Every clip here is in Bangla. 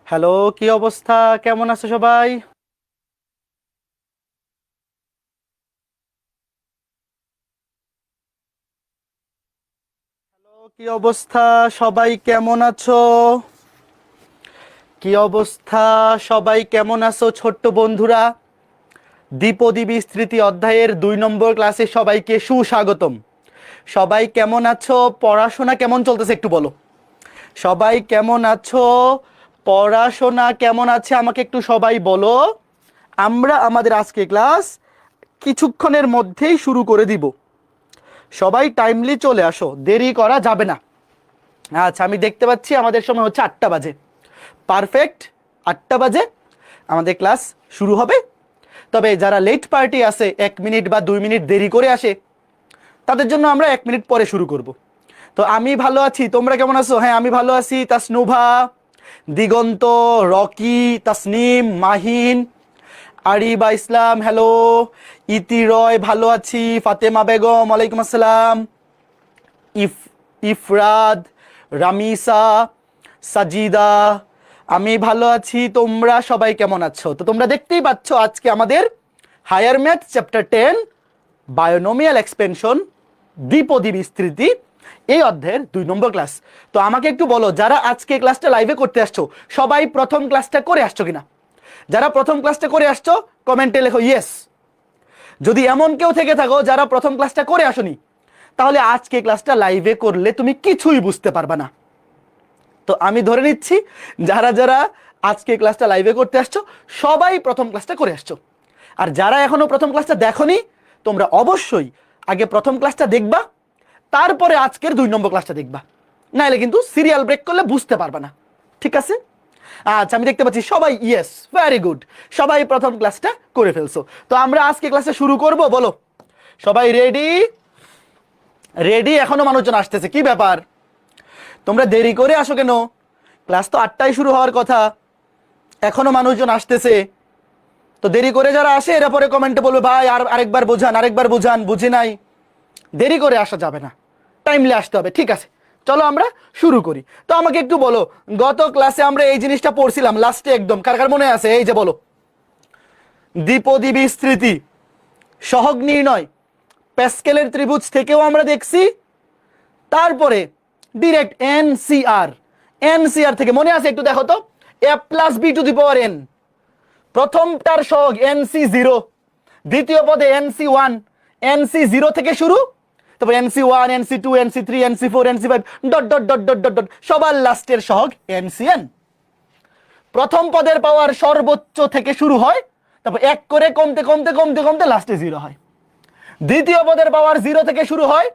হ্যালো, কি অবস্থা? কেমন আছো সবাই? কি অবস্থা? সবাই কেমন আছো? কি অবস্থা? সবাই কেমন আছো ছোট্ট বন্ধুরা? দ্বিপদী বিস্তৃতি অধ্যায়ের 2 নম্বর ক্লাসে সবাইকে সুস্বাগতম। সবাই কেমন আছো? পড়াশোনা কেমন চলতেছে একটু বলো। সবাই কেমন আছো? পড়াশোনা কেমন আছে আমাকে একটু সবাই বলো। আমরা আমাদের আজকে ক্লাস কিছুক্ষণের মধ্যেই শুরু করে দিব। সবাই টাইমলি চলে আসো, দেরি করা যাবে না। আচ্ছা, আমি দেখতে পাচ্ছি আমাদের সময় হচ্ছে 8টা বাজে। পারফেক্ট, 8টা বাজে আমাদের ক্লাস শুরু হবে। তবে যারা লেট পার্টি আছে, 1 মিনিট বা 2 মিনিট দেরি করে আসে, তাদের জন্য আমরা 1 মিনিট পরে শুরু করব। তো আমি ভালো আছি, তোমরা কেমন আছো? হ্যাঁ, আমি ভালো আছি। তাসনুভা, দিগন্ত, রকি, তাসনিম, মাহিন, আরিবা ইসলাম, হ্যালো। ইতি রয়, ভালো আছি। ফাতেমা বেগম, ওয়ালাইকুম আসসালাম। ইফ ইফরাদ, রামিসা, সাজিদা, আমি ভালো আছি। তোমরা সবাই কেমন আছো? তো তোমরা দেখতেই পাচ্ছ আজকে আমাদের হায়ার ম্যাথ চ্যাপ্টার 10 বায়োনোমিয়াল এক্সপেনশন, দ্বিপদী বিস্তৃতি, এই অধ্যায়ের 2 নম্বর ক্লাস। তো আমাকে একটু বলো, যারা আজকে ক্লাসটা লাইভে করতে আসছো, সবাই প্রথম ক্লাসটা করে আসছো কিনা? যারা প্রথম ক্লাসটা করে আসছো কমেন্টে লেখো ইয়েস। যদি এমন কেউ থেকে থাকো যারা প্রথম ক্লাসটা করে আসোনি, তাহলে আজকে ক্লাসটা লাইভে করলে তুমি কিছুই বুঝতে পারবে না। তো আমি ধরে নিচ্ছি যারা যারা আজকে ক্লাসটা লাইভে করতে আসছো সবাই প্রথম ক্লাসটা করে আসছো। আর যারা এখনো প্রথম ক্লাসটা দেখোনি, তোমরা অবশ্যই আগে প্রথম ক্লাসটা দেখবা, তারপরে আজকের 2 নম্বর ক্লাসটা দেখবা। নাহলে কিন্তু সিরিয়াল ব্রেক করলে বুঝতে পারবে না। ঠিক আছে? আচ্ছা, আমি দেখতে পাচ্ছি সবাই ইয়েস, ভেরি গুড, সবাই প্রথম ক্লাসটা করে ফেলছো। তো আমরা আজকে ক্লাসে শুরু করব, বলো সবাই রেডি? রেডি? এখনো মানুষজন আসতেছে, কি ব্যাপার? তোমরা দেরি করে আসো কেন? ক্লাস তো 8টায় শুরু হওয়ার কথা, এখনো মানুষজন আসতেছে। তো দেরি করে যারা আসে এরা পরে কমেন্টে বলবে ভাই আরেকবার বোঝান, আরেকবার বোঝান, বুঝি নাই। দেরি করে আসা যাবে না, টাইমলি আসতে হবে। ঠিক আছে, চলো আমরা শুরু করি। তো আমাকে একটু বলো, গত ক্লাসে আমরা এই জিনিসটা পড়ছিলাম লাস্টে একদম, কার কার মনে আছে? এই যে বলো, দ্বিপদী বিস্তৃতি, সহগ নির্ণয় প্যাসকেলের ত্রিভুজ থেকেও আমরা দেখছি। তারপরে ডিরেক্ট এনসিআর, এনসিআর থেকে মনে আছে? একটু দেখো তো, A plus B to the power N, প্রথমটার সহগ এনসি জিরো, দ্বিতীয় পদে এনসি ওয়ান, এনসি জিরো থেকে শুরু, তারপর n c one, n c two, n c three, n c four, n c five, dot dot dot dot dot dot, সবার লাস্টের সহগ এনসিএন। প্রথম পদের পাওয়ার সর্বোচ্চ থেকে শুরু হয়, তারপর এক করে কমতে কমতে কমতে কমতে লাস্টে জিরো হয়। দ্বিতীয় পদের পাওয়ার জিরো থেকে শুরু হয়,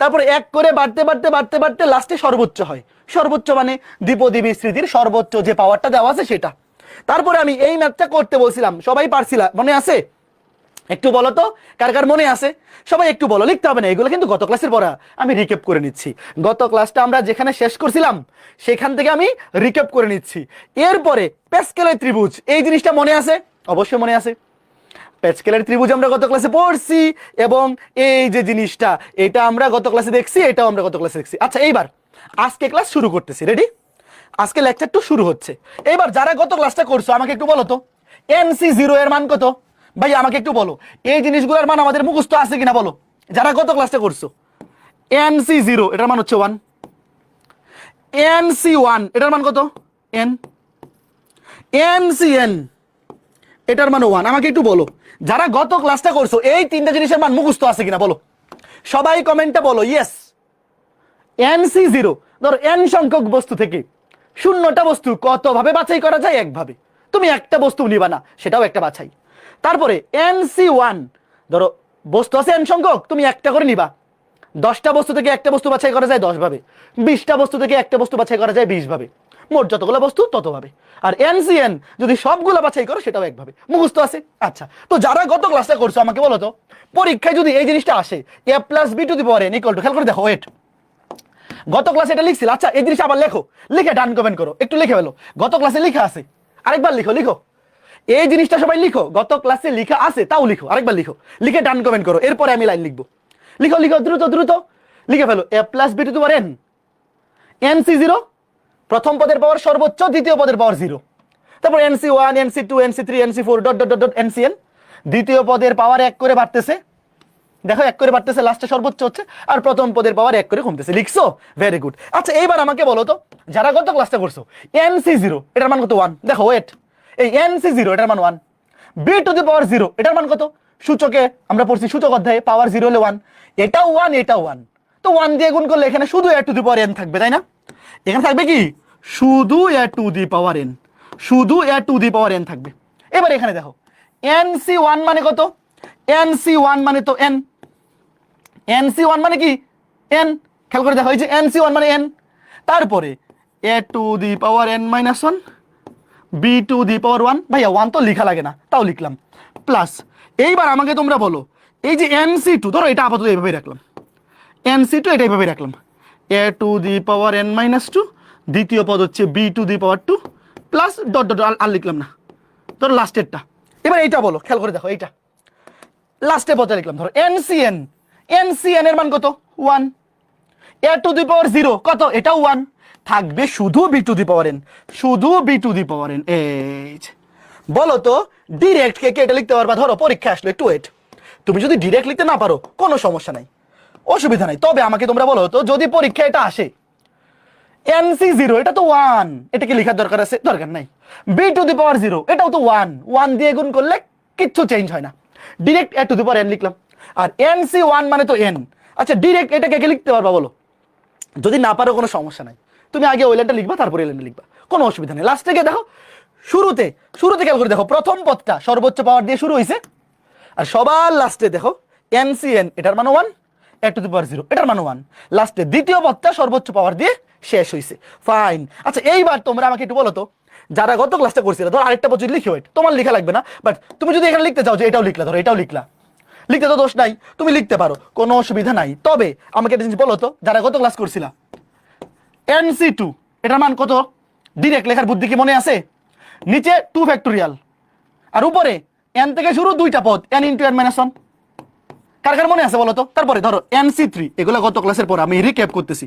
তারপর এক করে বাড়তে বাড়তে বাড়তে বাড়তে লাস্টে সর্বোচ্চ হয়। সর্বোচ্চ মানে দ্বিপদী বিস্তৃতির সর্বোচ্চ যে পাওয়ারটা দেওয়া আছে সেটা। তারপরে আমি এই ম্যাথটা করতে বলছিলাম, সবাই পারছিলা? মনে আছে? একটু বলো তো কার কার মনে আছে। সবাই একটু বলো, লিখতে হবে না এগুলো, কিন্তু গত ক্লাসের পড়া। আমি রিক্যাপ করে নিচ্ছি, গত ক্লাসটা আমরা যেখানে শেষ করছিলাম সেখান থেকে আমি রিক্যাপ করে নিচ্ছি। এরপরে প্যাসকেলের ত্রিভুজ, এই জিনিসটা মনে আছে? অবশ্যই মনে আছে। প্যাসকেলের ত্রিভুজ আমরা গত ক্লাসে পড়ছি, এবং এই যে জিনিসটা এটা আমরা গত ক্লাসে দেখছি, এটাও আমরা গত ক্লাসে দেখছি। আচ্ছা, এইবার আজকে ক্লাস শুরু করতেছি, রেডি? আজকে লেকচার টু শুরু হচ্ছে। এবার যারা গত ক্লাসটা করছো আমাকে একটু বলো তো, এনসি জিরো এর মান কত? ভাই আমাকে একটু বলো, এই জিনিসগুলোর মান আমাদের মুখস্থ আছে কিনা বলো, যারা গত ক্লাসটা করছো। এনসি জিরো এটার মান হচ্ছে 1, এনসি ওয়ান এটার মান কত? এন, এনসি এন এটার মান 1। আমাকে একটু বলো, যারা গত ক্লাসটা করছো এই তিনটা জিনিসের মান মুখস্থ আছে কিনা বলো। সবাই কমেন্টে বলো ইয়েস। এনসি জিরো, ধরো এন সংখ্যক বস্তু থেকে শূন্যটা বস্তু কত ভাবে বাছাই করা যায়? একভাবে। তুমি একটা বস্তু নিবা না, সেটাও একটা বাছাই। তারপরে এনসি ওয়ান, ধরো বস্তু আছে এন সংখ্যক, তুমি একটা করে নিবা। 10টা বস্তু থেকে একটা বস্তু বাছাই করা যায় 10 ভাবে, 20টা বস্তু থেকে একটা বস্তু বাছাই করা যায় 20 ভাবে, মোট যতগুলো বস্তু ততভাবে। আর এনসিএন যদি সবগুলো বাছাই করো সেটাও একভাবে, মুখস্থ আছে। আচ্ছা, তো যারা গত ক্লাসটা করছো আমাকে বলো তো, পরীক্ষায় যদি এই জিনিসটা আসে A plus B to the power N equal to, খেয়াল করে দেখো, ওয়েট, গত ক্লাসে এটা লিখছিল। আচ্ছা, এই জিনিস আবার লেখো, লিখে ডান কমেন্ট করো, একটু লিখে ফেলো। গত ক্লাসে লিখা আছে, আরেকবার লিখো, লিখো এই জিনিসটা সবাই লিখো, গত ক্লাসে লিখা আছে তাও লিখো, আরেকবার লিখো, লিখে ডান কমেন্ট করো। এরপরে আমি লাইন লিখবো, লিখো লিখো দ্রুত দ্রুত লিখে ফেলো। A plus B to the power N, N C zero প্রথম পদের পাওয়ার সর্বোচ্চ, দ্বিতীয় পদের পাওয়ার 0। তারপর NC1 NC2 NC3 NC4 dot dot dot NCN, দ্বিতীয় পদের পাওয়ার 1 করে বাড়তেছে, দেখো 1 করে বাড়তেছে, লাস্টে সর্বোচ্চ হচ্ছে, আর প্রথম পদের পাওয়ার 1 করে কমতেছে। লিখছো? Very good. আচ্ছা এইবার আমাকে বলো তো, যারা গত ক্লাসটা করছো, NC0 এটার মান কত? 1। দেখো ওয়েট, এই NC0 এটার মান 1, B টু দি পাওয়ার 0 এটার মান কত? সূচকে আমরা পড়ছি সূচক অধ্যায়ে পাওয়ার 0 হলে 1, এটাও 1 এটাও 1, তো 1 দিয়ে গুণ করলে এখানে শুধু A to the power n থাকবে, তাই না? এখানে থাকবে কি? শুধু A to the power n, শুধু A to the power n থাকবে। এবার এখানে দেখো NC1 মানে কত? NC1 মানে তো n, NC1 মানে কি? n। খেয়াল করে দেখো, এই যে NC1 মানে n, তারপরে A to the power n minus 1, B to the power 1, ভাইয়া 1 তো লেখা লাগে না, তাও লিখলাম, প্লাস এইবার আমাকে তোমরা বলো, এই যে NC2, ধরো এটা আপাতত এইভাবেই রাখলাম, NC2 এটা এইভাবেই রাখলাম, A to the power n minus 2, দ্বিতীয় পদ হচ্ছে B to the power 2, plus dot dot, আর লিখলাম না, ধরো লাস্টেরটা। এবার এইটা বলো, খেয়াল করে দেখো, এইটা লাস্টে পদটা লিখলাম, ধরো NCN, NCN এর মান কত? 1, A টু দি পাওয়ার 0 কত? এটাও 1, থাকবে শুধু B to the power n, শুধু B to the power n। এই বলো তো ডিরেক্ট কে এটা লিখতে পারবা? ধরো পরীক্ষা আসলো, একটু ওয়েট, তুমি যদি ডিরেক্ট লিখতে না পারো কোনো সমস্যা নাই, অসুবিধা নাই, তবে আমাকে তোমরা বলো তো, যদি পরীক্ষা এটা আসে NC0 এটা তো 1, এটা কি লেখার দরকার আছে? দরকার নাই। B টু দি পাওয়ার 0 এটাও তো 1, 1 দিয়ে গুণ করলে কিচ্ছু চেঞ্জ হয় না, direct A to the power n লিখলাম। আর NC1 মানে তো n। আচ্ছা ডিরেক্ট এটা কে লিখতে পারবা বলো? যদি না পারো কোনো সমস্যা নাই, তুমি আগে ওই লাইনটা লিখবা, তারপরে এই লাইনটা লিখবা, কোনো অসুবিধা নেই। লাস্টে গিয়ে দেখো, শুরুতে খেয়াল করে দেখো, প্রথম পদটা সর্বোচ্চ পাওয়ার দিয়ে শুরু হয়েছে, আর সবার লাস্টে দেখো NCN এটার মান 1, A টু দি পাওয়ার 0 এটার মান 1, লাস্টে দ্বিতীয় পদটা সর্বোচ্চ পাওয়ার দিয়ে শেষ হয়েছে। ফাইন। আচ্ছা এইবার তোমরা আমাকে একটু বলো তো, যারা গত ক্লাসটা করছিল, ধরো আরেকটা পদ যদি লিখি, ওইট তোমার লেখা লাগবে না, বাট তুমি যদি এখানে লিখতে চাও যে এটাও লিখলা, ধরো এটাও লিখলা, লিখতে তো দোষ নাই, তুমি লিখতে পারো, কোনো অসুবিধা নাই। তবে আমাকে একটা জিনিস বলো তো, যারা গত ক্লাস করছিলা, NC2 এটার মান কত? ডিরেক্ট লেখার বুদ্ধি কি মনে আছে? নিচে 2 ফ্যাক্টোরিয়াল, আর উপরে n থেকে শুরু দুইটা পদ, n ইন্টু n মাইনাস 1, কার কার মনে আছে বলো তো? তারপরে ধরো NC3, এগুলো গত ক্লাসের পর আমি রিক্যাপ করতেছি,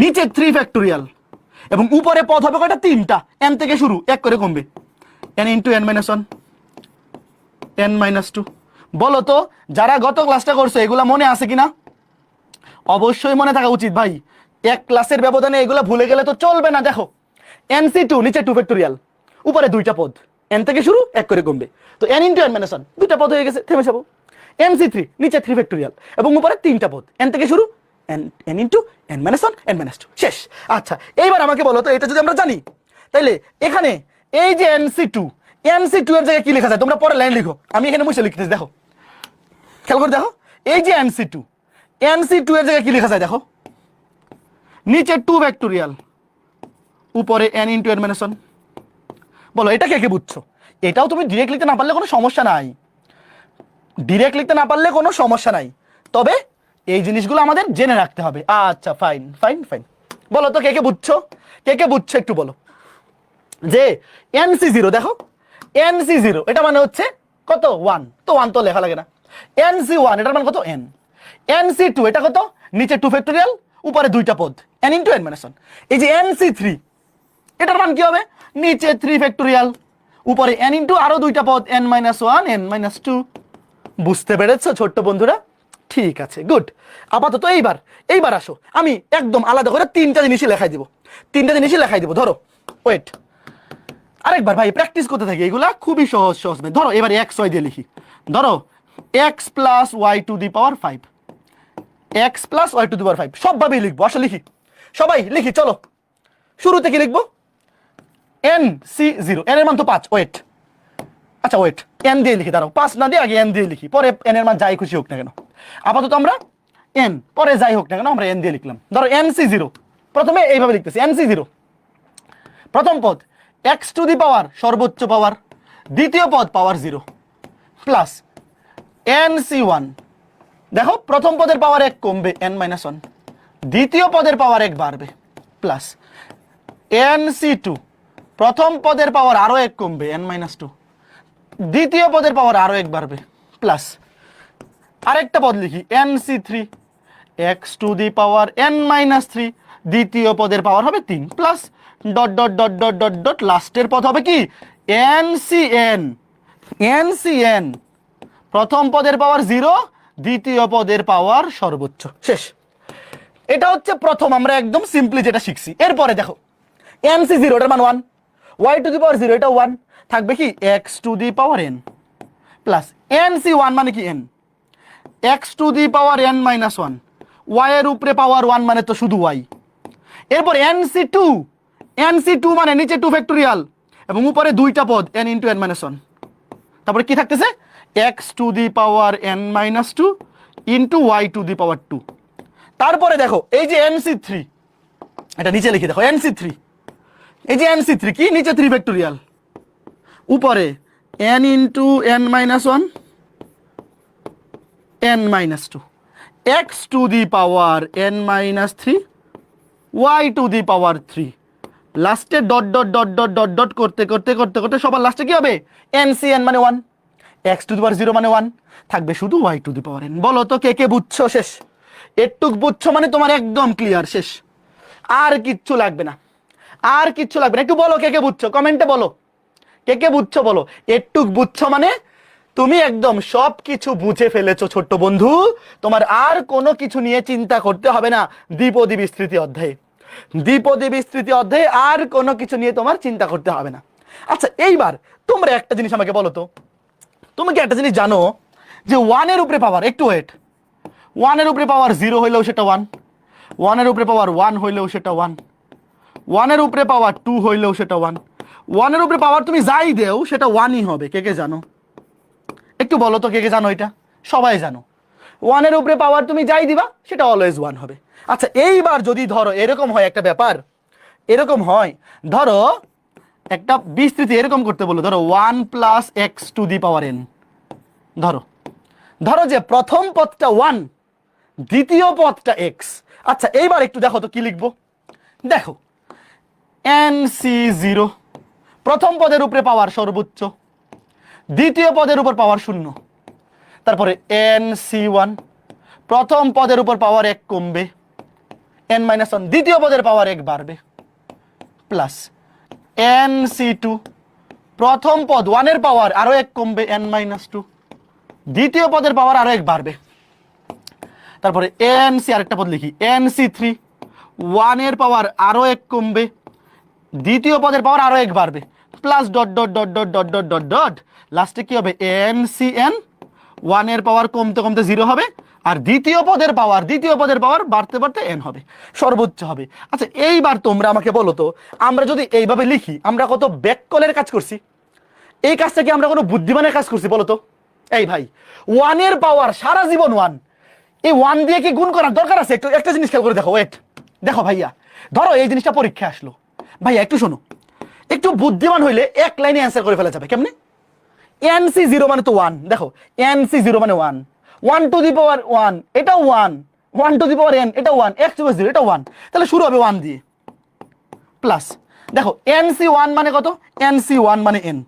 নিচে 3 ফ্যাক্টোরিয়াল, এবং উপরে পদ হবে কয়টা? 3টা, n থেকে শুরু, 1 করে কমবে, n into n minus 1, n minus 2। বলো তো যারা গত ক্লাসটা করছো এগুলা মনে আছে কিনা? অবশ্যই মনে থাকা উচিত ভাই, এক ক্লাসের ব্যবধানে এগুলা ভুলে গেলে তো চলবে না। দেখো NC2 নিচে 2 ফ্যাক্টোরিয়াল, উপরে দুইটা পদ, n থেকে শুরু, 1 করে কমবে, তো n ইন্টু n মাইনাস 1, দুইটা পদ হয়ে গেছে, থেমে যাবো। NC3 নিচে 3 ফ্যাক্টোরিয়াল, এবং উপরে 3টা পদ, n থেকে শুরু, n into n minus 1, n minus 2, শেষ। আচ্ছা এইবার আমাকে বলো তো, এটা যদি আমরা জানি, তাইলে এখানে এই যে NC2 এর জায়গায় কি লেখা যায়? তোমরা পরে লাইন লিখো, আমি এখানে মুছে লিখতেছি। দেখো খেয়াল করে দেখো, এই যে NC2 এর জায়গায় কি লেখা যায়? দেখো নিচে 2 ফ্যাক্টোরিয়াল, উপরে n ইন্টু n মাইনাস 1। বলো এটা কে কে বুঝছো? এটাও তুমি ডিরেক্ট লিখতে না পারলে কোনো সমস্যা নাই, ডিরেক্ট লিখতে না পারলে কোনো সমস্যা নাই, তবে এই জিনিসগুলো আমাদের জেনে রাখতে হবে। আচ্ছা ফাইন ফাইন ফাইন, বলো তো কে কে বুঝছো? কে কে বুঝছো একটু বলো। যে NC0, দেখো NC0 এটা মানে হচ্ছে কত? 1, তো 1 তো লেখা লাগে না। NC1 এটার মান কত? n। NC2 এটা কত? নিচে 2 ফ্যাক্টোরিয়াল, উপরে দুইটা পদ, n ইন্টু n মাইনাস 1। এই যে NC3 এটার মান কি হবে? নিচে 3 ফ্যাক্টোরিয়াল, উপরে n ইন্টু আরো দুইটা পদ, n মাইনাস 1, n মাইনাস 2। বুঝতে পেরেছো ছোট্ট বন্ধুরা? ঠিক আছে, গুড। আপাতত এইবার আসো, আমি একদম আলাদা করে 3টা জিনিসই লেখাই দিব, 3টা জিনিসই লেখাই দিব। ধরো ওয়েট, আরেকবার ভাই প্র্যাকটিস করতে থাকি, এগুলা খুবই সহজ সহজ। ধরো এবার XY দিয়ে লিখি, ধরো x plus y to the power 5, x plus y to the power 5, সবভাবেই লিখবো, আসলে লিখি, সবাই লিখি, চলো। শুরুতে কি লিখবো? NC0, n এর মান তো 5, ওয়েট, আচ্ছা ওয়েট, n দিয়ে লিখি, দাঁড়াও 5 না দিয়ে আগে n দিয়ে লিখি, পরে n এর মান যাই খুশি হোক না কেন, আপাতত আমরা n, পরে যাই হোক না কেন আমরা n দিয়ে লিখলাম। ধরো NC0, প্রথমে এইভাবে লিখতেছি, NC0 প্রথম পদ x টু দি পাওয়ার সর্বোচ্চ পাওয়ার, দ্বিতীয় পদ পাওয়ার 0, প্লাস NC1, দেখো প্রথম পদের পাওয়ার 1 কমবে, n মাইনাস 1, দ্বিতীয় পদের পাওয়ার 1 বাড়বে, প্লাস NC2 প্রথম পদের পাওয়ার আরো 1 কমবে, n মাইনাস 2, দ্বিতীয় পদের পাওয়ার আরো 1 বাড়বে, প্লাস আরেকটা পদ লিখি NC3, x to the power n minus 3, দ্বিতীয় পদের পাওয়ার হবে 3, plus dot dot dot dot dot dot লাস্টের পদ হবে কি এনসিএন। এনসিএন প্রথম পদের পাওয়ার 0, দ্বিতীয় পদের পাওয়ার সর্বোচ্চ। শেষ। এটা হচ্ছে প্রথম আমরা একদম সিম্পলি যেটা শিখছি। এরপরে দেখো এনসি 0 এটার মান 1, y টু দি পাওয়ার 0 এটা 1, থাকবে কি x to the power n plus NC 1 মানে কি n, x to the power n minus 1, y এর উপরে পাওয়ার 1 মানে তো শুধু y। এরপর এনসি 2, এনসি 2 মানে নিচে 2 ফ্যাক্টোরিয়াল এবং উপরে দুইটা পদ n ইন্টু n মাইনাস 1। তারপরে কি থাকতেছে x to the power n minus 2 into y to the power 2। তারপরে দেখো এই যে NC3, এটা নিচে লিখে দেখো NC3, এই যে NC3 কি নিচে 3 ফ্যাক্টোরিয়াল উপরে n into n minus 1 n minus 2, x to the power n minus 3 y to the power 3, লাস্টে dot dot dot dot dot dot করতে করতে করতে করতে সবার লাস্টে কি হবে NCN মানে 1, x টু দি পাওয়ার 0 মানে 1, থাকবে শুধু y to the power n। বলো তো কে কে বুঝছো? শেষ। এটুক বুঝছো মানে তোমার একদম ক্লিয়ার, শেষ। আর কিচ্ছু লাগবে না, আর কিচ্ছু লাগবে না। একটু বলো কে কে বুঝছো, কমেন্টে বলো কে কে বুঝছো বলো। এটুক বুঝছো মানে তুমি একদম সব কিছু বুঝে ফেলেছো ছোট্ট বন্ধু। তোমার আর কোনো কিছু নিয়ে চিন্তা করতে হবে না দ্বিপদী বিস্তৃতি অধ্যায়ে। দ্বিপদী বিস্তৃতি অধ্যায়ে আর কোনো কিছু নিয়ে তোমার চিন্তা করতে হবে না। আচ্ছা এইবার তোমরা একটা জিনিস আমাকে বলো তো, তুমি কি একটা জিনিস জানো যে 1 এর উপরে পাওয়ার, একটু ওয়েট, 1 এর উপরে পাওয়ার 0 হইলেও সেটা 1, 1 এর উপরে পাওয়ার 1 হইলেও সেটা 1, 1 এর উপরে পাওয়ার 2 হইলেও সেটা 1, 1 এর উপরে পাওয়ার তুমি যাই দেও সেটা 1ই হবে। কে কে জানো? একটু বলো তো কে কে জানো? এটা সবাই জানো, 1 এর উপরে পাওয়ার তুমি যাই দিবা সেটা অলওয়েজ 1 হবে। আচ্ছা এইবার যদি ধরো এরকম হয় একটা ব্যাপার, এরকম হয় ধরো একটা বিস্তৃতি এরকম করতে বলো, ধরো 1 plus x to the power n, ধরো ধরো যে প্রথম পদটা 1, দ্বিতীয় পদটা x। আচ্ছা এইবার একটু দেখো তো কি লিখবো, দেখো NC0 প্রথম পদের উপরে পাওয়ার সর্বোচ্চ, দ্বিতীয় পদের উপর পাওয়ার 0, তারপরে NC1 প্রথম পদের উপর পাওয়ার 1 কমবে, n মাইনাস 1 দ্বিতীয় পদের পাওয়ার 1 বাড়বে, প্লাস NC2 প্রথম পদ 1 এর পাওয়ার আরো 1 কমবে, n মাইনাস 2 দ্বিতীয় পদের পাওয়ার আরো 1 বাড়বে, তারপরে NC আরেকটা পদ লিখি NC3 1 এর পাওয়ার আরো 1 কমবে, দ্বিতীয় পদের পাওয়ার আরো 1 বাড়বে, plus dot dot dot dot dot dot dot dot লাস্টে কি হবে NCN 1 এর পাওয়ার কমতে কমতে 0 হবে, আর দ্বিতীয় পদের পাওয়ার বাড়তে বাড়তে n হবে, সর্বোচ্চ হবে। আচ্ছা এইবার তোমরা আমাকে বলো তো আমরা যদি এইভাবে লিখি আমরা কত ব্যাককলের কাজ করছি? এই কাজটা কি আমরা কোনো বুদ্ধিমানের কাজ করছি বলো তো? এই ভাই 1 এর পাওয়ার সারা জীবন 1, এই 1 দিয়ে কি গুণ করার দরকার আছে? একটু একটা জিনিস খেয়াল করে দেখো, ওয়েট দেখো ভাইয়া, ধরো এই জিনিসটা পরীক্ষায় আসলো, ভাইয়া একটু শোনো, একটু বুদ্ধিমান হইলে এক লাইনে অ্যান্সার করে ফেলা যাবে। কেমনে? NC0 মানে তো 1, দেখো NC0 মানে 1, 1 টু দি পাওয়ার 1 এটাও 1, 1 টু দি পাওয়ার n এটা 1, x টু দি পাওয়ার 0 এটা 1, তাহলে শুরু হবে 1 দিয়ে, প্লাস দেখো NC1 মানে কত? NC1 মানে n,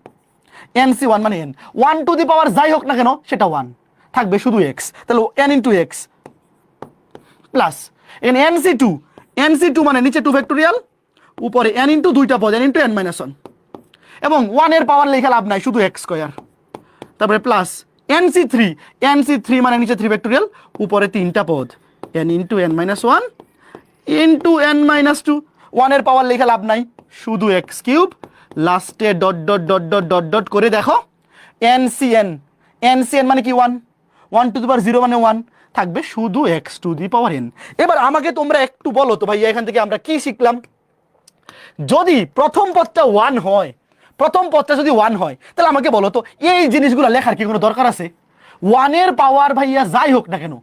NC1 মানে n, 1 টু দি পাওয়ার যাই হোক না কেন সেটা 1, থাকবে শুধু x, তাহলে n into x, plus NC2, NC2 মানে নিচে 2 ফ্যাক্টোরিয়াল উপরে n ইন্টু দুইটা পদ n ইন্টু n মাইনাস 1, এবং 1 এর পাওয়ার লেখা লাভ নাই শুধু x স্কয়ার, তারপরে প্লাস NC3, NC3 মানে নিচে 3 ফ্যাক্টোরিয়াল উপরে তিনটা পদ n into n minus 1 into n minus 2, 1 এর পাওয়ার লেখা লাভ নাই শুধু x কিউব, লাস্টে dot dot dot dot dot dot করে দেখো NCN, NCN মানে কি 1, 1 টু দি পাওয়ার 0 মানে 1, থাকবে শুধু x to the power n। এবার আমাকে তোমরা একটু বলো তো ভাইয়া এখান থেকে আমরা কি শিখলাম? যদি প্রথম পদটা 1 হয়, প্রথম পদটা যদি 1 হয় তাহলে আমাকে বলো তো এই জিনিসগুলো লেখার কি কোনো দরকার আছে? 1 এর পাওয়ার ভাইয়া যাই হোক না কেন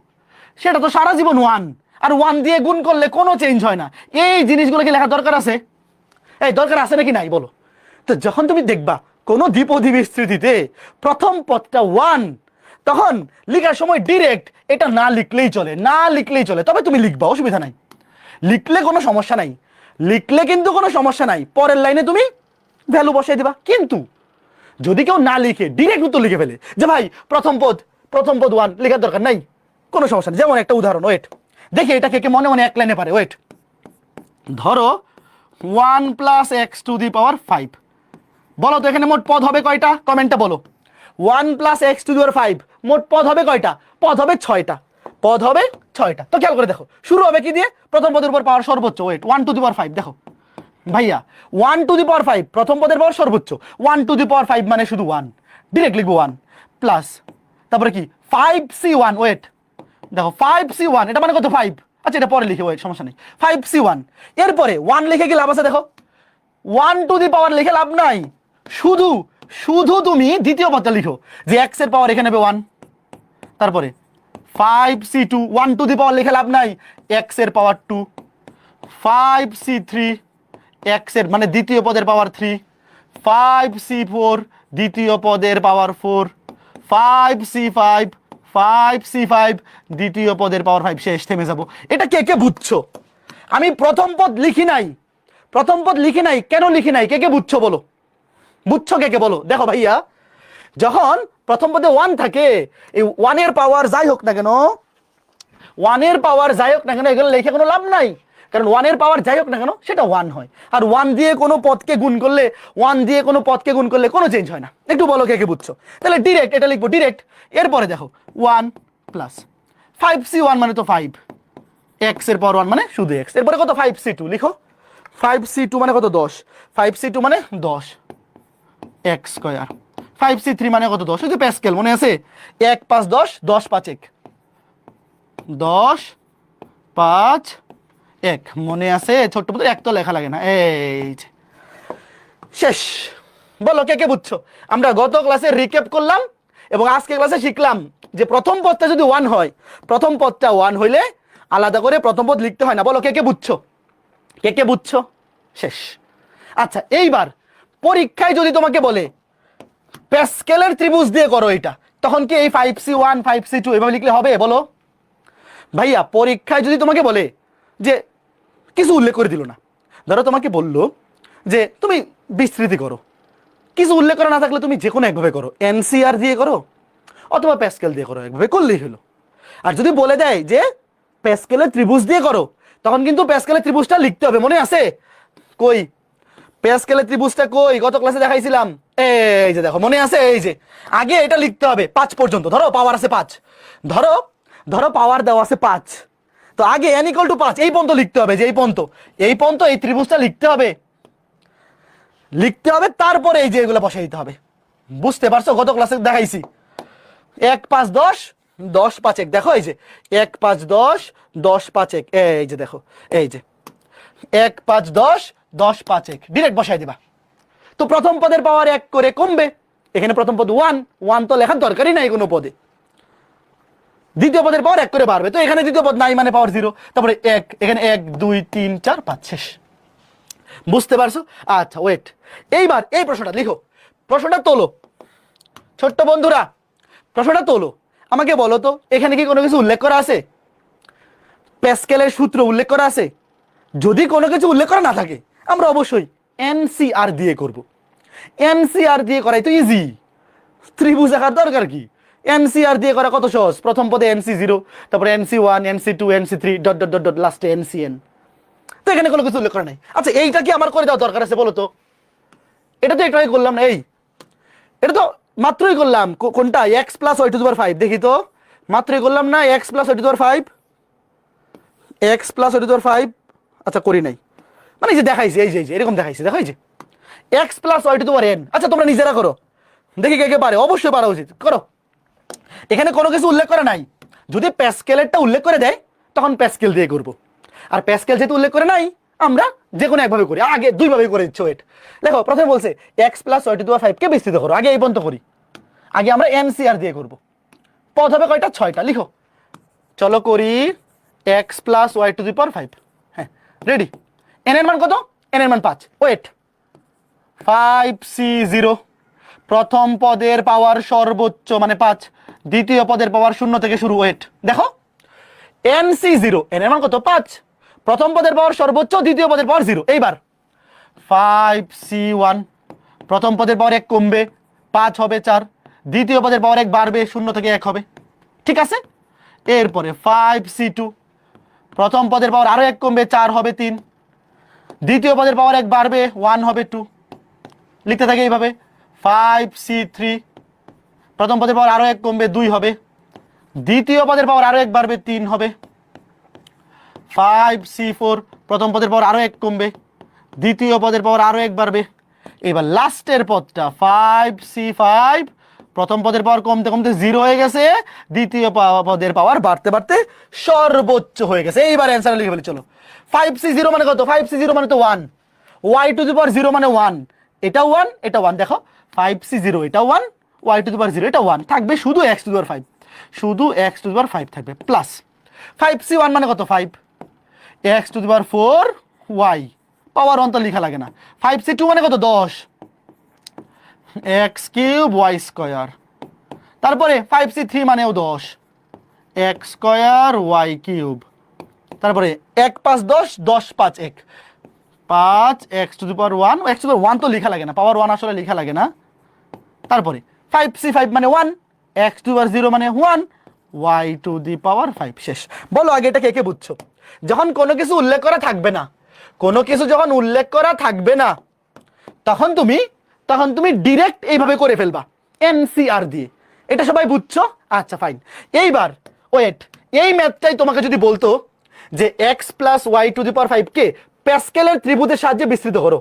সেটা তো সারা জীবন 1, আর 1 দিয়ে গুণ করলে কোনো চেঞ্জ হয় না, এই জিনিসগুলো কি লেখার দরকার আছে? এই দরকার আছে নাকি নাই বলো? তো যখন তুমি দেখবা কোনো দ্বিপদী বিস্তৃতিতে প্রথম পদটা 1 তখন লেখার সময় ডিরেক্ট এটা না লিখলেই চলে, না লিখলেই চলে, তবে তুমি লিখবা অসুবিধা নাই, লিখলে কোনো সমস্যা নাই, লিখলে কিন্তু কোনো সমস্যা নাই, পরের লাইনে তুমি ভ্যালু বসাই দিবা। কিন্তু যদি কেউ না লিখে ডিরেক্ট উত্তর লিখে ফেলে যে ভাই প্রথম পদ 1 লেখার দরকার নাই, কোনো সমস্যা নেই। যেমন একটা উদাহরণ, ওয়েট দেখি এটা কে কে মনে মনে এক লাইনে পারে, ওয়েট ধরো 1 plus x to the power 5। বলো তো এখানে মোট পদ হবে কয়টা, কমেন্টে বলো। 1 plus x to the power 5 মোট পদ হবে কয়টা? পদ হবে 6টা। পদ হবে 6টা। তো খেয়াল করে দেখো শুরু হবে কি দিয়ে? প্রথম পদের উপর পাওয়ার সর্বোচ্চ, ওয়েট 1 টু দি পাওয়ার 5। দেখো ভাইয়া 1 টু দি পাওয়ার 5 প্রথম পদের পাওয়ার সর্বোচ্চ, 1 টু দি পাওয়ার 5 মানে শুধু 1, ডিরেক্ট লিখবো 1 প্লাস তারপরে কি 5c1, ওয়েট দেখো 5c1 এটা মানে কত 5, আচ্ছা এটা পরে লিখে, ওয়েট সমস্যা নেই, 5c1। এরপরে 1 লিখে কি লাভ আছে? দেখো 1 টু দি পাওয়ার লিখে লাভ নাই, শুধু শুধু তুমি দ্বিতীয় পদটা লিখো যে x এর পাওয়ার এখানে হবে 1, তারপরে 5c2, 1 টু দি পাওয়ার লিখে লাভ নাই, x এর পাওয়ার 2, 5c3 x এর মানে দ্বিতীয় পদের পাওয়ার 3, 5c4 দ্বিতীয় পদের পাওয়ার 4, 5c5 5c5 দ্বিতীয় পদের পাওয়ার 5। শেষ, থেমে যাব। এটা কে কে বুঝছো? আমি প্রথম পদ লিখি নাই, প্রথম পদ লিখি নাই, কেন লিখি নাই? কে কে বুঝছো বলো, বুঝছো কে কে বলো? দেখো ভাইয়া যখন প্রথম পদে 1 থাকে, এই 1 এর পাওয়ার যাই হোক না কেন, 1 এর পাওয়ার যাই হোক না কেন এগুলো লিখে কোনো লাভ নাই, কারণ 1 এর পাওয়ার যাই হোক না কেন সেটা 1 হয়, আর 1 দিয়ে কোনো পদকে গুণ করলে, 1 দিয়ে কোনো পদকে গুণ করলে কোনো চেঞ্জ হয় না। একটু বলো কে কে বুঝছো? তাহলে ডিরেক্ট এটা লিখবো, ডিরেক্ট। এরপরে দেখো 1 প্লাস 5c1 মানে তো 5, x এর পাওয়ার 1 মানে শুধু x। এরপরে কত? 5c2 লিখো, 5c2 মানে কত? 10, 5c2 মানে 10 x স্কয়ার, 5c3 মানে কত? 10, ওই যে প্যাসকেল মনে আছে, 1 5 10, 10 5 1, 10 5 1 মনে আছে? ছোট্ট পুত্র এক তো লেখা লাগে না, এই যে শেষ। বলো কে কে বুঝছো? আমরা গত ক্লাসে রিক্যাপ করলাম এবং আজকে ক্লাসে শিখলাম যে প্রথম পদটা যদি 1 হয়, প্রথম পদটা 1 হইলে আলাদা করে প্রথম পদ লিখতে হয় না। বলো কে কে বুঝছো? কে কে বুঝছো? শেষ। আচ্ছা এইবার পরীক্ষায় যদি তোমাকে বলে প্যাসকেলের ত্রিভুজ দিয়ে করো এটা, তখন কি এই 5c1 5c2 এভাবে লিখলে হবে? বলো ভাইয়া পরীক্ষায় যদি তোমাকে বলে যে কিছু উল্লেখ করে দিল না, ধরো তোমাকে বললো যে তুমি বিস্তৃতি করো, কিছু উল্লেখ করা না থাকলে তুমি যে কোনো একভাবে করো, এনসিআর দিয়ে করো অথবা প্যাসকেল দিয়ে করো, একভাবে করলেই হলো। আর যদি বলে দেয় যে প্যাসকেলের ত্রিভুজ দিয়ে করো, তখন কিন্তু প্যাসকেলের ত্রিভুজটা লিখতে হবে, মনে আছে? কই প্যাসকেলের ত্রিভুজটা কই? গত ক্লাসে দেখাইছিলাম, এই যে দেখো মনে আছে? এই যে আগে এটা লিখতে হবে 5 পর্যন্ত, ধরো পাওয়ার আছে 5, ধরো ধরো পাওয়ার দেওয়া আছে 5, তো আগে n = 5 এই পর্যন্ত লিখতে হবে, যে এই পর্যন্ত এই ত্রিভুজটা লিখতে হবে, লিখতে হবে, তারপরে এই যে এগুলো বসাই দিতে হবে। বুঝতে পারছো? গত ক্লাসে দেখাইছি 1 5 10 10 5 1, দেখো এই যে 1 5 10 10 5 1, এই যে দেখো এই যে 1 5 10 10 5 1 ডিরেক্ট বসাই দিবা। তো প্রথম পদের পাওয়ার 1 করে কমবে, এখানে প্রথম পদ 1 1 তো লেখার দরকারই নাই কোনো পদে, দ্বিতীয় পদের পাওয়ার 1 করে বাড়বে, তো এখানে দ্বিতীয় পদ নাই মানে পাওয়ার 0, তারপরে 1, এখানে 1 2 3 4 5 শেষ। বুঝতে পারছো? আচ্ছা ওয়েট, এইবার এই প্রশ্নটা লিখো, প্রশ্নটা তোলো ছোট্ট বন্ধুরা, প্রশ্নটা তোলো। আমাকে বলো তো এখানে কি কোনো কিছু উল্লেখ করা আছে? প্যাসকেলের সূত্র উল্লেখ করা আছে? যদি কোনো কিছু উল্লেখ করা না থাকে আমরা অবশ্যই এনসিআর দিয়ে করব। এনসিআর দিয়ে করাই তো ইজি, ত্রিভুজ আঁকার দরকার কি? এনসিআর দিয়ে করা কত সহজ। প্রথম পদে NC0, তারপরে NC1 NC2 NC3 dot dot dot dot লাস্টে NCN। তো এখানে কোনো কিছু উল্লেখ করা নাই। আচ্ছা এইটা কি আমার করে দেওয়া দরকার আছে বলো তো? এটা তো একটু আগে করলাম না, এটা তো মাত্রই করলাম। কোনটা? x plus y to the power 5, দেখি তো মাত্রই করলাম না, x plus y to the power 5, x plus y to the power 5। আচ্ছা করি নাই, মানে এই যে দেখাইছি, এই যে এরকম দেখাইছি, দেখো এই যে x plus y to the power n। আচ্ছা তোমরা নিজেরা করো, দেখি কে কে পারে, অবশ্যই পারা উচিত, করো। এখানে কোনো কিছু উল্লেখ করা নাই, যদি প্যাসকেলেরটা উল্লেখ করে দেয় তখন প্যাসকেল দিয়ে করব, আর প্যাসকেল যেহেতু উল্লেখ করে নাই আমরা যে কোনো একভাবে করি, আগে দুইভাবে করে দিচ্ছ। ওয়েট দেখো প্রথমে বলছে x plus y to the power 5 কে বিস্তৃত করো, আগে এই পর্যন্ত করি, আগে আমরা এনসিআর দিয়ে করব। পদ হবে কয়টা? 6টা, লিখো চলো করি। x plus y to the power 5, হ্যাঁ রেডি। n এর মান কত? n এর মান 5, ওয়েট 5c0 প্রথম পদের পাওয়ার সর্বোচ্চ মানে 5, দ্বিতীয় পদের পাওয়ার 0 থেকে শুরু, ওয়েট দেখো NC0 n এর মান কত? 5, প্রথম পদের পাওয়ার সর্বোচ্চ, দ্বিতীয় পদের পাওয়ার 0। এইবার 5c1 প্রথম পদের পাওয়ার 1 কমবে, 5 হবে 4, দ্বিতীয় পদের পাওয়ার 1 বাড়বে, 0 থেকে 1 হবে, ঠিক আছে। এরপরে 5c2 প্রথম পদের পাওয়ার আরো 1 কমবে, 4 হবে 3, দ্বিতীয় পদের পাওয়ার 1 বাড়বে 1 হবে 2, লিখতে থাকে এইভাবে 5c3। প্রথম পদের পাওয়ার আরো 1 কমবে 2 হবে, দ্বিতীয় পদের পাওয়ার আরো 1 বাড়বে 3 হবে 5c4। প্রথম পদের পাওয়ার আরো 1 কমবে, দ্বিতীয় পদের পাওয়ার আরো 1 বাড়বে। এবার লাস্টের পদটা 5c5, প্রথম পদের পাওয়ার কমতে কমতে 0 হয়ে গেছে, দ্বিতীয় পদের পাওয়ার বাড়তে বাড়তে সর্বোচ্চ হয়ে গেছে। এইবার অ্যান্সার লিখে ফেলি চলো। 5c0 মানে কত? 5c0 মানে তো 1, y টু দি পাওয়ার 0 মানে 1, এটা 1 এটা 1। দেখো 5c0 এটা 1, y টু দি পাওয়ার 0 এটা 1, থাকবে শুধু x টু দি পাওয়ার 5, শুধু x টু দি পাওয়ার 5 থাকবে প্লাস 5c1 মানে কত? 5, x to the power 4 y, পাওয়ার 1 তো লেখা লাগে না। 5c2 মানে কত? 10, x কিউব y স্কয়ার। তারপরে 5c3 মানেও 10, x স্কয়ার y কিউব। তারপরে 1 5 10, 10 5 1, 5 x to the power 1, x to the power 1 তো লেখা লাগে না, পাওয়ার 1 আসলে লেখা লাগে না। তারপরে 5c5 মানে 1, x টু দি পাওয়ার 0 মানে 1, y টু দি পাওয়ার 5। শেষ। বলো আগে এটা কে কে বুঝছো? যখন কোনো কিছু উল্লেখ করা থাকবে না, কোনো কিছু যখন উল্লেখ করা থাকবে না, তখন তুমি ডিরেক্ট এইভাবে করে ফেলবা এনসিআর দিয়ে। এটা সবাই বুঝছো? আচ্ছা ফাইন। এইবার ওয়েট, এই ম্যাথটাই তোমাকে যদি বলতো যে x plus Y to the power 5 কে প্যাসকেলের ত্রিভুজের সাহায্যে বিস্তৃত করো।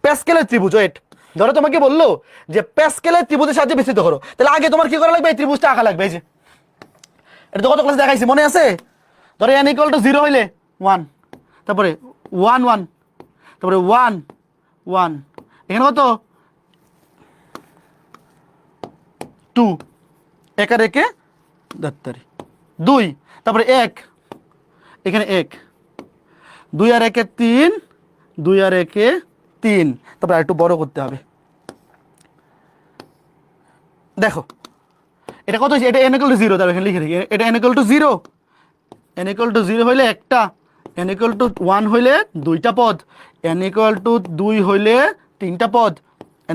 প্যাসকেলের ত্রিভুজ, ওয়েট, ধরো তোমাকে বললো যে প্যাসকেলের ত্রিভুজের সাহায্যে বিস্তৃত করো, তাহলে আগে তোমার কি করা লাগবে? এই ত্রিভুজটা আঁকা লাগবে। এই যে এটা তো কত ক্লাসে দেখাইছি, মনে আছে? ধরো n ইকুয়াল টু 0 হইলে 1, তারপরে 1 1, তারপরে 1 1, এখানে কত? 2, একা রেখে 2, তারপরে 1, এখানে 1, 2 আর 1 3, 2 আর 1 3, তারপরে আর একটু বড় করতে হবে। দেখো এটা কত? এটা n ইকুয়াল টু 0, তাহলে এখানে লিখে রাখি এটা n equal to 0, n equal to 0 হইলে একটা, n ইকুয়াল টু 1 হইলে দুইটা পদ, n ইকুয়াল টু 2 হইলে তিনটা পদ,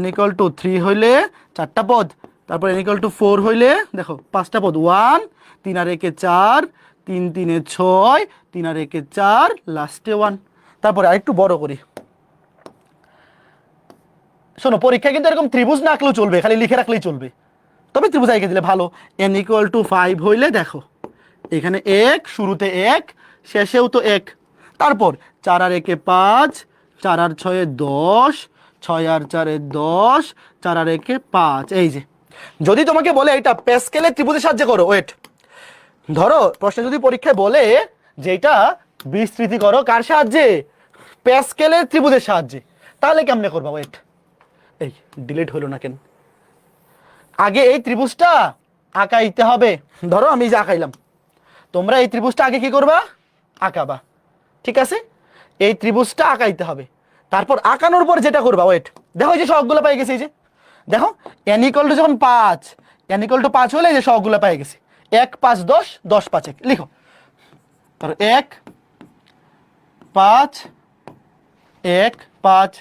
n ইকুয়াল টু 3 হইলে চারটা পদ, তারপর n ইকুয়াল টু 4 হইলে দেখো পাঁচটা পদ, 1 3 আর 1 4, 3 3 6, 3 আর 1 4, লাস্টে 1। তারপরে আরেকটু বড় করি। শোনো পরীক্ষায় কিন্তু এরকম ত্রিভুজ না আঁকলেও চলবে, খালি লিখে রাখলেই চলবে, তবে ত্রিভুজ এঁকে দিলে ভালো। n ইকুয়াল টু 5 হইলে দেখো এখানে 1, শুরুতে 1, শেষেও তো 1, তারপর 4 আর 1 5, 4 আর 6 10, 6 আর 4 10, 4 আর 1 5। এই যে যদি তোমাকে বলে এটা প্যাসকেলের ত্রিভুজের সাহায্যে করো, ওয়েট, ধরো প্রশ্নে যদি পরীক্ষায় বলে যে এটা বিস্তৃতি করো কার সাহায্যে? প্যাসকেলের ত্রিভুজের সাহায্যে, তাহলে কেমনে করবা? ওয়েট, এই ডিলিট হলো না কেন? আগে এই ত্রিভুজটা আঁকাইতে হবে। ধরো আমি যে আঁকাইলাম, তোমরা এই ত্রিভুজটা আগে কি করবা? আঁকাবা, ঠিক আছে? এই ত্রিভুজটা আঁকাইতে হবে, তারপর আঁকানোর পর যেটা করবা, ওয়েট, দেখো এই যে সবগুলো পাই গেছে। এই যে দেখো n ইকুয়াল টু যখন 5, n ইকুয়াল টু 5 হলে এই যে সবগুলো পাই গেছে, 1 5 10, 10 5 1, লিখো। তারপর 1 5 1 5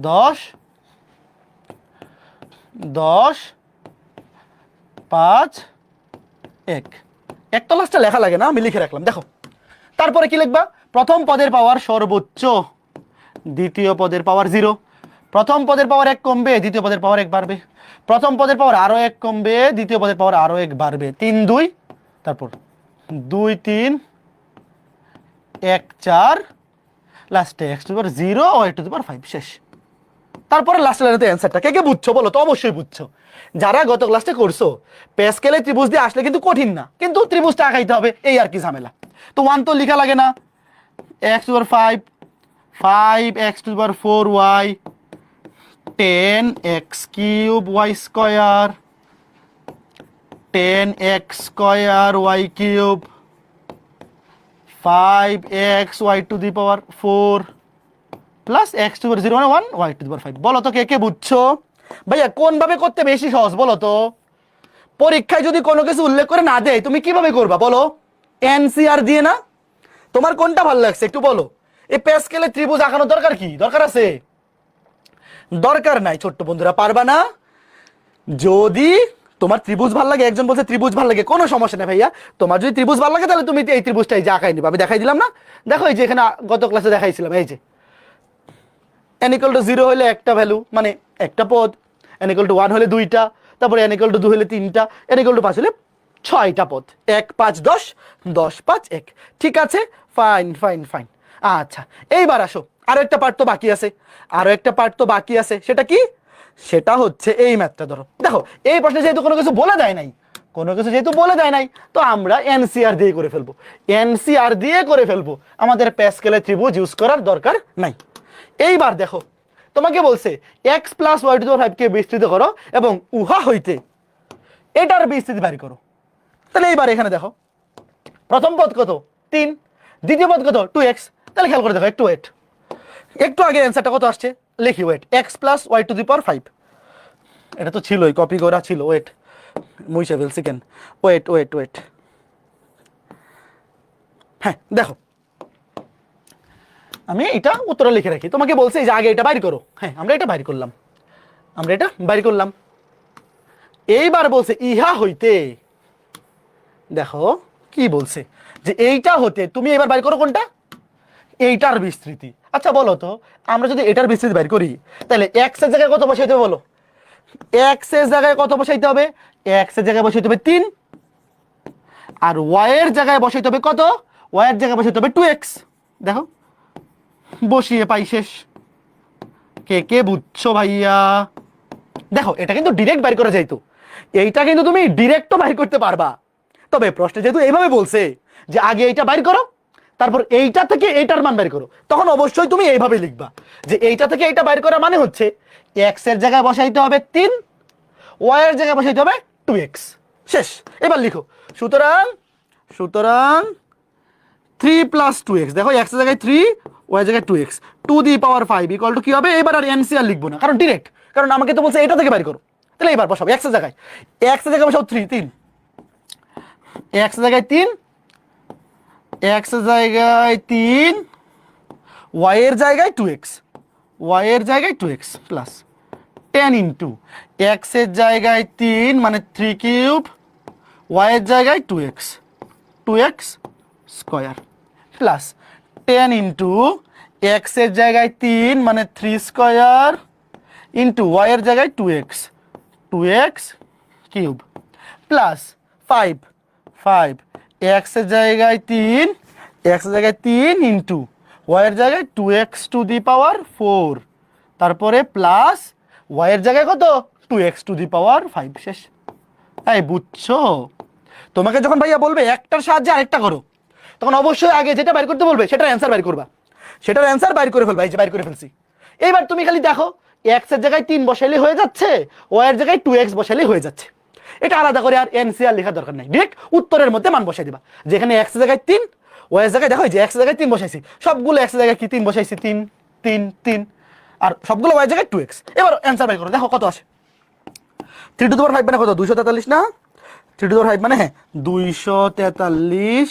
10 10 5 1, এক তো লাস্টে লেখা লাগে না, আমি লিখে রাখলাম। দেখো তারপরে কি লিখবা? প্রথম পদের পাওয়ার সর্বোচ্চ, দ্বিতীয় পদের পাওয়ার 0, প্রথম পদের পাওয়ার 1 কমবে, দ্বিতীয় পদের পাওয়ার 1 বাড়বে, প্রথম পদের পাওয়ার আরো 1 কমবে, দ্বিতীয় পদের পাওয়ার আরো 1 বাড়বে, 3 2, তারপর 2 3 1 4, লাস্টে x টু দি পাওয়ার 0 ও x টু দি পাওয়ার 5। শেষ। তারপরে লাস্টের লাইনে অ্যান্সারটা কে কে বুঝছো বলো তো? অবশ্যই বুঝছো যারা গত ক্লাসে করছো। প্যাসকেলের ত্রিভুজ দিয়ে আসলে কিন্তু কঠিন না, কিন্তু ত্রিভুজটা আঁকাইতে হবে, এই আর কি ঝামেলা। তো 1 তো লেখা লাগে না, x to the power 5, 5 x to the power 4 y, 10 x cube y square, 10 x square y cube, 5 x y to the power 4 plus x to the power 0 মানে 1 y টু দি পাওয়ার 5। বলো তো কে কে বুঝছো? ভাইয়া কোন ভাবে করতে বেশি সহজ বলো তো? পরীক্ষায় যদি কোনো কিছু উল্লেখ করে না দেয় তুমি কিভাবে করবা বলো? এনসিআর দিয়ে না? তোমার কোনটা ভালো লাগছে একটু বলো। এই প্যাসকেলের ত্রিভুজ আঁকানোর দরকার কি? দরকার আছে? দরকার নাই ছোট্ট বন্ধুরা, পারবা না। যদি তোমার ত্রিভুজ ভালো লাগে, একজন বলছে ত্রিভুজ ভালো লাগে, কোনো সমস্যা নেই ভাইয়া। তোমার যদি ত্রিভুজ ভালো লাগে তাহলে তুমি এই ত্রিভুজটাই যে আঁকাই নিবা, আমি দেখাই দিলাম না? দেখো এই যে এখানে গত ক্লাসে দেখাইছিলাম, এই যে n = 0 হলে একটা ভ্যালু মানে একটা পদ, n = 1 হলে দুইটা, তারপরে n = 2 হলে তিনটা, n = 5 হলে 6টা পদ। 1 5 10, 10 5 1। ঠিক আছে, ফাইন ফাইন ফাইন। আচ্ছা, এইবার আসো, আরো একটা পার্ট তো বাকি আছে, আরো একটা পার্ট তো বাকি আছে। সেটা কি? সেটা হচ্ছে এই ম্যাথটা। ধরো দেখো, এই প্রশ্নে যেহেতু কোনো কিছু বলা যায় নাই, কোনো কিছু যেহেতু বলে দেয় নাই, তো আমরা এনসিআর দিয়ে করে ফেলবো, এনসিআর দিয়ে করে ফেলবো, আমাদের প্যাসকেলের ত্রিভুজ ইউজ করার দরকার নাই। এইবার দেখো, তোমাকে বলছে x + y⁵ কে বিস্তৃত করো এবং উহা হইতে এটার বিস্তৃতি বের করো। তাহলে এইবার এখানে দেখো, প্রথম পদ কত? 3, দ্বিতীয় পদ কত? 2x। তাহলে খেয়াল করে দেখো, একটু ওয়েট, একটু আগে অ্যান্সারটা কত আসছে লিখি, ওয়েট, x + y⁵। এটা তো ছিলই, কপি করা ছিল, ওয়েট মুইসা ফেলছি কেন, ওয়েট ওয়েট ওয়েট। হ্যাঁ দেখো, আমি এটা উত্তরে লিখে রাখি। তোমাকে বলছে যে আগে এটা বাইর করো, হ্যাঁ আমরা এটা বাইর করলাম, আমরা এটা বাইর করলাম। এইবার বলছে ইহা হইতে, দেখো কি বলছে, যে এইটা হতে তুমি এবার বাইর করো কোনটা? এইটার বিস্তৃতি। আচ্ছা বলো তো, আমরা যদি এটার বিস্তৃতি বাইর করি, তাহলে x এর জায়গায় কত বসাইতে হবে বলো? x এর জায়গায় কত বসাইতে হবে? x এর জায়গায় বসাইতে হবে 3, আর y এর জায়গায় বসাইতে হবে কত? y এর জায়গায় বসাইতে হবে 2x। দেখো বসিয়ে পাই শেষ। কে কে বুঝছো ভাইয়া? দেখো এটা কিন্তু ডিরেক্ট বাইর করা যাইতো, এইটা কিন্তু তুমি ডিরেক্টও বাইর করতে পারবা। তবে প্রশ্নে যেহেতু এইভাবে বলছে যে আগে এইটা বাইর করো, তারপর এইটা থেকে এইটার মান বের করো, তখন অবশ্যই তুমি এইভাবে লিখবা যে এইটা থেকে এইটা বাইর করা মানে হচ্ছে x এর জায়গায় বসাইতে হবে 3, y এর জায়গায় বসাইতে হবে 2x। শেষ। এবার লিখো, সুতরাং সুতরাং 3 + 2x, দেখো x এর জায়গায় 3, y এর জায়গায় 2x, টু দি পাওয়ার 5 = কি হবে? এবার আর এনসিআর লিখবো না, কারণ ডিরেক্ট, কারণ আমাকে তো বলছে এটা থেকে বাইর করো। তাহলে এবার বসাবো x এর জায়গায়, x এর জায়গায় বসাও 3, x এর জায়গায় 3, x এর জায়গায় 3, y এর জায়গায় 2x, y এর জায়গায় 2x প্লাস 10 ইন্টু x এর জায়গায় 3 মানে 3³ y এর জায়গায় 2x, 2x square plus 10 into x এর জায়গায় 3 মানে 3 স্কয়ার ইন্টু y এর জায়গায় 2x, 2x cube plus 5 x এর জায়গায় 3, x এর জায়গায় 3 ইন্টু y এর জায়গায় 2x টু দি পাওয়ার 4, তারপরে প্লাস y এর জায়গায় কত? 2x two the power 5। শেষ। এই বুঝছো? তোমাকে যখন ভাইয়া বলবে একটার সাহায্যে আরেকটা করো, তখন অবশ্যই আগে যেটা বাইর করতে বলবে সেটার অ্যান্সার বাইর করবা, সেটার অ্যান্সার বাইর করে ফেলবা। এই যে বাইর করে ফেলছি। এইবার তুমি খালি দেখো, x এর জায়গায় 3 বসাইলে হয়ে যাচ্ছে, y এর জায়গায় 2x বসাইলে হয়ে যাচ্ছে। এটা আলাদা করে আর এনসিআর লেখার দরকার নাই, ডিরেক্ট উত্তরের মধ্যে মান বসাই দিবা। যেখানে x এর জায়গায় 3, y এর জায়গায় দেখো, এই যে x এর জায়গায় 3 বসাইছি, সবগুলো x এর জায়গায় কি 3 বসাইছি, 3 3 3, আর সবগুলো y এর জায়গায় 2x। এবার অ্যান্সার বাইর করো, দেখো কত আসে। 3 টু দি পাওয়ার 5 মানে কত? 243 না? 3 টু দি পাওয়ার 5 মানে 243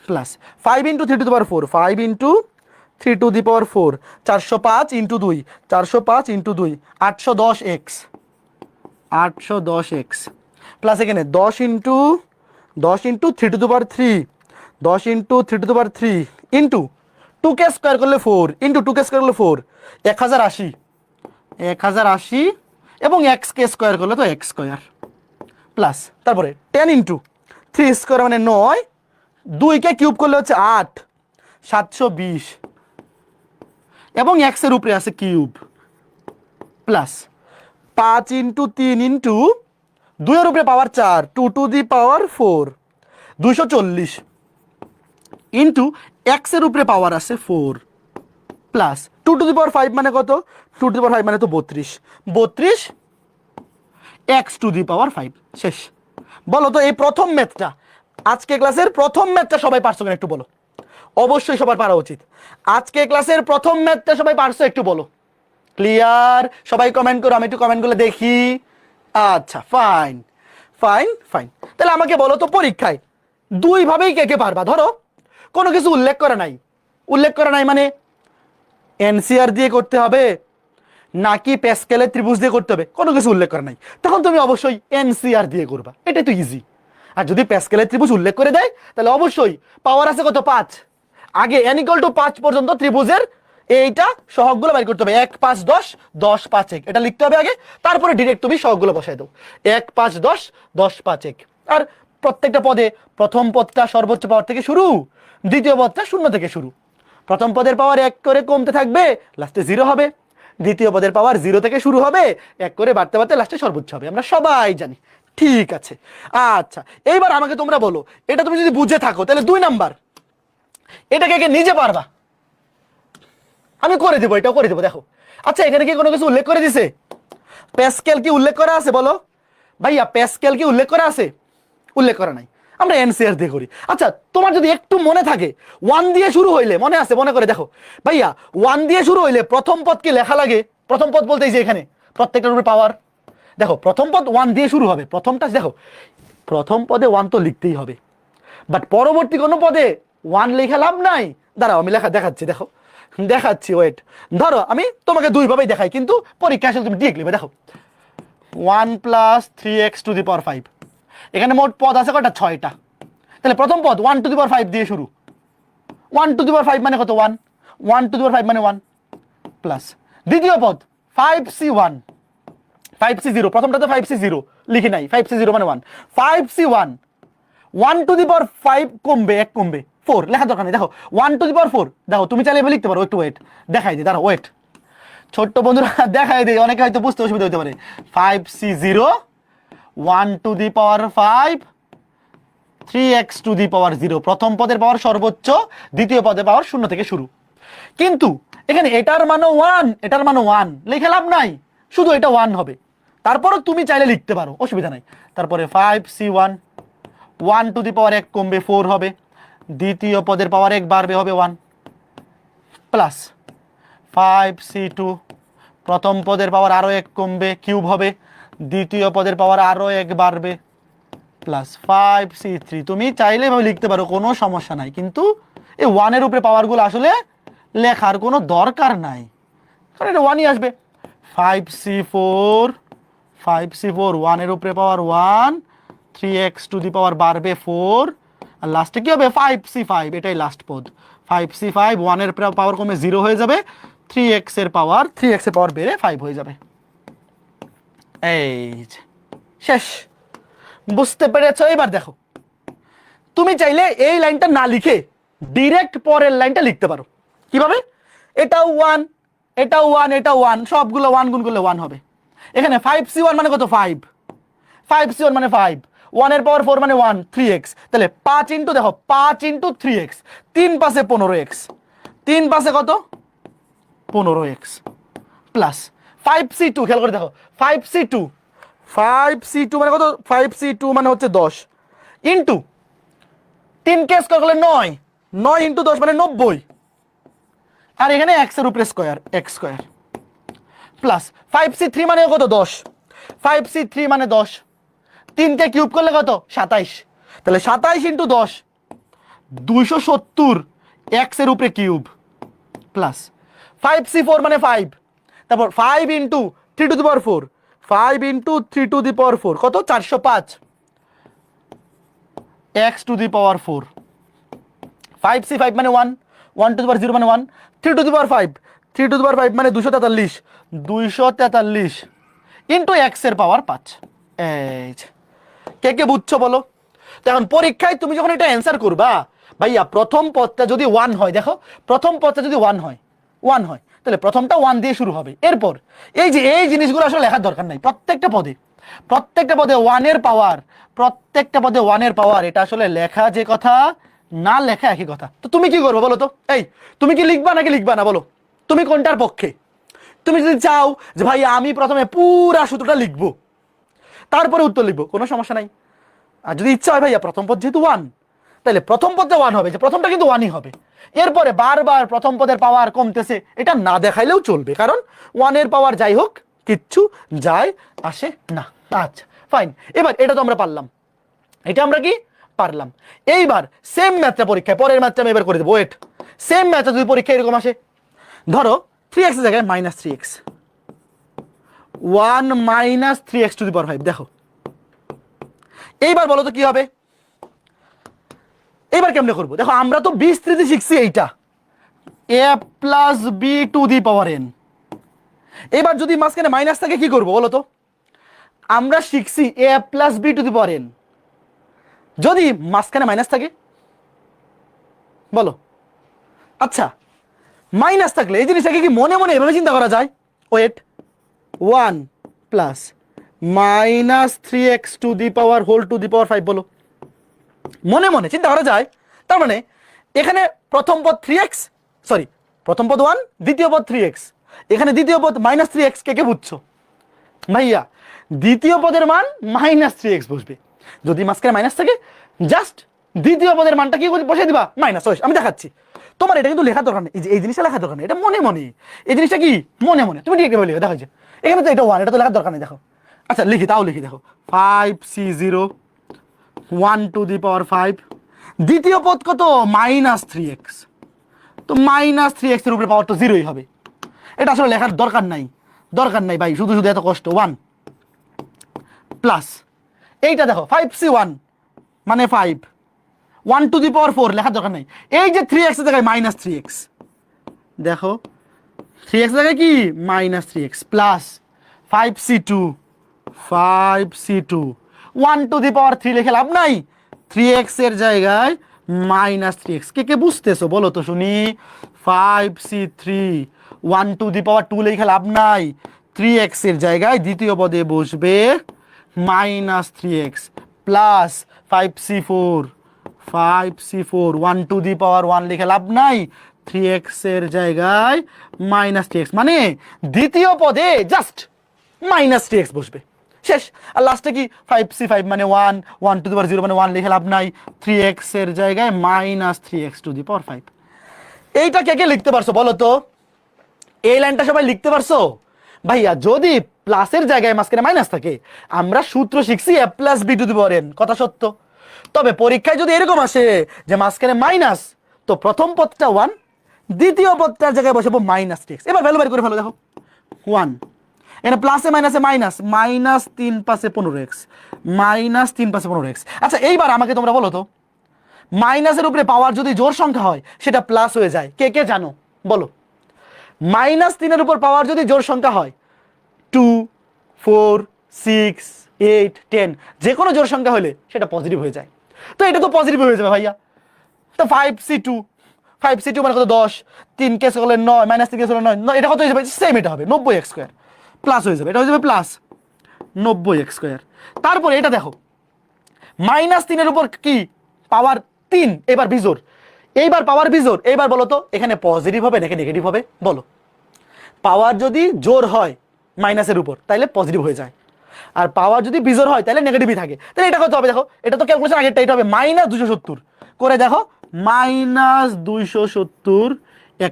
plus 5 into 3 to the power 4, 5 into 3 to the power 4, 405 into 2, 405 into 2, 810x, 810x plus এখানে 10 into 3 to the power 3, 10 into 3 to the power 3 into 2k square করলে 4 ইন্টু 2k স্কয়ার করলে 4, 1080, 1080 এবং xk স্কয়ার করলে তো x স্কয়ার প্লাস তারপরে 10 ইন্টু 3 স্কয়ার মানে 9, 2কে কিউব করলে হচ্ছে 8, 720 এবং x এর উপরে আছে কিউব প্লাস 5 ইন্টু 3 ইন্টু 2 এর উপরে পাওয়ার 4, 2 two the power 4, 240 into x এর উপরে পাওয়ার আছে 4 প্লাস 2 টু দি পাওয়ার 5 মানে কত? 2 টু দি পাওয়ার 5 মানে তো 32 x টু দি পাওয়ার 5। শেষ। বলো তো এই প্রথম ম্যাথটা, আজকে ক্লাসের প্রথম ম্যাথটা সবাই পারছো কিনা একটু বলো। অবশ্যই সবার পারা উচিত। আজকে ক্লাসের প্রথম ম্যাথটা সবাই পারছো একটু বলো। ক্লিয়ার? সবাই কমেন্ট করো, আমি একটু কমেন্টগুলো দেখি। আচ্ছা ফাইন ফাইন ফাইন। তাহলে আমাকে বলো তো, পরীক্ষায় দুই ভাবেই কে কে পারবা? ধরো কোনো কিছু উল্লেখ করা নাই মানে এনসিআর দিয়ে করতে হবে নাকি প্যাসকেলের ত্রিভুজ দিয়ে করতে হবে, কোনো কিছু উল্লেখ করা নাই, তখন তুমি অবশ্যই এনসিআর দিয়ে করবা, এটাই তো ইজি। আর যদি প্যাসকেলের ত্রিভুজ উল্লেখ করে দেয়, তাহলে অবশ্যই পাওয়ার আছে কত? 5। আগে n = 5 পর্যন্ত ত্রিভুজের এইটা সহগগুলো বাইর করতে হবে 1 5 10 10 5 1 এটা লিখতে হবে আগে, তারপরে ডিরেক্ট তুমি সহগগুলো বসাই দাও 1 5 10 10 5 1। আর প্রত্যেকটা পদে প্রথম পদটা সর্বোচ্চ পাওয়ার থেকে শুরু, দ্বিতীয় পদটা শূন্য থেকে শুরু। প্রথম পদের পাওয়ার 1 করে কমতে থাকবে, লাস্টে 0 হবে। দ্বিতীয় পদের পাওয়ার 0 থেকে শুরু হবে, 1 করে বাড়তে বাড়তে লাস্টে সর্বোচ্চ হবে, আমরা সবাই জানি। ঠিক আছে, আচ্ছা এইবার আমাকে তোমরা বলো, এটা তুমি যদি বুঝে থাকো তাহলে 2 নাম্বার এটাকে কে নিজে পারবা? আমি করে দেবো, এটাও করে দেবো। দেখো, আচ্ছা এখানে কি কোনো কিছু উল্লেখ করে দিছে? প্যাসকেল কি উল্লেখ করা আছে বলো ভাইয়া? প্যাসকেল কি উল্লেখ করা আছে? উল্লেখ করা নাই, আমরা এনসিআর দিয়ে করি। আচ্ছা তোমার যদি একটু মনে থাকে, 1 দিয়ে শুরু হইলে, মনে আছে মনে করে দেখো ভাইয়া, 1 দিয়ে শুরু হইলে প্রথম পদ কি লেখা লাগে? প্রথম পদ বলতে এই যে এখানে প্রত্যেকটার উপরে পাওয়ার, দেখো প্রথম পদ 1 দিয়ে শুরু হবে, প্রথমটা দেখো, প্রথম পদে 1 তো লিখতেই হবে, বাট পরবর্তী কোনো পদে 1 লেখা লাভ নাই। দাঁড়াও আমি লেখা দেখাচ্ছি, দেখো দেখাচ্ছি, ওয়েট। ধরো আমি তোমাকে 2 ভাবেই দেখাই, কিন্তু পরীক্ষা আসলে তুমি ঠিক লিখবে। দেখো 1 + 3x টু দি পাওয়ার 5, এখানে মোট পদ আছে কয়টা? 6টা। তাহলে প্রথম পদ 1 টু দি পাওয়ার 5 দিয়ে শুরু, 1 টু দি পাওয়ার 5 মানে কত? 1, 1 টু দি পাওয়ার 5 মানে 1, প্লাস দ্বিতীয় পদ 5c1, 5c0, প্রথমটা তো 5c0 লিখি নাই, 5c0 মানে 1, 5c1, 1 টু দি পাওয়ার 5 কমবে, 1 কমবে, 4 লেখা দরকার নেই। দেখো 1 টু দি পাওয়ার 4, দেখো তুমি চাইলে এভাবে লিখতে পারো, একটু ওয়েট দেখাই দিই, দাঁড়াও ওয়েট, ছোট্ট বন্ধুরা দেখাই দিই, অনেকে হয়তো বুঝতে অসুবিধা হতে পারে। 5c0, 1 to the power 5, 3x to the power 0, প্রথম পদের পাওয়ার সর্বোচ্চ, দ্বিতীয় পদের পাওয়ার 0 থেকে শুরু। কিন্তু এখানে এটার মানও 1, এটার মানও 1, লিখে লাভ নাই, শুধু এটা 1 হবে। তারপরও তুমি চাইলে লিখতে পারো, অসুবিধা নাই। তারপরে 5c1, 1 টু দি পাওয়ার 1 কমবে, 4 হবে। দ্বিতীয় পদের পাওয়ার 1 বাড়বে, হবে 1, প্লাস 5c2, প্রথম পদের পাওয়ার আরো 1 কমবে, কিউব হবে। দ্বিতীয় পদের পাওয়ার আরো 1 বাড়বে, প্লাস 5c3। তুমি চাইলে এভাবে লিখতে পারো, কোনো সমস্যা নাই, কিন্তু এই 1 এর উপরে পাওয়ারগুলো আসলে লেখার কোনো দরকার নাই, কারণ এটা 1ই আসবে। 5c4, 1 এর উপরে পাওয়ার 1, 3x টু দি পাওয়ার বাড়বে 4, আর লাস্টে কি হবে? 5c5, এটাই লাস্ট পদ। 5c5, 1 এর পাওয়ার কমে 0 হয়ে যাবে, 3x এর পাওয়ার বেড়ে 5 হয়ে যাবে। এই শেষ, বুঝতে পেরেছো? এবার দেখো, তুমি চাইলে এই লাইনটা না লিখে ডিরেক্ট পরের লাইনটা লিখতে পারো। কিভাবে? এটাও 1, এটাও 1, এটাও 1, সবগুলো 1 গুণ করলে 1 হবে। এখানে 5c1 মানে কত? 5, 5c1 মানে 5, 1 এর পাওয়ার 4 মানে 1, 3x, তাহলে 5 ইন্টু, দেখো 5 ইন্টু 3x, 3 পাশে 15x, 3 পাশে কত? 15x, প্লাস 5c2, খেয়াল করে দেখো 5c2, 5c2 মানে কত? 5c2 মানে হচ্ছে 10, ইন্টু 3 কে স্কয়ার করলে 9, 9 ইন্টু 10 মানে 90, আর এখানে x এর উপরে square, x square, plus 5c3 মানে কত? 10, 5c3 মানে 10, 3 কে কিউব করলে কত? 27, তাহলে 27 ইন্টু 10, 270 x এর উপরে কিউব, প্লাস 5c4 মানে 5, তারপর 5 into 3 to the power 4, 5 into 3 to the power 4 কত? 405 x to the power 4, 5c5 মানে 1, 1 টু দি পাওয়ার 0 মানে 1, 3 to the power 5, 3 to the power 5 মানে 243, 243 ইন্টু x এর পাওয়ার 5। এই কে কে বুঝছো বলো? তো এখন পরীক্ষায় তুমি যখন এটা অ্যান্সার করবা, ভাইয়া প্রথম পদটা যদি 1 হয়, দেখো প্রথম পদটা যদি 1 হয়, 1 হয়, তাহলে প্রথমটা 1 দিয়ে শুরু হবে। এরপর এই যে এই জিনিসগুলো আসলে লেখার দরকার নাই, প্রত্যেকটা পদে 1 এর পাওয়ার, প্রত্যেকটা পদে 1 এর পাওয়ার, এটা আসলে লেখা যে কথা, না লেখা একই কথা। তো তুমি কি করবে বলো তো? এই তুমি কি লিখবা নাকি লিখবা না বলো? তুমি কোনটার পক্ষে? তুমি যদি চাও যে ভাই আমি প্রথমে পুরা সূত্রটা লিখবো, তারপরে উত্তর লিখবো, কোনো সমস্যা নাই। আর যদি ইচ্ছা হয় ভাইয়া প্রথম পদ যেহেতু 1, তাহলে প্রথম পদে 1 হবে, যে প্রথমটা কিন্তু 1ই হবে। এরপরে বারবার প্রথম পদের পাওয়ার কমতেছে, এটা না দেখাইলেও চলবে, কারণ 1 এর পাওয়ার যাই হোক কিচ্ছু যায় আসে না। আচ্ছা ফাইন, এবার এটা তো আমরা পারলাম, এটা আমরা কি পারলাম। এইবার সেম ম্যাথটা পরীক্ষায়, পরের ম্যাথটা আমি এবার করে দেবো। ওয়েট, সেম ম্যাথটা যদি পরীক্ষায় এরকম আসে, ধরো 3x এর জায়গায় -3x, 1 - 3x to the power 5, দেখো এইবার বলো তো কি হবে? এইবার কেমনে করবো? দেখো আমরা তো বিস্তৃতি শিখছি এইটা, A plus B to the power N. এবার যদি মাঝখানে মাইনাস থাকে কি করবো বলো তো? আমরা শিখছি A plus B to the power N, যদি মাঝখানে মাইনাস থাকে বলো। আচ্ছা, মাইনাস থাকলে এই জিনিসটাকে কি মনে মনে এভাবে চিন্তা করা যায়? Wait, 1 plus minus 3x to the power whole to the power 5 বলো। মনে মনে চিন্তা করা যায়। তার মানে এখানে প্রথম পদ 3x, সরি প্রথম পদ 1, দ্বিতীয় পদ 3x, এখানে দ্বিতীয় পদ মাইনাস 3x। কে কে বুঝছো ভাইয়া? দ্বিতীয় পদের মান মাইনাস 3x বসবে। যদি মাঝখানে মাইনাস থাকে জাস্ট দ্বিতীয় পদের মানটা কি বসে দিবা মাইনাস। আমি দেখাচ্ছি তোমার, এটা কিন্তু লেখার দরকার নেই, এই জিনিসটা লেখার দরকার নেই, এটা মনে মনে। এই জিনিসটা কি মনে মনে তুমি ঠিক বলি। দেখো যে এখানে তো এটা 1, এটা তো লেখার দরকার নেই। দেখো আচ্ছা লিখি, তাও লিখি। দেখো 5c0 1 টু দি পাওয়ার 5, দ্বিতীয় পদ কত মাইনাস 3x, তো মাইনাস 3x এর উপরে পাওয়ার তো 0ই হবে। এটা আসলে লেখার দরকার নাই, দরকার নাই ভাই, শুধু শুধু এত কষ্ট। 1 প্লাস এইটা দেখো 5c1 মানে 5, 1 টু দি পাওয়ার 4 লেখার দরকার নাই। এই যে 3x এর জায়গায় মাইনাস 3x, দেখো 3x এর জায়গায় কি minus 3x plus 5c2 1 to the power 3 লিখে লাভ নাই, 3x এর জায়গায় মাইনাস 3x। কে কে বুঝতেছো বলো তো শুনি? 5c3 1 টু দি পাওয়ার 2 লিখে লাভ নাই, 3x এর জায়গায় দ্বিতীয় পদে বসবে minus 3x plus 5c4 1 to the power 1 লিখে লাভ নাই, 3x এর জায়গায় মাইনাস 3x। মানে দ্বিতীয় পদে জাস্ট মাইনাস 3x বসবে, শেষ। আর লাস্টে কি 5c5 মানে 1 টু দি পাওয়ার 0 মানে 1 লিখে লাভ নাই, 3x এর জায়গায় minus 3x to the power 5। এইটা কে কে লিখতে পারছো বলো তো? এই লাইনটা সবাই লিখতে পারছো? ভাইয়া যদি প্লাসের জায়গায় মাঝখানে মাইনাস থাকে, আমরা সূত্র শিখছি A plus B to the power N, কথা সত্য। তবে পরীক্ষায় যদি এরকম আসে যে মাঝখানে মাইনাস, তো প্রথম পদটা 1, দ্বিতীয় পদটার জায়গায় বসাবো মাইনাস 3x। এবার ভ্যালু বের করে ফেলো। দেখো 1, এখানে প্লাসে মাইনাসে মাইনাস, মাইনাস 3 পাশে 15x, মাইনাস 3 পাশে 15x। আচ্ছা এইবার আমাকে তোমরা বলো তো, মাইনাসের উপরে পাওয়ার যদি জোর সংখ্যা হয় সেটা প্লাস হয়ে যায়, কে কে জানো বলো? মাইনাস 3 এর উপর পাওয়ার যদি জোর সংখ্যা হয় 2 4 6 8 10, যে কোনো জোর সংখ্যা হলে সেটা পজিটিভ হয়ে যায়। তো এটা তো পজিটিভ হয়ে যাবে ভাইয়া। তো 5c2 মানে কত 10, 3 কেস হলে 9, মাইনাস 3 কেস হলে 9, এটা কত হয়ে যাবে? সেম এটা হবে 90x স্কয়ার, প্লাস হয়ে যাবে, এটা হয়ে যাবে প্লাস 90x স্কয়ার। তারপরে এটা দেখো মাইনাস 3 এর উপর কি পাওয়ার 3, এবার বিজোড়, এইবার পাওয়ার বিজোড়। এইবার বলো তো এখানে পজিটিভ হবে নাকি নেগেটিভ হবে বলো? পাওয়ার যদি জোর হয় মাইনাসের উপর তাহলে পজিটিভ হয়ে যায়, আর পাওয়ার যদি বিজোড় হয় তাহলে নেগেটিভই থাকে। তাহলে এটা কত হবে? দেখো এটা তো ক্যালকুলেশন আগেরটা, এটা হবে মাইনাস 270 করে দেখো, মাইনাস 270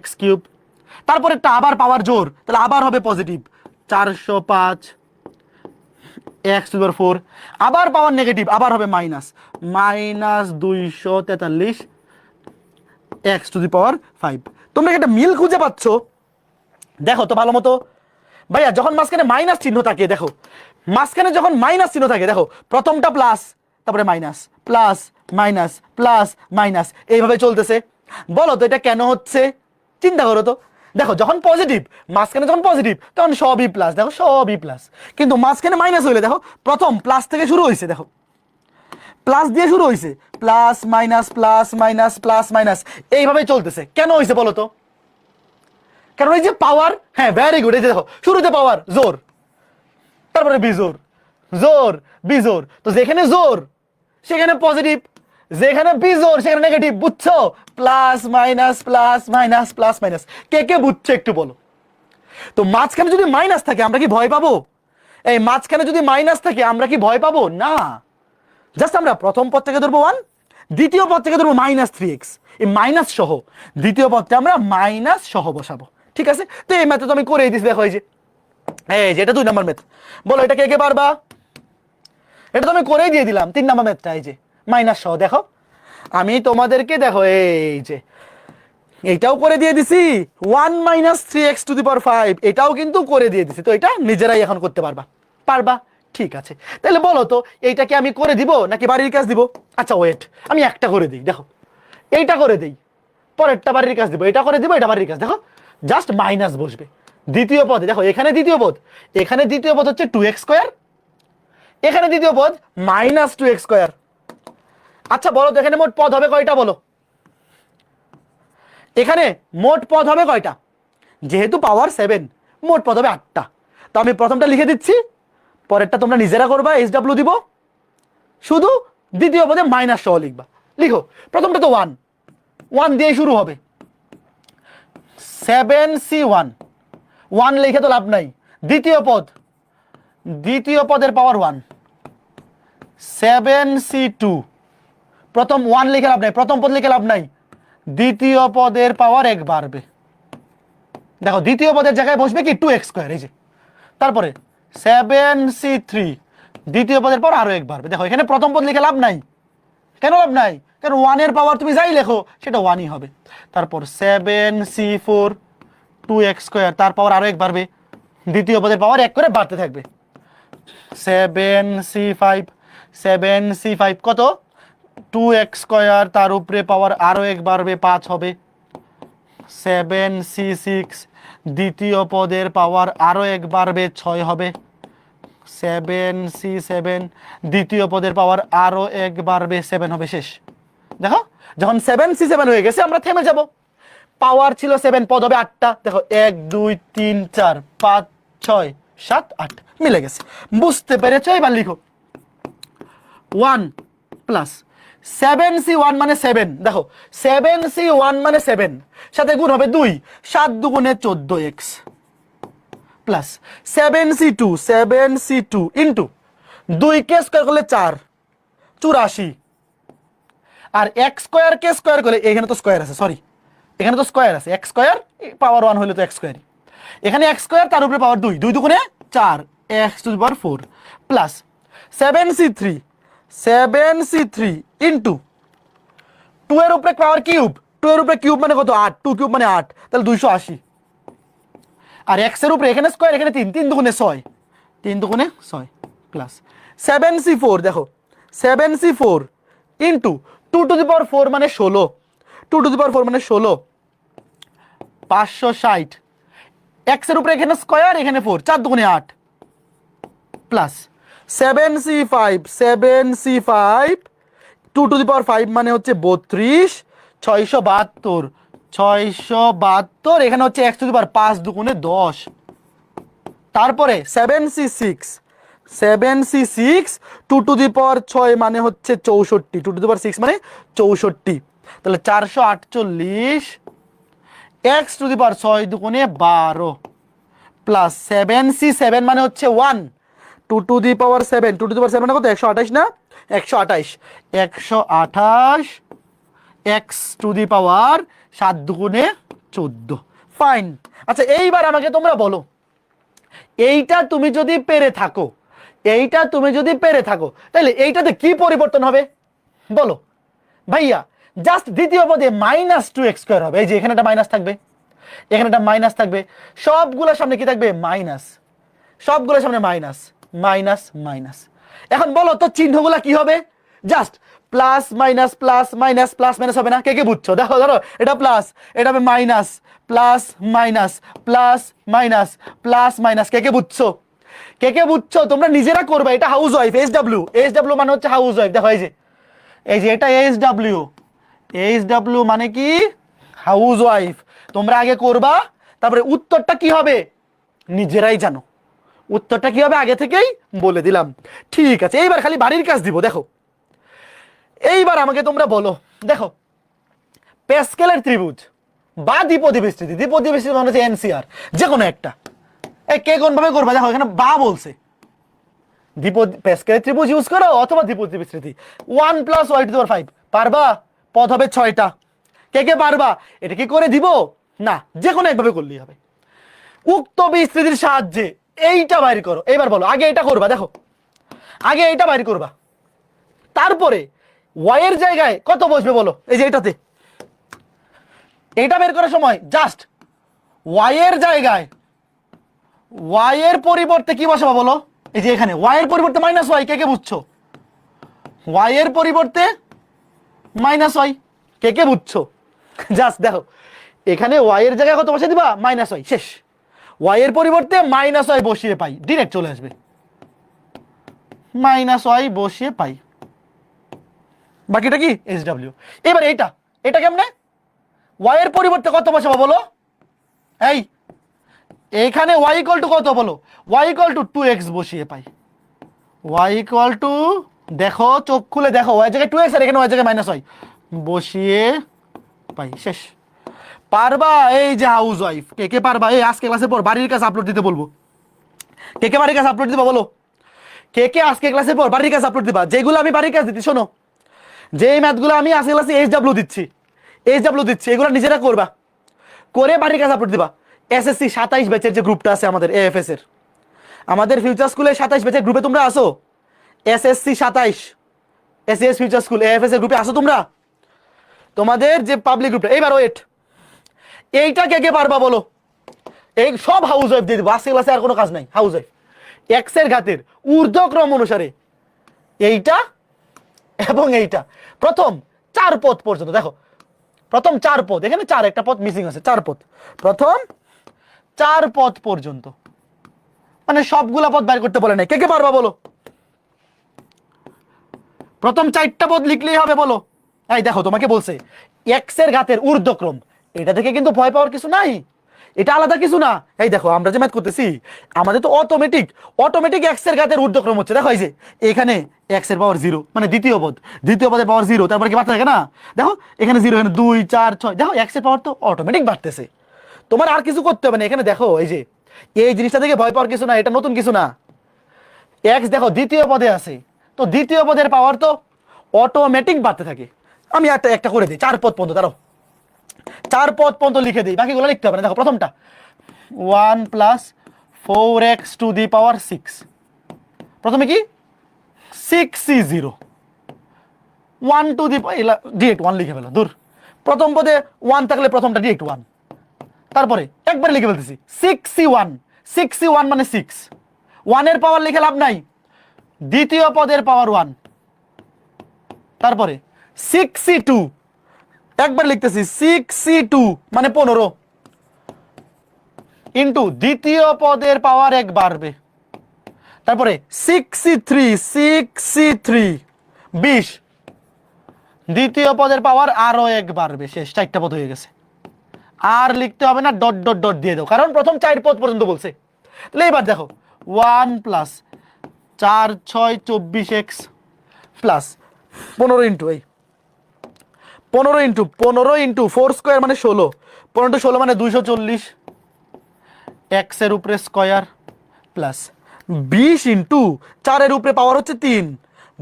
x কিউব। তারপরে একটা আবার পাওয়ার জোর, তাহলে আবার হবে positive 405 x to the power 4, আবার পাওয়ার নেগেটিভ, আবার হবে minus 243 x to the power 5। তোমরা একটা মিল খুঁজে পাচ্ছ? দেখো তো ভালো মতো ভাইয়া, যখন মাঝখানে মাইনাস চিহ্ন থাকে, দেখো মাঝখানে যখন মাইনাস চিহ্ন থাকে, দেখো প্রথমটা প্লাস, তারপরে minus, plus minus, plus minus, এইভাবে চলতেছে। বলো তো এটা কেন হচ্ছে? চিন্তা করো তো। দেখো যখন পজিটিভ, মাঝখানে যখন পজিটিভ তখন সবই প্লাস, দেখো সবই প্লাস। কিন্তু মাঝখানে মাইনাস হইলে দেখো প্রথম প্লাস থেকে শুরু হয়েছে, দেখো প্লাস দিয়ে শুরু হয়েছে, plus minus plus minus plus minus, এইভাবে চলতেছে। কেন হয়েছে বলো তো? কারণ এই যে পাওয়ার, হ্যাঁ ভেরি গুড, এই যে দেখো শুরুতে পাওয়ার জোর, তারপরে বিজোর, জোর বিজোর। তো যেখানে জোর সেখানে পজিটিভ, যেখানে বিজোর সেখানে নেগেটিভ, বুঝছো? Plus minus plus minus plus minus, কে কে বুঝছো একটু বলো তো? মাঝখানে যদি মাইনাস থাকে আমরা কি ভয় পাবো? এই মাঝখানে যদি মাইনাস থাকে আমরা কি ভয় পাবো? না, জাস্ট আমরা প্রথম পদ থেকে ধরবো 1, দ্বিতীয় পদ থেকে ধরবো মাইনাস 3x, এই মাইনাস সহ দ্বিতীয় পদটা আমরা মাইনাস সহ বসাবো, ঠিক আছে? তো এই ম্যাথড আমি করে দিচ্ছি, দেখো এই যে এটা 2 নম্বর ম্যাথ। বলো এটা কে কে পারবা? এটা তো আমি করেই দিয়ে দিলাম 3 নম্বর ম্যাথটা, এই যে মাইনাস সহ। দেখো আমি তোমাদেরকে দেখো এই যে এইটাও করে দিয়ে দিছি, 1 minus 3x to the power 5, এটাও কিন্তু করে দিয়ে দিছি। তো এটা নিজেরাই এখন করতে পারবা, পারবা? ঠিক আছে, তাহলে বলো তো এইটাকে আমি করে দিব নাকি বাড়ির কাজ দিব? আচ্ছা ওয়েট, আমি একটা করে দিই, দেখো এইটা করে দিই, পরেরটা বাড়ির কাজ দিব, এটা করে দিব, এটা বাড়ির কাজ। দেখো জাস্ট মাইনাস বসবে দ্বিতীয় পদে। দেখো এখানে দ্বিতীয় পদ, এখানে দ্বিতীয় পদ হচ্ছে 2x স্কয়ার, এখানে দ্বিতীয় পদ মাইনাস 2x স্কয়ার। আচ্ছা বলো তো এখানে মোট পদ হবে কয়টা বলো? এখানে মোট পদ হবে কয়টা? যেহেতু পাওয়ার 7, মোট পদ হবে 8টা। তো আমি প্রথমটা লিখে দিচ্ছি, পরেরটা তোমরা নিজেরা করবা, SW দিব, শুধু দ্বিতীয় পদে মাইনাস সহ লিখবা। লিখো প্রথমটা তো 1, 1 দিয়ে শুরু হবে, 7C1, 1 লিখে তো লাভ নাই। দ্বিতীয় পদ, দ্বিতীয় পদের পাওয়ার 1, 7C2, প্রথম 1 লিখে লাভ নাই, প্রথম পদ লিখে লাভ নাই, দ্বিতীয় পদের পাওয়ার 1 বাড়বে। দেখো দ্বিতীয় পদের জায়গায় বসবে কি 2x স্কয়ার, এই যে। তারপরে 7C3, দ্বিতীয় পদের পর আরো 1 বাড়বে। দেখো এখানে প্রথম পদ লিখে লাভ নাই, কেন লাভ নাই? কারণ 1 এর পাওয়ার তুমি যাই লেখো সেটা 1ই হবে। তারপর 7C4, 2x স্কয়ার, তার পাওয়ার আরো 1 বাড়বে, দ্বিতীয় পদের পাওয়ার 1 করে বাড়তে থাকবে। 7C5, 7C5 কত? 2x স্কয়ার, তার উপরে পাওয়ার আরো 1 বাড়বে, 5 হবে। 7C6, দ্বিতীয় পদের পাওয়ার আরো 1 বাড়বে, 6 হবে। 7C7, দ্বিতীয় পদের পাওয়ার আরো 1 বাড়বে, 7 হবে, শেষ। দেখো যখন 7C7 হয়ে গেছে আমরা থেমে যাব। পাওয়ার ছিল 7, পদ হবে 8টা। দেখো 1 2 3 4 5 6 7 8, মিলে গেছে। বুঝতে পেরেছো? এবার লিখো 1 প্লাস 7C1 মানে 7। দেখো 7C1 মানে 7, সাথে গুণ হবে 2, 7 দুগুণে 14x, plus 7C2, 7C2 into 2কে square করলে 4, 84, আর x স্কয়ার কে স্কয়ার করলে, এখানে তো স্কয়ার আছে, সরি এখানে তো স্কয়ার আছে, x স্কয়ার পাওয়ার 1 হলে তো x স্কয়ারই, এখানে x স্কয়ার তার উপরে পাওয়ার 2, 2 দুগুণে 4, x to the power 4, plus 7C3, 7C3 into 2 এর উপরে পাওয়ার কিউব, 2 এর উপরে কিউব মানে কত? 8, 2 কিউব মানে 8, তাহলে 280, আর x এর উপরে এখানে স্কয়ার, এখানে 3, 3 দুগুণে 6, 3 দুগুণে 6, প্লাস 7C4, দেখো 7C4 into 2 two the power 4 মানে 16, 2 টু দি পাওয়ার 4 মানে 16, 560, x এর উপরে এখানে স্কয়ার, এখানে 4, 4 দুগুণে 8, plus 7C5, 7C5 2 two the power 5 মানে হচ্ছে 32, 672, 672, এখানে হচ্ছে x টু দি পাওয়ার 5 দুগুণে 10, তারপরে 7C6, 7C6 2 two the power 6 মানে হচ্ছে 64, 2 টু দি পাওয়ার 6 মানে 64, তাহলে 448, x টু দি পাওয়ার 6 দুগুণে 12, প্লাস 7C7 মানে হচ্ছে 1, 2 two the power 7, 2 two the power 7 মানে কত? 128 না? 128, 128 x টু দি পাওয়ার 7 দুগুণে 14, ফাইন। আচ্ছা এইবার আমাকে তোমরা বলো, এইটা তুমি যদি পেরে থাকো, এইটা তুমি যদি পেরে থাকো, তাহলে এইটাতে কি পরিবর্তন হবে বলো? ভাইয়া জাস্ট দ্বিতীয় পদে মাইনাস 2x স্কয়ার হবে, এই যে এখানে একটা মাইনাস থাকবে, এখানে একটা মাইনাস থাকবে, সবগুলোর সামনে কি থাকবে? মাইনাস, সবগুলোর সামনে মাইনাস, মাইনাস মাইনাস। এখন বলো তো চিহ্নগুলা কি হবে? Just plus minus, plus minus, plus minus হবে না? কে কে বুঝছো? দেখো ধরো এটা প্লাস, এটা হবে minus, plus minus, plus minus, plus minus, কে কে বুঝছো? কে কে বুঝছো? তোমরা নিজেরা করবে। এটা হাউস ওয়াইফ, SW, SW মানে হচ্ছে হাউস ওয়াইফ। দেখো এই যে এটা SW, SW মানে কি? House wife. তোমরা আগে করবা, তারপরে উত্তরটা কি হবে নিজেরাই জানো। উত্তরটা কি হবে আগে থেকেই বলে দিলাম। ঠিক আছে, এইবার খালি বাড়ির কাজ দিব। দেখো এইবার আমাকে তোমরা বলো, দেখো প্যাসকেলের ত্রিভুজ বা দ্বিপদী বিস্তৃতি, দ্বিপদী বিস্তৃতি মানে হচ্ছে NCR, যে কোনো একটা। কে কোন ভাবে করবা? দেখো এখানে বা বলছে, প্যাসকেলের ত্রিভুজ ইউজ করো অথবা দ্বিপদী বিস্তৃতি। 1 + y টু দি পাওয়ার 5 পারবা? পদ হবে 6টা। কে কে পারবা? এটা কি করে দিব না, যে কোনো একভাবে করলেই হবে। উক্ত বিস্তৃতির সাহায্যে এইটা বাইর করো। এবার বলো, আগে এটা করবা, দেখো আগে এইটা বাইর করবা, তারপরে y এর জায়গায় কত বসবে বলো? এই যে এটাতে, এইটা বের করার সময় জাস্ট y এর জায়গায় y এর পরিবর্তে কি বসাবো বলো? এই যে এখানে y এর পরিবর্তে মাইনাস y, কে কে বুঝছো? y এর পরিবর্তে মাইনাস y, কে কে বুঝছো? জাস্ট দেখো এখানে ওয়াই এর জায়গায় কত বসিয়ে দিবা -y, শেষ। ওয়াই এর পরিবর্তে -y বসিয়ে পাই, ডিরেক্ট চলে আসবে -y বসিয়ে পাই, বাকিটা কি SW। এবার এটা কেমনে, ওয়াই এর পরিবর্তে কত বসাবো বলো, এই এইখানে y ইকুয়াল টু কত বলো, y ইকুয়াল টু 2x বসিয়ে পাই, y ইকুয়াল টু, দেখো চোখ খুলে দেখো, y জায়গায় 2x আর এখানে y জায়গায় -y বসিয়ে পাই, শেষ। পারবা? এই যে হাউস ওয়াইফ, কে কে পারবা? এই আজকে ক্লাসের পর বাড়ির কাছে আপলোড দিতে বলবো, কে কে বাড়ির কাছে আপলোড দিবা বলো, কে কে আজকে ক্লাসের পর বাড়ির কাছে আপলোড দিবা? যেগুলো আমি বাড়ির কাছে দিচ্ছি, শোনো, যেই ম্যাথগুলো আমি আজকে ক্লাসে SW দিচ্ছি, এগুলো নিজেরা করবা, করে বাড়ির কাছে আপলোড দিবা। SSC 27 ব্যাচের যে গ্রুপটা আছে আমাদের AFS এর, আমাদের ফিউচার স্কুলে 27 ব্যাচের গ্রুপে তোমরা আসো, SSC 27 SES future school AFS এর গ্রুপে আসো তোমরা, তোমাদের যে পাবলিক গ্রুপটা। এইবার ওয়েট, এইটা কে কে পারবা বলো, এই সব হাউস ওয়াইফ দিয়ে দিব, আজকে ক্লাসে আর কোনো কাজ নাই। হাউস ওয়াইফ এক্স এর ঘাতের ঊর্ধ্বক্রম অনুসারে এইটা এবং এইটা প্রথম 4 পদ পর্যন্ত, দেখো প্রথম 4 পদ, এখানে 4 একটা পদ মিসিং আছে, 4 পদ, প্রথম 4 পদ পর্যন্ত, মানে সবগুলা পদ বাইর করতে বলে নাই, কে কে পারবা বলো, প্রথম 4টা পদ লিখলেই হবে বলো। এই দেখো তোমাকে বলছে এক্স এর ঘাতের ঊর্ধ্বক্রম, এটা থেকে কিন্তু ভয় পাওয়ার কিছু নাই, এটা আলাদা কিছু না। এই দেখো আমরা যে ম্যাথ করতেছি আমাদের তো অটোমেটিক এক্স এর ঘাতের ঊর্ধ্বক্রম হচ্ছে, দেখো এই যে এখানে এক্স এর পাওয়ার 0, মানে দ্বিতীয় পদের পাওয়ার 0, তারপরে কি বাড়তে থাকে না, দেখো এখানে 0, এখানে 2 4 6, দেখো এক্স এর পাওয়ার তো অটোমেটিক বাড়তেছে, তোমার আর কিছু করতে হবে না। এখানে দেখো এই যে এই জিনিসটা থেকে ভয় পাওয়ার কিছু না, এটা নতুন কিছু না। এক্স দেখো দ্বিতীয় পদে আছে, তো দ্বিতীয় পদের পাওয়ার তো অটোমেটিক বাড়তে থাকে। আমি একটা করে দিই, 4 পদ পর্যন্ত, দাঁড়াও 4 পদ পর্যন্ত লিখে দিই, বাকিগুলো লিখতে হবে না। দেখো প্রথমটা 1 + 4x টু দি পাওয়ার 6, প্রথমে কি 6c0, 1 টু দি ডিরেক্ট 1 লিখে ফেলো, দূর, প্রথম পদে 1 থাকলে প্রথমটা ডিরেক্ট 1, তারপরে একবারে লিখে ফেলতেছি 6c1 মানে 6, 1 এর পাওয়ার লিখে লাভ নাই, দ্বিতীয় পদের পাওয়ার 1, তারপরে 6c2, একবার লিখতেছি 6c2 মানে 15, ইন্টু দ্বিতীয় পদের পাওয়ার 1 বাড়বে, তারপরে 6c3 20, দ্বিতীয় পদের পাওয়ার আরো 1 বাড়বে, শেষ, 4টা পদ হয়ে গেছে। আর লিখতে হবে না, ডট ডট ডট দিয়ে দাও, কারণ প্রথম 4 পদ পর্যন্ত বলছে। তাহলে এবার দেখো 1 + 4 6 24x প্লাস 15 ইন্টু এই 15 ইন্টু 4 স্কোয়ার মানে 16, 15 × 16 মানে 240, এক্স এর উপরে স্কয়ার প্লাস 20 ইন্টু 4 এর উপরে পাওয়ার হচ্ছে 3,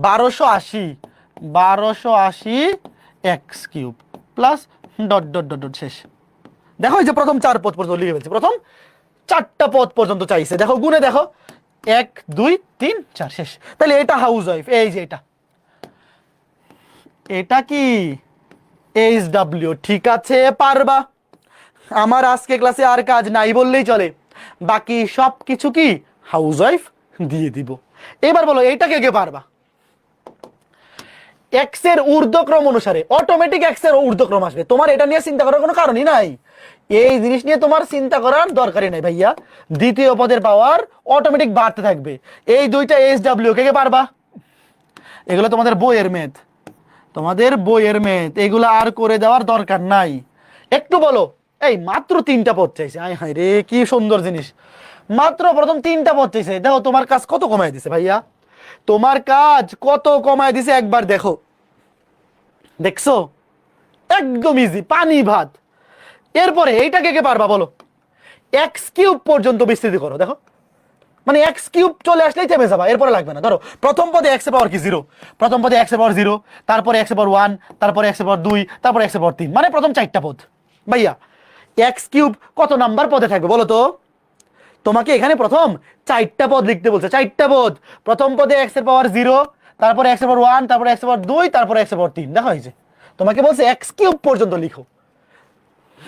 1280 x cube plus dot dot dot dot, শেষ। দেখো এই যে প্রথম 4 পদ পর্যন্ত লিখে ফেলছি, প্রথম 4টা পদ পর্যন্ত চাইছে, দেখো গুণে দেখো 1 2 3 4, শেষ। তাহলে এটা হাউস ওয়াইফ, এই যে এটা কি SW, ঠিক আছে পারবা। আমার আজকে ক্লাসে আর কাজ নাই বললেই চলে, বাকি সব কিছু কি হাউস ওয়াইফ দিয়ে দিব। এবার বলো এইটা কে কে পারবা, এক্স এর ঊর্ধ্বক্রম অনুসারে অটোমেটিক এক্স এর ঊর্ধ্বক্রম আসবে, তোমার এটা নিয়ে চিন্তা করার কোনো কারণই নাই, এই জিনিস নিয়ে তোমার চিন্তা করার দরকারই নাই ভাইয়া, দ্বিতীয় পদের পাওয়ার অটোমেটিক বাড়তে থাকবে। এই দুইটা SW কে কে পারবা, এগুলো তোমাদের বইয়ের মেথ, এগুলো আর করে দেওয়ার দরকার নাই। একটু বলো, এই মাত্র 3টা পদ চাইছে, আয় হায় রে কি সুন্দর জিনিস, মাত্র প্রথম 3টা পদ চাইছে, দেখো তোমার কাজ কত কমায় দিছে ভাইয়া, তোমার কাজ কত কমায় দিছে একবার দেখো, দেখছো একদম ইজি, পানি ভাত। এরপরে এইটা কে কে পারবা বলো, x³ পর্যন্ত বিস্তৃতি করো, দেখো মানে x³ চলে আসলেই থেমে যাবা, এরপরে লাগবে না। ধরো প্রথম পদে x এর পাওয়ার কি 0, প্রথম পদে x এর পাওয়ার 0, তারপরে x এর পাওয়ার 1, তারপরে x এর পাওয়ার 2, তারপরে x এর পাওয়ার 3, মানে প্রথম 4টা পদ। ভাইয়া x³ কত নাম্বার পদে থাকবে বলো তো, তোমাকে এখানে প্রথম 4টা পদ লিখতে বলছে, 4টা পদ, প্রথম পদে x এর পাওয়ার 0, তারপরে x এর পাওয়ার 1, তারপরে x এর পাওয়ার 2, তারপরে x এর পাওয়ার 3, দেখো এই যে তোমাকে বলছে x³ পর্যন্ত লিখো,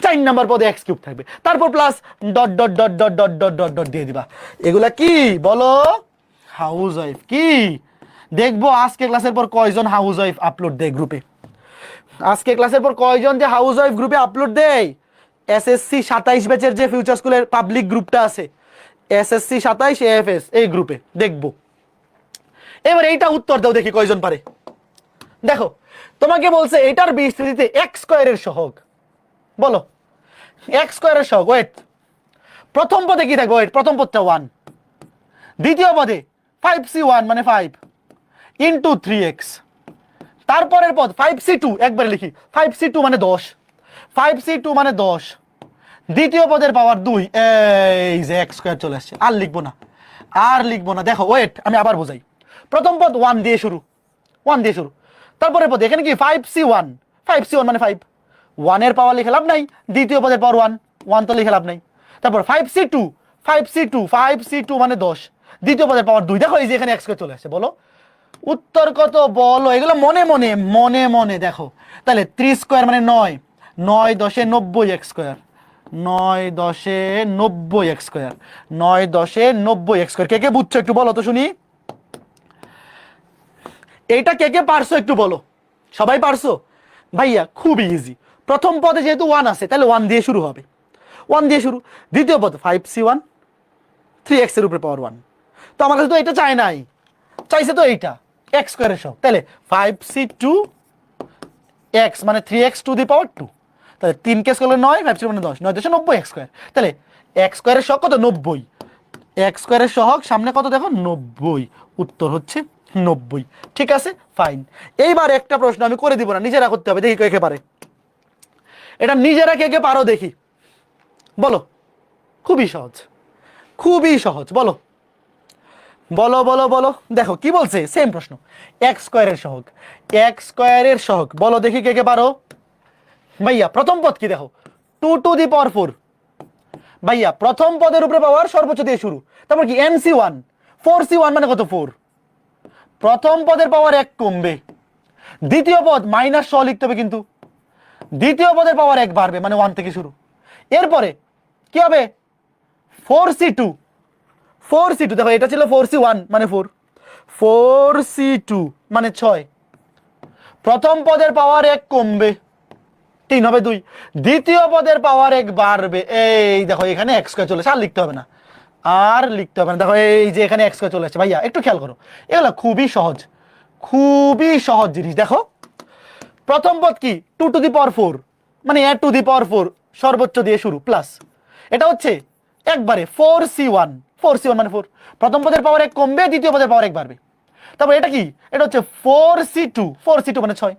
4 নাম্বার পদে x³ থাকবে, তারপর plus dot dot dot dot dot dot dot dot দিয়ে দিবা। এগুলা কি বলো হাউস ওয়াইফ। কি দেখবো আজকে ক্লাসের পর কয়জন হাউস ওয়াইফ আপলোড দেয় গ্রুপে, আজকে ক্লাসের পর কয়জন যে হাউস ওয়াইফ গ্রুপে আপলোড দেয়, এসএসসি 27 ব্যাচের যে ফিউচার স্কুলের পাবলিক গ্রুপটা আছে, এসএসসি 27 এএফএস, এই গ্রুপে দেখবো। এবার এইটা উত্তর দাও দেখি কয়জন পারে। দেখো তোমাকে বলছে এটার বিস্তৃতিতে এক্স স্কয়ারের সহগ, বলো এক্স স্কয়ারের সহগ। ওয়েট, প্রথম পদে কি থাকবে? ওয়েট, প্রথম পদটা 1, দ্বিতীয় পদে 5c1 মানে 5 ইন্টু 3x, তারপরের পদ 5c2, একবারে লিখি 5c2 মানে 10, 5c2 মানে 10, দ্বিতীয় পদের পাওয়ার 2, এই যে এক্স স্কয়ার চলে আসছে। আর লিখবো না, আর লিখবো না। দেখো ওয়েট, আমি আবার বোঝাই। প্রথম পদ 1 দিয়ে শুরু, 1 দিয়ে শুরু, তারপরে পদ এখানে কি 5c1, 5c1 মানে 5, 1 এর পাওয়ার লিখে লাভ নাই, দ্বিতীয় পদের পাওয়ার 1, 1 তো লিখে লাভ নাই। তারপর 5c2, 5c2, 5c2 মানে 10, দ্বিতীয় পদের পাওয়ার 2। দেখো এই যে এখানে এক্স স্কয়ার চলে আসছে। বলো উত্তর কত? বলো এগুলো মনে মনে মনে মনে দেখো। তাহলে 3 স্কয়ার মানে 9, 9 10 90 X square, 9 10 90 X square, 9 10 90 X square. কে কে বুঝছো একটু বলো তো শুনি। এইটা কে কে পারছো একটু বলো। সবাই পারছো? ভাইয়া খুবই ইজি। প্রথম পদে যেহেতু 1 আছে তাহলে 1 দিয়ে শুরু হবে, 1 দিয়ে শুরু। দ্বিতীয় পদ 5c1, 3x এর উপরে পাওয়ার 1। তো আমার কাছে তো এটা চাই নাই, চাইছে তো এইটা এক্স স্কয়ারের সহগ। তাহলে 5c2 x মানে 3x টু দি পাওয়ার 2, তাহলে 3 কে স্কয়ার 9, 5c মানে 10, 9 10 90 এক্স স্কয়ার। তাহলে এক্স স্কয়ারের সহগ কত? 90। এক্স স্কয়ারের সহগ সামনে কত দেখো? 90। উত্তর হচ্ছে 90। ঠিক আছে, ফাইন। এইবার একটা প্রশ্ন আমি করে দিব না, নিজেরা করতে হবে। দেখি কে কে পারে এটা, নিজেরা কে কে পারো দেখি, বলো। খুবই সহজ, খুবই সহজ। বলো বলো বলো বলো। দেখো কি বলছে, সেম প্রশ্ন। এক্স স্কয়ারের সহগ, এক্স স্কয়ারের সহগ বলো দেখি কে কে পারো। ভাইয়া প্রথম পদ কি দেখো? 2 টু দি পাওয়ার 4। ভাইয়া প্রথম পদের উপরে পাওয়ার সর্বোচ্চ দিয়ে শুরু, তারপর কি nc1, 4c1 মানে কত? 4। প্রথম পদের পাওয়ার 1 কমবে, দ্বিতীয় পদ মাইনাস সহ লিখতে হবে, কিন্তু দ্বিতীয় পদের পাওয়ার 1 বাড়বে, মানে 1 থেকে শুরু। এরপরে কি হবে? 4c2, 4c2 দেখো এটা ছিল 4c1 মানে 4, 4c2 মানে 6। প্রথম পদের পাওয়ার 1 কমবে, 3 হবে 2, দ্বিতীয় পদের পাওয়ার 1 বাড়বে। এই দেখো এখানে এক্স স্কয়ার চলে আসে, আর লিখতে হবে না, আর লিখতে হবে না। দেখো এই যে এখানে এক্স স্কয়ার চলে আসছে। ভাইয়া একটু খেয়াল করো, এগুলো খুবই সহজ, খুবই সহজ জিনিস। দেখো প্রথম পদ কি? 2 টু দি পাওয়ার 4 মানে a টু দি পাওয়ার 4 সর্বোচ্চ দিয়ে শুরু, প্লাস এটা হচ্ছে একবারে 4c1, 4c1 মানে 4। প্রথম পদের পাওয়ার 1 কমবে, দ্বিতীয় পদের পাওয়ার 1 বাড়বে। তারপর এটা কি? এটা হচ্ছে 4c2, 4c2 মানে 6।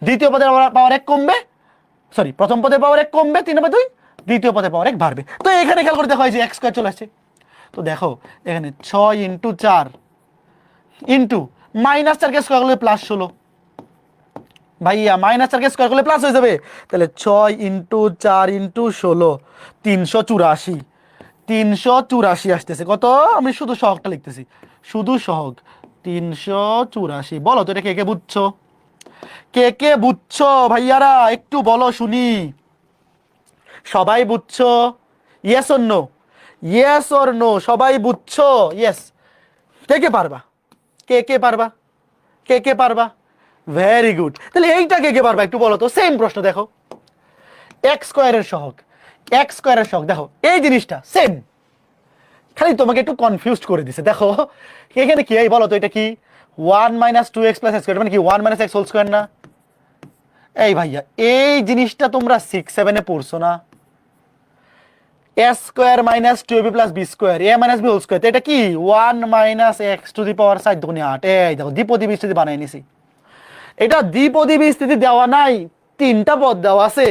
দ্বিতীয় পদের পাওয়ার 1 কমবে, সরি প্রথম পদের পাওয়ার 1 কমবে, 3 হবে 2, দ্বিতীয় পদের পাওয়ার 1 বাড়বে। তো এখানে খেয়াল করে দেখো এই যে এক্স স্কয়ার চলে আসছে। তো দেখো এখানে 6 ইন্টু 4 ইন্টু মাইনাস 4 কে স্কয়ার করলে প্লাস 16। ভাইয়া মাইনাস 4 কে স্কয়ার করলে প্লাস হয়ে যাবে, তাহলে 6 ইন্টু 4 ইন্টু 16, 384। 384 আসতেছে কত? আমি শুধু সহগটা লিখতেছি, শুধু সহগ 384। বলো তো এটা কে কে বুঝছো? কে কে বুঝছো ভাইয়ারা একটু বলো শুনি। সবাই বুঝছো? Yes or no? Yes or no? সবাই বুঝছো? ইয়েস। কে কে পারবা? কে কে পারবা? কে কে পারবা? Very good. তাহলে এইটা কে কে পারবা একটু বলো তো। সেম প্রশ্ন দেখো, এক্স স্কয়ারের সহগ, এক্স স্কয়ারের সহগ দেখো এই জিনিসটা সেম, খালি তোমাকে একটু কনফিউজ করে দিছে। দেখো এখানে কি, এই বলো তো এটা কি? 1 minus 2x plus x square মানে কি 1 মাইনাস x হোল স্কয়ার না? এই ভাইয়া এই জিনিসটা তোমরা 6 7 এ পড়ছো না? a square minus 2ab plus b square a minus b whole square, এটা কি 1 minus x to the power 7 গুণে 8। এই দেখো দ্বিপদী বিস্তৃতি বানাই নিছি। এটা দ্বিপদী বিস্তৃতি দেওয়া নাই, 3টা পদ দেওয়া আছে,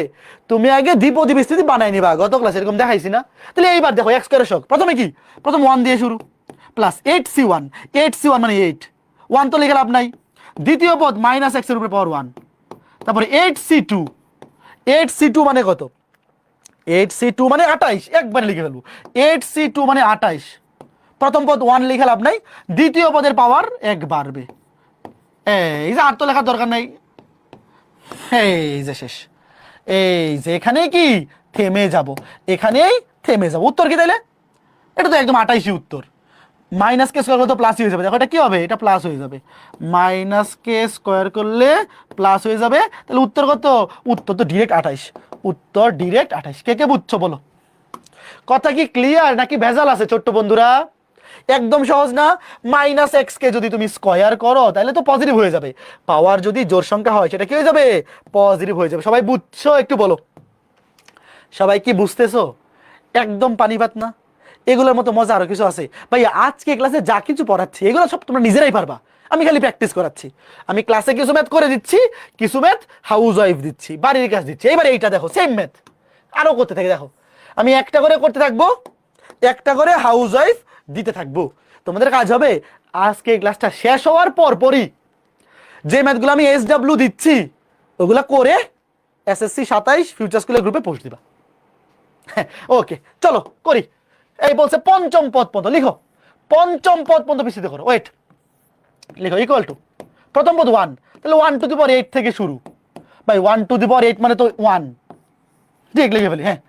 তুমি আগে দ্বিপদী বিস্তৃতি বানাই নিবা। গত ক্লাসে এরকম দেখাইছি না? তাহলে এইবার দেখো এক্স স্কয়ারের সহগ প্রথমে কি? প্রথম 1 দিয়ে শুরু, প্লাস 8c1, 8c1 মানে 8, 1 তো লিখে লাভ নাই। দ্বিতীয় পদ মাইনাস x এর উপরে পাওয়ার 1, তারপরে 8c2, 8c2 মানে কত? 8c2 মানে 28, একবারে লিখে ফেলবো 8c2 মানে 28। প্রথম পদ 1 লিখে লাভ নাই, দ্বিতীয় পদের পাওয়ার 1 বাড়বে। এই যে আর তো লেখার দরকার নাই, এই যে শেষ। এই যে এখানে কি থেমে যাব, এখানেই থেমে যাব। উত্তর কি তাইলে? এটা তো একদম 28ই উত্তর। মাইনাস কে স্কোয়ার করলে তো প্লাসই হয়ে যাবে, দেখো এটা কি হবে, এটা প্লাস হয়ে যাবে, মাইনাস কে স্কোয়ার করলে প্লাস হয়ে যাবে। তাহলে উত্তর কত? উত্তর তো ডিরেক্ট 28, উত্তর ডিরেক্ট 28। কে কে বুঝছো বলো? কথা কি ক্লিয়ার নাকি ভেজাল আছে ছোট্ট বন্ধুরা? একদম সহজ না? মাইনাস এক্স কে যদি তুমি স্কোয়ার করো তাহলে তো পজিটিভ হয়ে যাবে, পাওয়ার যদি জোড় সংখ্যা হয় সেটা কি হয়ে যাবে? পজিটিভ হয়ে যাবে। সবাই বুঝছো একটু বলো, সবাই কি বুঝতেছো? একদম পানি ভাত না? এগুলোর মতো মজা আরো কিছু আছে ভাই। আজকে ক্লাসে যা কিছু পড়াচ্ছি এগুলো সব তোমরা নিজেরাই পারবা, আমি খালি প্র্যাকটিস করাচ্ছি। আমি ক্লাসে কিছু ম্যাথ করে দিচ্ছি, কিছু ম্যাথ হাউস ওয়াইফ দিচ্ছি, বাড়ির কাজ দিচ্ছি। এবারে এইটা দেখো, সেম ম্যাথ আরো করতে থাকে। দেখো আমি একটা করে করতে থাকবো, একটা করে হাউস ওয়াইফ দিতে থাকবো। তোমাদের কাজ হবে আজকে এই ক্লাসটা শেষ হওয়ার পর পরই যে ম্যাথগুলো আমি SW দিচ্ছি ওগুলা করে SSC 27 ফিউচার স্কুলের গ্রুপে পোস্ট দিবা। ওকে চলো করি। এই বলছে পঞ্চম পদ পর্যন্ত লিখো, পঞ্চম পদ পর্যন্ত বিস্তৃত করো। ওয়েট, লিখো ইকুয়াল টু প্রথম পদ 1, তাহলে 1 টু দি পাওয়ার 8 থেকে শুরু। ভাই 1 টু দি পাওয়ার 8 মানে তো 1, ঠিক লিখে ফেলি। হ্যাঁ,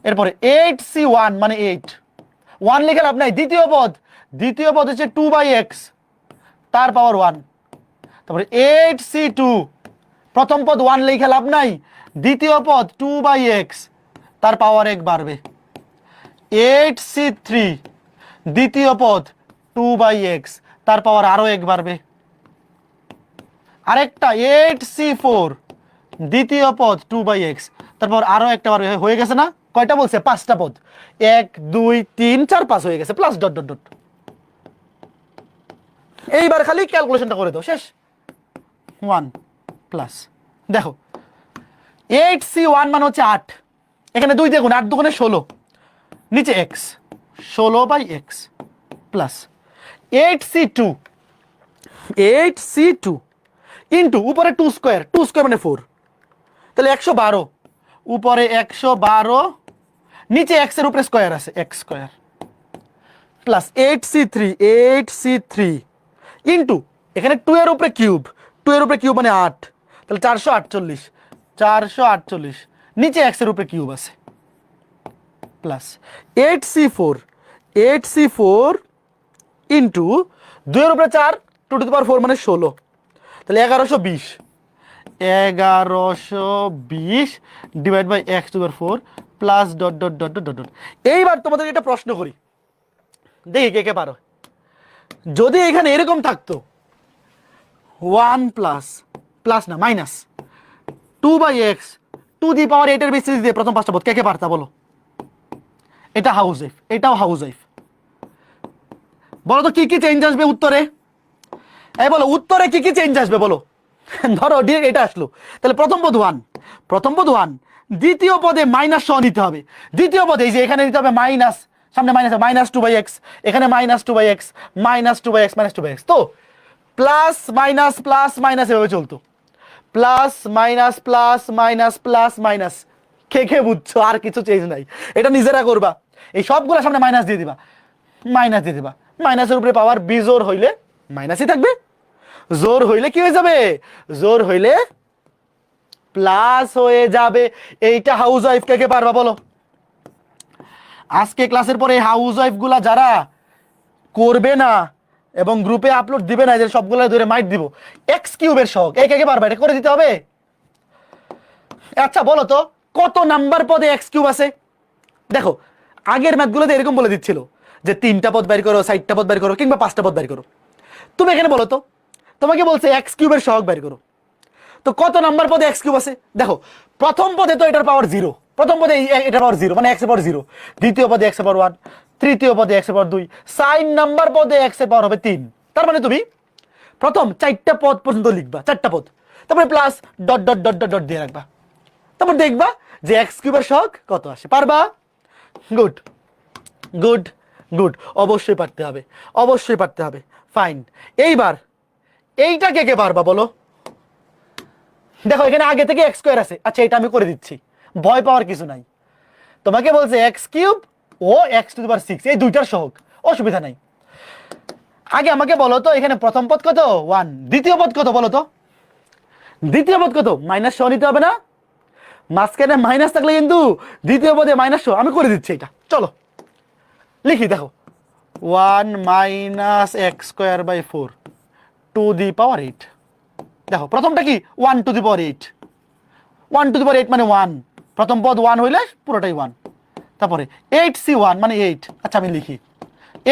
এরপরে 8C1 মানে 8, 1 লিখে লাভ নাই। দ্বিতীয় পদ, দ্বিতীয় পদ হচ্ছে 2/x তার পাওয়ার 1। তারপরে 8C2, প্রথম পদ 1 লিখে লাভ নাই, দ্বিতীয় পদ 2/x তার পাওয়ার 1 বাড়বে। 8C3, দ্বিতীয় পদ 2/x তার পাওয়ার আরো 1 বাড়বে। আরেকটা 8C4, দ্বিতীয় পদ 2/x তারপর আরো একটা বাড়বে। হয়ে গেছে না? কয়টা বলছে? 5টা পদ, 1 2 3 4 5 হয়ে গেছে, প্লাস ডট ডট ডট। এইবার খালি ক্যালকুলেশনটা করে দাও, শেষ। 1 প্লাস, দেখো 8C1 মানে হচ্ছে 8, এখানে 2 দেখুন, 8 দুগুণে 16, নিচে x 16/x plus 8C2, 8C2 into উপরে 2 স্কোয়ার, 2 স্কোয়ার মানে 4, তাহলে 112, উপরে 112, নিচে x এর উপরে স্কোয়ার আছে x square plus 8C3, 8C3 into এখানে 2 এর উপরে কিউব, 2 এর উপরে কিউব মানে 8, তাহলে 448, 448 নিচে x এর উপরে কিউব আছে প্লাস 8C4, 8C4 ইন্টু 2 এর উপরে 4, 2 টু দি পাওয়ার 4 মানে 16, তাহলে 1120, 1120 divide by x to the power 4 plus dot dot dot dot dot. এইবার তোমাদের একটা প্রশ্ন করি, দেখি কে কে পারো। যদি এখানে এরকম থাকতো 1 প্লাস, প্লাস না minus 2/x two the power 8 এর বেসিস দিয়ে প্রথম 5টা পদ, কে কে পারতা বলো? এটা হাউস ওয়াইফ, এটাও হাউস ওয়াইফ। বলো তো কি কি চেঞ্জ আসবে উত্তরে? এই বলো উত্তরে কি কি চেঞ্জ আসবে বলো? ধরো ডিরেক্ট এটা আসলো, তাহলে প্রথম পদ 1, প্রথম পদ 1, দ্বিতীয় পদে মাইনাস সহ নিতে হবে। দ্বিতীয় পদে এই যে এখানে নিতে হবে মাইনাস, সামনে মাইনাস, মাইনাস 2/x, এখানে minus 2/x, minus 2/x, minus 2/x, তো প্লাস মাইনাস প্লাস মাইনাস এভাবে চলতো, plus minus plus minus plus minus. কে কে বুঝছো? আর কিছু চেঞ্জ নাই, এটা নিজেরা করবা। এই সবগুলো সামনে মাইনাস দিয়ে দিবা, মাইনাস দিয়ে দিবা। মাইনাসের উপরে পাওয়ার বিজোর হইলে মাইনাসই থাকবে, জোর হইলে কি হয়ে যাবে? জোর হইলে প্লাস হয়ে যাবে। এইটা হাউস ওয়াইফ কে কে পারবা বলো? আজকে ক্লাসের পরে হাউস ওয়াইফ গুলা যারা করবে না এবং গ্রুপে আপলোড দিবে না, যে সবগুলো ধরে মাইট দিব, এক্স কিউবের সহগ এই কে কে পারবা? এটা করে দিতে হবে। আচ্ছা বলো তো কত নাম্বার পদে এক্স কিউব আছে? দেখো আগের ম্যাথগুলোতে এরকম বলে দিচ্ছিল যে 3টা পদ বের করো, 4টা পদ বের করো, কিংবা 5টা পদ বের করো। তুমি এখানে বলো তো, তোমাকে বলছে এক্স কিউবের সহগ বের করো, তো কত নাম্বার পদে এক্স কিউব আছে? দেখো প্রথম পদে তো এটার পাওয়ার 0, প্রথম পদে এটার পাওয়ার 0 মানে x এর পাওয়ার 0, দ্বিতীয় পদে x এর পাওয়ার 1, তৃতীয় পদে x এর পাওয়ার 2, 4 নাম্বার পদে x এর পাওয়ার হবে 3। তার মানে তুমি প্রথম 4টা পদ পর্যন্ত লিখবা, 4টা পদ, তারপরে plus dot dot dot dot dot দিয়ে রাখবা, তারপর দেখবা যে এক্স কিউবের সহগ কত আসে। পারবা? গুড গুড গুড, অবশ্যই পারতে হবে, অবশ্যই পারতে হবে। ফাইন, এইবার এইটা কে কে পারবা বলো? দেখো এখানে আগে থেকে এক্স স্কোয়ার আছে, আচ্ছা এটা আমি করে দিচ্ছি, ভয় পাওয়ার কিছু নাই। তোমাকে বলছে এক্স কিউব ও এক্স টু দি পাওয়ার 6 এই দুইটার সহগ, অসুবিধা নাই। আগে আমাকে বলো তো এখানে প্রথম পদ কত? 1, দ্বিতীয় পদ কত বলো তো? দ্বিতীয় পদ কত? মাইনাস সহ নিতে হবে না? মাঝখানে মাইনাস থাকলে কিন্তু দ্বিতীয় পদে মাইনাস সহ, আমি করে দিচ্ছি এটা, চলো লিখি। দেখো 1 minus x square by 4 to the power 8। দেখো প্রথমটা কি 1 to the power 8, 1 to the power 8 মানে 1, প্রথম পদ 1 হইলে পুরোটাই 1। তারপরে 8c1 মানে 8, আচ্ছা আমি লিখি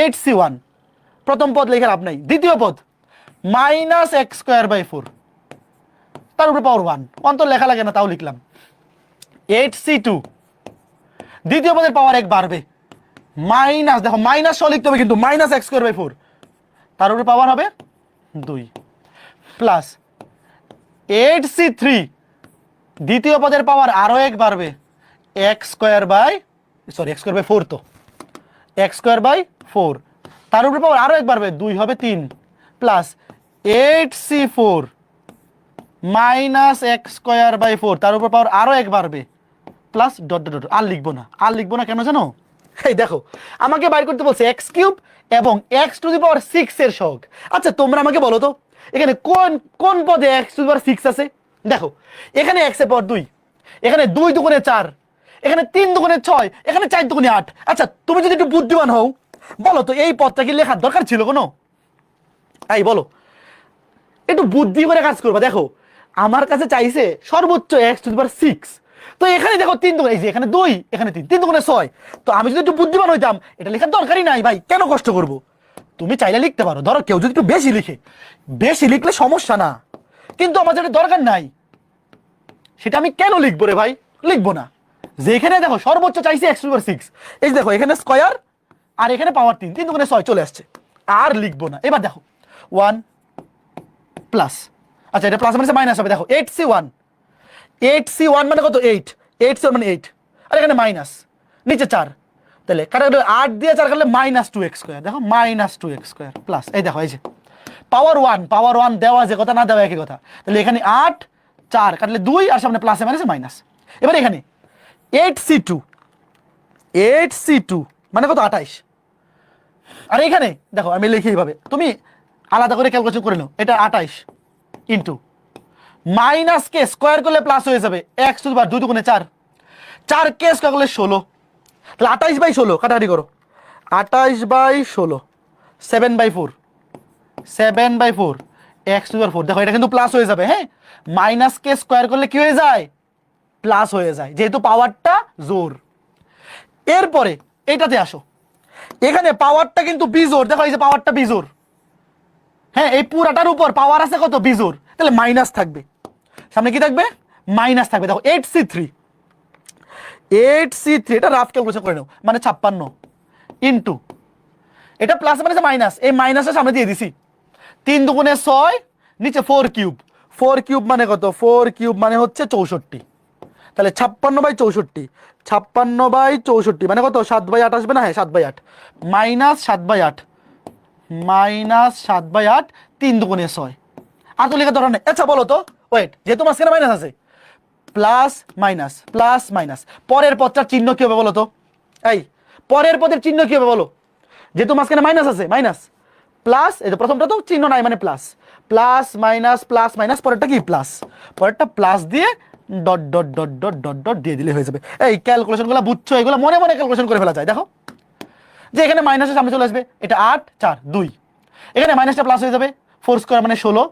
8c1, প্রথম পদ লিখে লাভ নাই। দ্বিতীয় পদ মাইনাস এক্স স্কোয়ার বাই 4, তার উপরে পাওয়ার 1 তো লেখা লাগে না, তাও লিখলাম 8c2, দ্বিতীয় পদের পাওয়ার 1 বাড়বে, মাইনাস, দেখো মাইনাস সহ লিখতে হবে কিন্তু, মাইনাস এক্স স্কোয়ার বাই 4, তার উপরে পাওয়ার হবে 2, প্লাস 8c3, দ্বিতীয় পদের পাওয়ার আরো 1 বাড়বে, এক্স স্কোয়ার বাই 4 তো, এক্স স্কোয়ার বাই 4, তার উপরে পাওয়ার আরো 1 বাড়বে, 2 হবে 3, plus 8c4 minus x square by 4, তার উপর পাওয়ার আরো 1 বাড়বে, প্লাস ডট ডট ডট। আর লিখবো না কেন জানো? এই দেখো আমাকে বাইর করতে বলছে এক্স কিউব এবং এক্স টু দি পাওয়ার 6 এর সহগ। আচ্ছা তোমরা আমাকে বলো তো এখানে কোন কোন পদে এক্স টু দি পাওয়ার 6 আছে? দেখো এখানে এক্স এর পাওয়ার 2, এখানে 2 দুগুণে 4, এখানে 3 দুগুণে 6, এখানে 4 দুগুণে 8। আচ্ছা তুমি যদি একটু বুদ্ধিমান হও বলো তো এই পদটা কি লেখার দরকার ছিল কোনো? এই বলো, একটু বুদ্ধি করে কাজ করবা। দেখো আমার কাছে চাইছে সর্বোচ্চ এক্স টু দি পাওয়ার 6, তো এখানে দেখো 3 দুগুণে, এই যে এখানে 2, এখানে 3, 3 দুগুণে 6, তো আমি যদি একটু বুদ্ধিমান হইতাম এটা লেখার দরকারই নাই ভাই, কেন কষ্ট করব? তুমি চাইলে লিখতে পারো, ধরো কেউ যদি একটু বেশি লিখে, বেশি লিখলে সমস্যা না, কিন্তু আমার যেটা দরকার নাই সেটা আমি কেন লিখবো রে ভাই? লিখবো না। যেখানে দেখো সর্বোচ্চ চাইছে এক্স টু দি পাওয়ার 6, এই দেখো এখানে স্কয়ার আর এখানে পাওয়ার 3, 3 দুগুণে 6 চলে আসছে, আর লিখবো না। এবার দেখো 1 প্লাস, আচ্ছা এটা প্লাস মানে মাইনাস হবে, দেখো 8c1, 8c1 মানে কত 8, 8c1 মানে 8, আর এখানে মাইনাস, নিচে 4, তাহলে কাটা 8 দিয়ে 4 কাটলে মাইনাস 2x স্কয়ার, দেখো মাইনাস 2x স্কয়ার, প্লাস এই দেখো এই যে পাওয়ার 1 দেওয়া যে কথা না দেওয়া একই কথা, তাহলে এখানে 8 4 কাটলে 2 আর সামনে প্লাসে মাইনাসে মাইনাস। এবার এখানে 8c2 মানে কত 28, আর এখানে দেখো আমি লিখি এইভাবে, তুমি আলাদা করে ক্যালকুলেশন করে নাও, এটা 28 ইন্টু মাইনাস কে স্কোয়ার করলে প্লাস হয়ে যাবে এক্স টু দি পাওয়ার 2 দুগুণে 4, 4 কে স্কোয়ার করলে 16, তাহলে 28/16 কাটাকাটি করো, 28/16 7/4, 7/4 এক্স টু দি পাওয়ার 4, দেখো এটা কিন্তু প্লাস হয়ে যাবে। হ্যাঁ মাইনাস কে স্কোয়ার করলে কি হয়ে যায়? প্লাস হয়ে যায়, যেহেতু পাওয়ারটা জোর। এরপরে এটাতে আসো, এখানে পাওয়ারটা কিন্তু বিজোর, দেখো এই যে পাওয়ারটা বিজোর, হ্যাঁ এই পুরাটার উপর পাওয়ার আছে কত বিজোর, তাহলে মাইনাস থাকবে, সামনে কি থাকবে? মাইনাস থাকবে। দেখো 8c3, এটা রাফ ক্যালকুলেশন করে নাও, মানে 56 ইন্টু এটা প্লাস মানে মাইনাস, এই মাইনাসের সামনে দিয়ে দিছি, 3 দুগুণে 6, নিচে 4 কিউব, 4 কিউব মানে কত? 4 কিউব মানে হচ্ছে 64, তাহলে 56/64, 56/64 মানে কত? 7/8 আসবে না? হ্যাঁ 7/8, মাইনাস 7/8, মাইনাস 7/8, 3 দুগুণে 6, আর তো লেখা দরকার নেই। আচ্ছা বলো তো, ওয়েট, যেহেতু মাঝখানে মাইনাস আছে, প্লাস মাইনাস, পরের পদটার চিহ্ন কি হবে বলো তো? এই পরের পদের চিহ্ন কি হবে বলো? যেহেতু মাঝখানে মাইনাস আছে, মাইনাস প্লাস, এই তো প্রথমটা তো চিহ্ন নাই মানে প্লাস, প্লাস মাইনাস, পরেরটা কি? প্লাস, পরেরটা প্লাস দিয়ে dot dot dot dot dot dot দিয়ে দিলে হয়ে যাবে। এই ক্যালকুলেশনগুলো বুঝছো? এগুলো মনে মনে ক্যালকুলেশন করে ফেলা যায়। দেখো যে এখানে মাইনাসের সামনে চলে আসবে, এটা 8 4 2, এখানে মাইনাসটা প্লাস হয়ে যাবে, 4 স্কোয়ার মানে 16,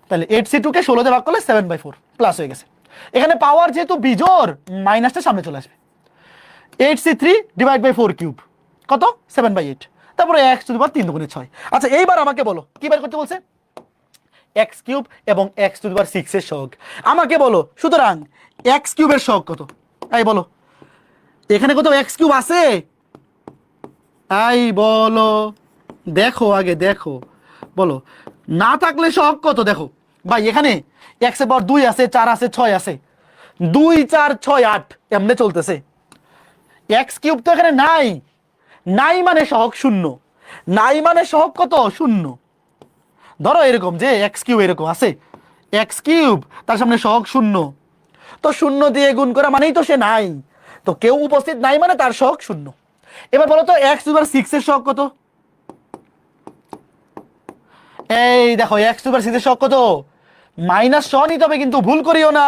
তাহলে 8c2 কে 16 দিয়ে ভাগ করলে 7/4 প্লাস হয়ে গেছে। এখানে পাওয়ার যেহেতু বিজোড়, মাইনাসটা সামনে চলে আসবে, 8c3 ডিভাইড বাই 4 কিউব কত? 7/8, তারপরে x টু দি পাওয়ার 3 দুগুণে 6। আচ্ছা এইবার আমাকে বলো কি বের করতে বলছে? x কিউব এবং x টু দি পাওয়ার 6 এর সহগ আমাকে বলো। সুতরাং x কিউবের সহগ কত? এই বলো, এখানে কত x কিউব আছে? এই বলো, দেখো আগে দেখো, বলো না থাকলে সহগ কত? দেখো ভাই এখানে x এর পাওয়ার 2 আছে, 4 আছে, 6 আছে, 2 4 6 8 এমনি চলতেছে, x কিউব তো এখানে নাই, নাই মানে সহগ শূন্য, নাই মানে সহগ কত? শূন্য। ধরো এরকম যে x কিউব এরকম আছে, x কিউব তার সামনে সহগ শূন্য, তো শূন্য দিয়ে গুণ করা মানেই তো সে নাই, তো কেউ উপস্থিত নাই মানে তার সহগ শূন্য। এবার বলো তো x টু দি পাওয়ার 6 এর সহগ কত? এই দেখো x টু দি পাওয়ার 6 এর সহগ কত? মাইনাস সহ নিতে হবে, কিন্তু ভুল করিও না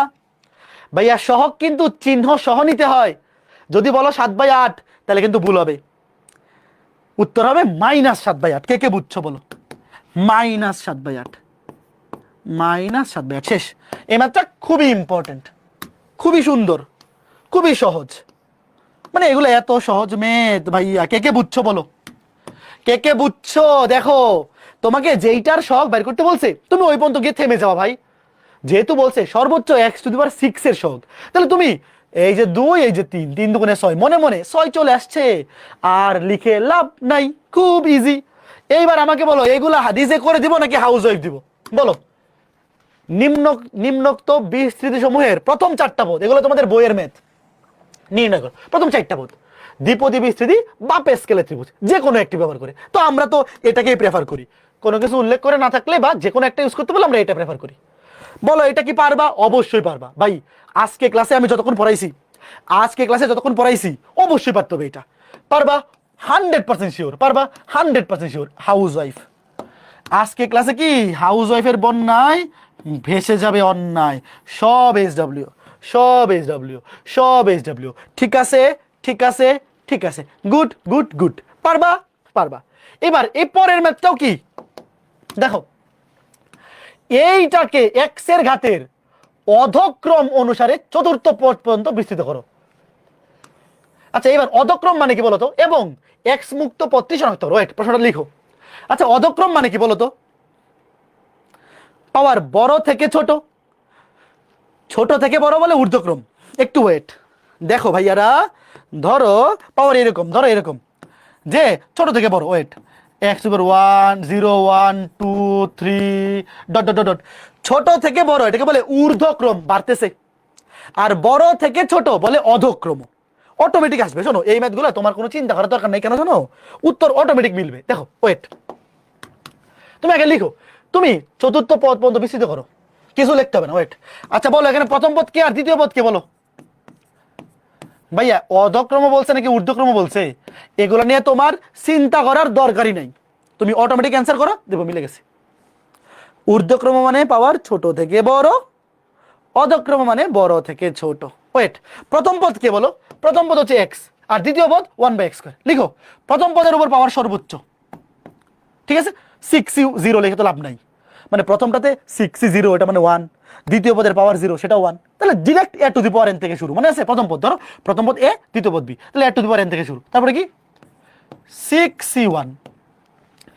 ভাইয়া, সহগ কিন্তু চিহ্ন সহ নিতে হয়। যদি বলো 7/8 তাহলে কিন্তু ভুল হবে। উত্তর হবে -7/8। কে কে বুঝছো বলো? -7/8, -7/8। শেষ। এই ম্যাথটা খুবই ইম্পর্টেন্ট, খুবই সুন্দর, খুবই সহজ। মানে এগুলো এত সহজ মেথ ভাইয়া। কে কে বুঝছো বলো? কে কে বুঝছো? দেখো, তোমাকে যেইটার শখ বের করতে বলছে তুমি ওই পর্যন্ত গিয়ে থেমে যাওয়া ভাই। যেহেতু বলছে সর্বোচ্চ x⁻6 এর শখ, তাহলে তুমি এই যে 2, এই যে 3, 3 দুগুণে 6, মনে মনে 6 চলে আসছে, আর লিখে লাভ নাই, খুব ইজি। এইবার আমাকে বলো, এগুলা হাদিসে করে দিব নাকি হাউস ওয়াইফ দিব? বলো। নিম্নোক্ত বিস্তৃতি সমূহের প্রথম 4টা পদ, এগুলো তোমাদের বইয়ের ম্যাথ, নির্ণয় করো। প্রথম 4টা পদ দ্বিপদী বিস্তৃতি বা স্কেলের ত্রিভুজ, যে কোনো একটি ব্যবহার করে। তো আমরা তো এটাকেই প্রেফার করি, কোনো কিছু উল্লেখ করে না থাকলে বা যে কোনো একটা ইউজ করতে বলে আমরা এটা প্রেফার করি। বলো এটা কি পারবা? অবশ্যই পারবা ভাই। আজকে ক্লাসে যতক্ষণ পড়াইছি অবশ্যই পারতে হবে এটা। পারবা 100% শিওর, পারবা 100% শিওর। হাউস ওয়াইফ, আজকে ক্লাসে কি হাউস ওয়াইফের বন্যায় ভেসে যাবে অন্যায়। সব SW, সব SW, সব SW। ঠিক আছে, ঠিক আছে, ঠিক আছে। Good good good. পারবা, পারবা। এবার এই পরের ম্যাথটাও কি দেখো, এইটাকে x এর ঘাতের অধক্রম অনুসারে চতুর্থ পদ পর্যন্ত বিস্তৃত করো। আচ্ছা, এবার অধক্রম মানে কি বলতো? এবং x মুক্ত পদটি শনাক্ত করো। রাইট, প্রশ্নটা লিখো। আচ্ছা, অধক্রম মানে কি বলতো? পাওয়ার বড় থেকে ছোট, ছোট থেকে বড় বলে ঊর্ধ্বক্রম। একটু ওয়েট, দেখো ভাইয়ারা, ধরো পাওয়ার এরকম, ধরো এরকম যে ছোট থেকে বড়, wait, x⁻1 0 1 2 3 dot dot dot. ছোট থেকে বড় এটাকে বলে ঊর্ধ্বক্রম, বাড়তেছে। আর বড় থেকে ছোট বলে অধক্রম। অটোমেটিক আসবে। শোনো, এই ম্যাথগুলো তোমার কোনো চিন্তা করার দরকার নেই। কেন জানো? উত্তর অটোমেটিক মিলবে। দেখো, ওয়েট, তুমি আগে লিখো, তুমি চতুর্থ পদ পর্যন্ত বিস্তৃত করো, কিছু লিখতে হবে না। ওয়েট, আচ্ছা বলো এখানে প্রথম পদ কে আর দ্বিতীয় পদ কে? বলো ভাইয়া। অধক্রম বলছে নাকি ঊর্ধ্বক্রম বলছে, এগুলো নিয়ে তোমার চিন্তা করার দরকারই নাই। তুমি অটোমেটিক অ্যান্সার করো, দেখো মিলে গেছে। ঊর্ধ্বক্রম মানে পাওয়ার ছোট থেকে বড়, অধক্রম মানে বড় থেকে ছোট। ওয়েট, প্রথম পদ কে বলো? প্রথম পদ হচ্ছে x, আর দ্বিতীয় পদ 1/x²। লিখো, প্রথম পদের উপর পাওয়ার সর্বোচ্চ। ঠিক আছে, 6c0 লিখে তো লাভ নাই। মানে প্রথমটাতে 6c0, এটা মানে 1, দ্বিতীয় পদের পাওয়ার 0, সেটাও 1। তাহলে ডিরেক্ট a⁴n থেকে শুরু। মানে আছে প্রথম পদ, ধরো প্রথম পদ a, দ্বিতীয় পদ b, তাহলে a⁴n থেকে শুরু। তারপরে কি 6c1,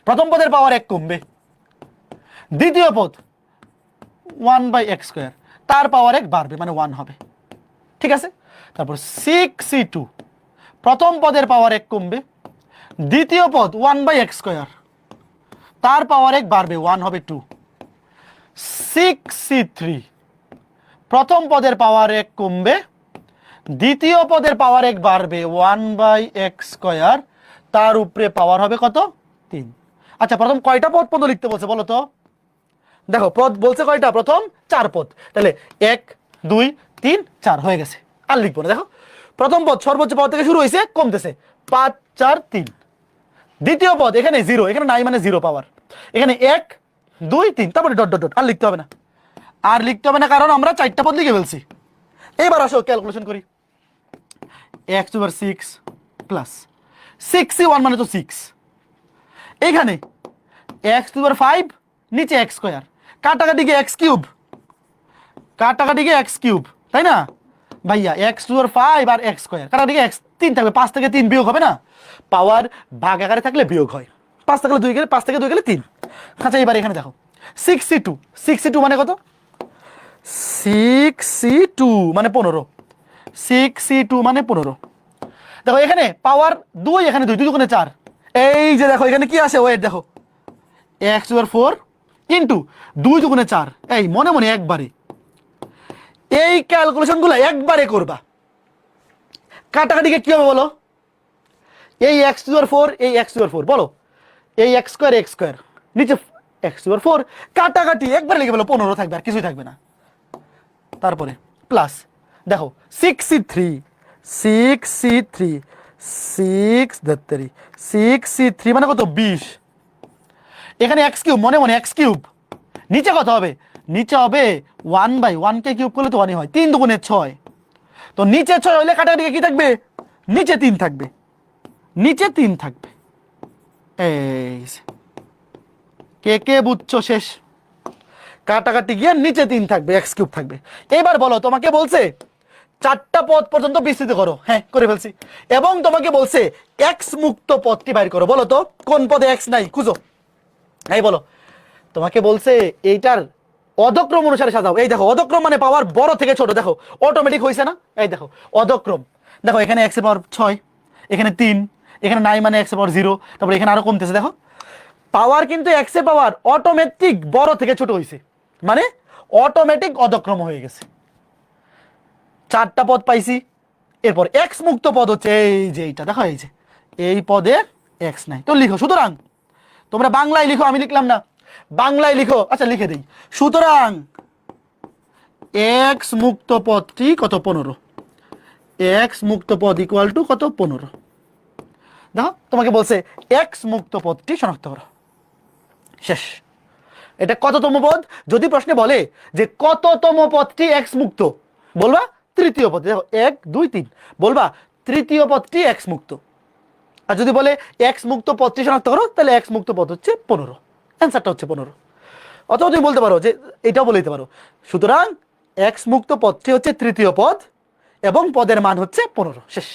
প্রথম পদের পাওয়ার 1 কমবে, দ্বিতীয় পদ 1/x², তার পাওয়ার 1 বাড়বে, মানে 1 হবে। ঠিক আছে, তারপর 6c2, প্রথম পদের পাওয়ার 1 কমবে, দ্বিতীয় পদ 1/x², তার পাওয়ার 1 বাড়বে, 1 হবে 2। 6c3, প্রথম পদের পাওয়ার 1 কমবে, দ্বিতীয় পদের পাওয়ার 1 বাড়বে, 1/x², তার উপরে পাওয়ার হবে কত? 3। আচ্ছা, প্রথম কয়টা পদ পর্যন্ত লিখতে বলছে বলো তো? দেখো, পদ বলছে কয়টা? প্রথম 4 পদ। তাহলে 1 2 3 4 হয়ে গেছে, আর লিখবো না। দেখো, প্রথম পদ সর্বোচ্চ পাওয়ার থেকে শুরু হয়েছে, কমতেছে, 5 4 3। দ্বিতীয় পদ এখানে 0, এখানে নাই মানে 0 পাওয়ার, এখানে 1 2 3, তারপরে ডট ডট ডট। আর লিখতে হবে না, আর লিখতে হবে না, কারণ আমরা 4টা পদ লিখে ফেলছি। এবার আসো ক্যালকুলেশন করি। x⁻6 প্লাস 6c1 মানে তো 6, এইখানে x⁵, নিচে x², কাটাকাটি গিয়ে x3, কাটাকাটি গিয়ে x3, তাই না ভাইয়া? x⁵ আর x², কাটাকাটি গিয়ে x3 থাকবে, 5 থেকে 3 বিয়োগ হবে না? পাওয়ার ভাগ আকারে থাকলে বিয়োগ হয়, 5 থাকলে 2 গেলে, 5 থেকে 2 গেলে 3। আচ্ছা, এবার এখানে দেখো 6c2, 6c2 মানে কত? 6c2 মানে 15, 6c2 মানে 15। দেখো এখানে পাওয়ার 2, এখানে 2, 2 দুগুণে 4। এই যে দেখো এখানে কি আসে? ওয়েট, দেখো x⁴ ইন্টু 2 দুগুণে 4। এই মনে মনে একবারে এই ক্যালকুলেশনগুলো একবারে করবা। কাটাকাটিকে কি হবে বলো? এই x⁴, এই x⁴, বলো এই x², নিচে x⁴, কাটাকাটি একবারে লিখে বলো, 15 থাকবে, আর কিছুই থাকবে না। তারপরে প্লাস, দেখো 6c3, 6c3 মানে কত? 20। এখানে x3, মনে মনে x3, নিচে কত হবে? নিচে হবে 1/1, কে কিউব করলে তো 1 হয়, 3 দুগুণে 6। তো নিচে 6 হলে কাটাকাটি কি থাকবে? নিচে 3 থাকবে, নিচে 3 থাকবে। এই যে। কে কে বুঝছো শেষ? কাটাকাটি গিয়ে নিচে 3 থাকবে, এক্স কিউব থাকবে। এবার বলো, তোমাকে বলছে 4টা পদ পর্যন্ত বিস্তৃত করো, হ্যাঁ করে ফেলছি। এবং তোমাকে বলছে এক্স মুক্ত পদটি বাইর করো। বলো তো কোন পদে এক্স নাই, খুঁজো। এই বলো, তোমাকে বলছে এইটার অধক্রম অনুসারে সাজাও। এই দেখো, অধক্রম মানে পাওয়ার বড় থেকে ছোট, দেখো অটোমেটিক হয়েছে না? এই দেখো অধক্রম, দেখো এখানে এক্স এর পাওয়ার 6, এখানে 3, এখানে 9 মানে এক্স এর পাওয়ার 0, তারপরে এখানে আরো কমতেছে। দেখো পাওয়ার কিন্তু এক্স এর পাওয়ার অটোমেটিক বড় থেকে ছোট হয়েছে, মানে অটোমেটিক অধক্রম হয়ে গেছে। 4টা পদ পাইছি। এরপর এক্স মুক্ত পদ হচ্ছে এই যে এইটা, দেখো এই যে এই পদে এক্স নাই, তো লিখো। সুতরাং তোমরা বাংলায় লিখো, আমি লিখলাম না, বাংলায় লিখো। আচ্ছা লিখে দেই। সুতরাং এক্স মুক্ত পদটি কত? 15। এক্স মুক্ত পদ ইকুয়াল টু কত? 15। দেখো তোমাকে বলছে এক্স মুক্ত পদটি শনাক্ত করো, শেষ। এটা কততম পদ? যদি প্রশ্নে বলে যে কততম পদটি এক্স মুক্ত, বলবা তৃতীয় পদ। দেখো 1 2 3, বলবা তৃতীয় পদটি এক্স মুক্ত। আর যদি বলে এক্স মুক্ত পদটি শনাক্ত করো, তাহলে এক্স মুক্ত পদ হচ্ছে 15, অ্যান্সারটা হচ্ছে 15। অথবা তুমি বলতে পারো যে এটাও বলে দিতে পারো, সুতরাং এক্স মুক্ত পদটি হচ্ছে তৃতীয় পদ এবং পদের মান হচ্ছে 15, শেষ।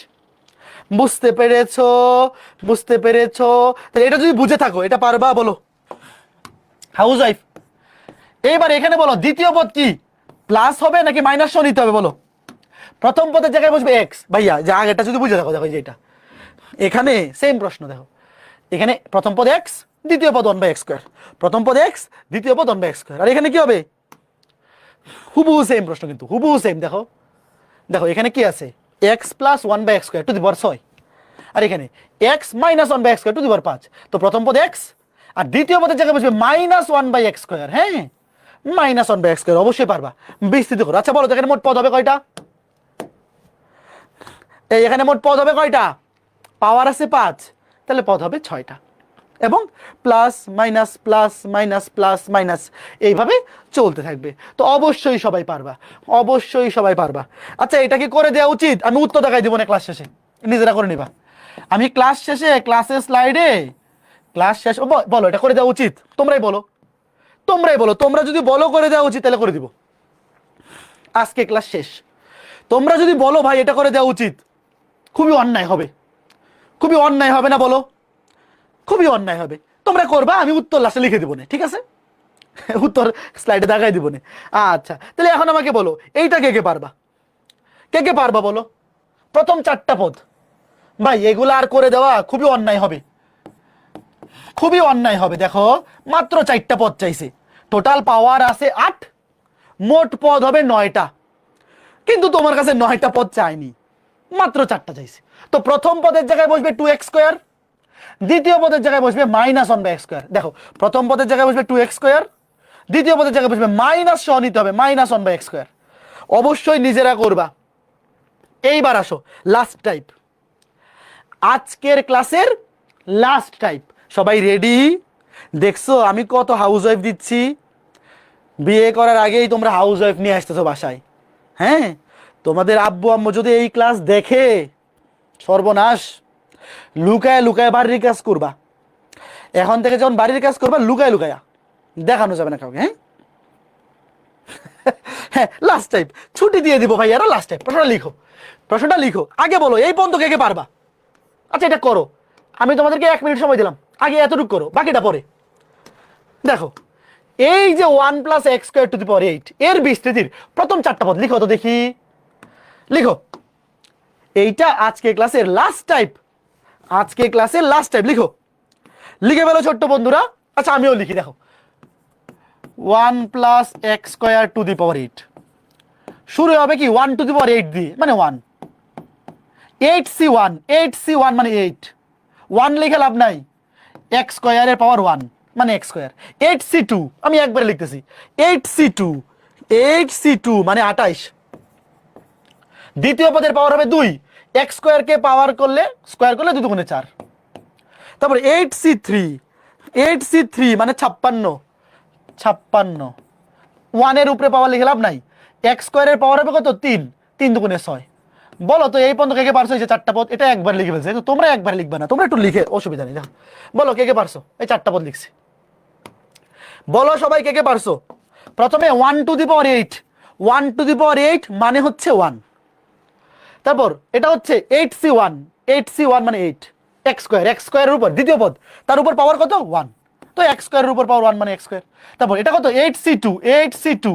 বুঝতে পেরেছো? বুঝতে পেরেছো? তাহলে এটা যদি বুঝে থাকো, এটা পারবা? বলো হাউস ওয়াইফ। এইবার এখানে বলো দ্বিতীয় পদ কি, প্লাস হবে নাকি মাইনাস সহ নিতে হবে? বলো। প্রথম পদের জায়গায় বসবে এক্স। ভাইয়া যে আগেটা যদি বুঝে থাকো, দেখো যেটা এখানে সেম প্রশ্ন। দেখো এখানে প্রথম পদ এক্স, দ্বিতীয় পদ 1/x²। প্রথম পদ এক্স, দ্বিতীয় পদ 1/x²। আর এখানে কি হবে? হুবহু সেম প্রশ্ন, কিন্তু হুবহু সেম। দেখো দেখো এখানে কি আছে? X plus 1/x² to the power 6, আর এখানে X minus 1/x² to the power 5। তো প্রথম পদ এক্স, আর দ্বিতীয় পদের জায়গায় বসবে -1/x²। হ্যাঁ, -1/x²। অবশ্যই পারবা, বিস্তৃত করো। আচ্ছা বলো তো এখানে মোট পদ হবে কয়টা? এই এখানে মোট পদ হবে কয়টা? পাওয়ার আছে 5, তাহলে পদ হবে 6টা। এবং plus minus plus minus plus minus এইভাবে চলতে থাকবে। তো অবশ্যই সবাই পারবা, অবশ্যই সবাই পারবা। আচ্ছা এটা কি করে দেওয়া উচিত? আমি উত্তর দেখাই দিব না ক্লাস শেষে, নিজেরা করে নিবা। আমি ক্লাস শেষে ক্লাসের স্লাইডে, ক্লাস শেষ বলো এটা করে দেওয়া উচিত, তোমরাই বলো, তোমরাই বলো। তোমরা যদি বলো করে দেওয়া উচিত, তাহলে করে দিব। আজকে ক্লাস শেষ, তোমরা যদি বলো ভাই এটা করে দেওয়া উচিত, খুবই অন্যায় হবে। খুবই অন্যায় হবে না? বলো খুবই অন্যায় হবে। তোমরা করবা, আমি উত্তর লাস্টে লিখে দিব না, ঠিক আছে? উত্তর স্লাইডে দেখাই দিব না। আচ্ছা তাহলে এখন আমাকে বলো এইটা কে কে পারবা? কে কে পারবা বলো? প্রথম 4টা পদ ভাই এগুলো আর করে দেওয়া খুবই অন্যায় হবে, খুবই অন্যায় হবে। দেখো মাত্র 4টা পদ চাইছে, টোটাল পাওয়ার আছে 8, মোট পদ হবে 9টা। কিন্তু তোমার কাছে 9টা পদ চাইনি, মাত্র 4টা চাইছে। তো প্রথম পদের জায়গায় বসবে 2x², দ্বিতীয় পদের জায়গায় বসবে -1/x²। দেখো প্রথম পদের জায়গায় বসবে 2x², দ্বিতীয় পদের জায়গায় বসবে মাইনাস সহ নিতে হবে -1/x²। অবশ্যই নিজেরা করবা। এইবার আসো লাস্ট টাইপ, আজকের ক্লাসের লাস্ট টাইপ। সবাই রেডি? দেখছো আমি কত হাউস ওয়াইফ দিচ্ছি? বিয়ে করার আগেই তোমরা হাউস ওয়াইফ নিয়ে আসতেছো বাসায়। হ্যাঁ, তোমাদের আব্বু আম্মু যদি এই ক্লাস দেখে, সর্বনাশ। লুকায় লুকায় বাড়ির কাজ করবা। এখন থেকে যখন বাড়ির কাজ করবা লুকায় লুকায়া, দেখানো যাবে না কাউকে। হ্যাঁ হ্যাঁ, লাস্ট টাইপ ছুটি দিয়ে দিব ভাই। আরো লাস্ট টাইপ প্রশ্নটা লিখো, প্রশ্নটা লিখো। আগে বলো এই পর্যন্ত কে কে পারবা? আচ্ছা এটা করো, আমি তোমাদেরকে 1 মিনিট সময় দিলাম, আগে এতটুকু করো, বাকিটা পরে। দেখো এই যে 1 + x² টু দি পাওয়ার 8 এর বিস্তৃতির প্রথম 4টা পদ লিখো তো দেখি, লিখো। এইটা আজকে ক্লাসের লাস্ট টাইপ, আজকে ক্লাসের লাস্ট টাইপ। লিখো, লিখে ফেলো ছোট্ট বন্ধুরা। আচ্ছা আমিও লিখি। দেখো 1 + x² টু দি পাওয়ার 8 শুরু হবে কি 1 টু দি পাওয়ার 8 দিয়ে, মানে 1। 8c1, 8c1 মানে 8, 1 লিখে লাভ নাই, x² এর পাওয়ার 1 মানে x²। 8c2 আমি একবারে লিখতেছি, 8c2, 8c2 মানে 28। দ্বিতীয় পদের পাওয়ার হবে 2, x² কে পাওয়ার করলে স্কয়ার করলে 2 × 4। তারপর 8c3, 8c3 মানে 56, 56। 1 এর উপরে পাওয়ার লিখে লাভ নাই, x² এর পাওয়ার হবে কত? 3, 3 × 6 বলো তো এই পর্যন্ত কে কে পারছো? এই যে চারটা পদ, এটা একবার লিখে ফেলছে, তোমরা একবার লিখবে না, তোমরা একটু লিখে, অসুবিধা নেই। দেখো বলো কে কে পারছো? এই চারটা পদ লিখছি, বলো সবাই কে কে পারছো? প্রথমে 1⁸, 1⁸ মানে হচ্ছে 1। তারপর এটা হচ্ছে 8c1, 8c1 মানে 8, x স্কয়ার, x স্কয়ারের উপর দ্বিতীয় পদ, তার উপর পাওয়ার কত? 1, তো x স্কয়ারের উপর পাওয়ার 1 মানে x স্কয়ার। তারপর এটা কত? 8c2, 8c2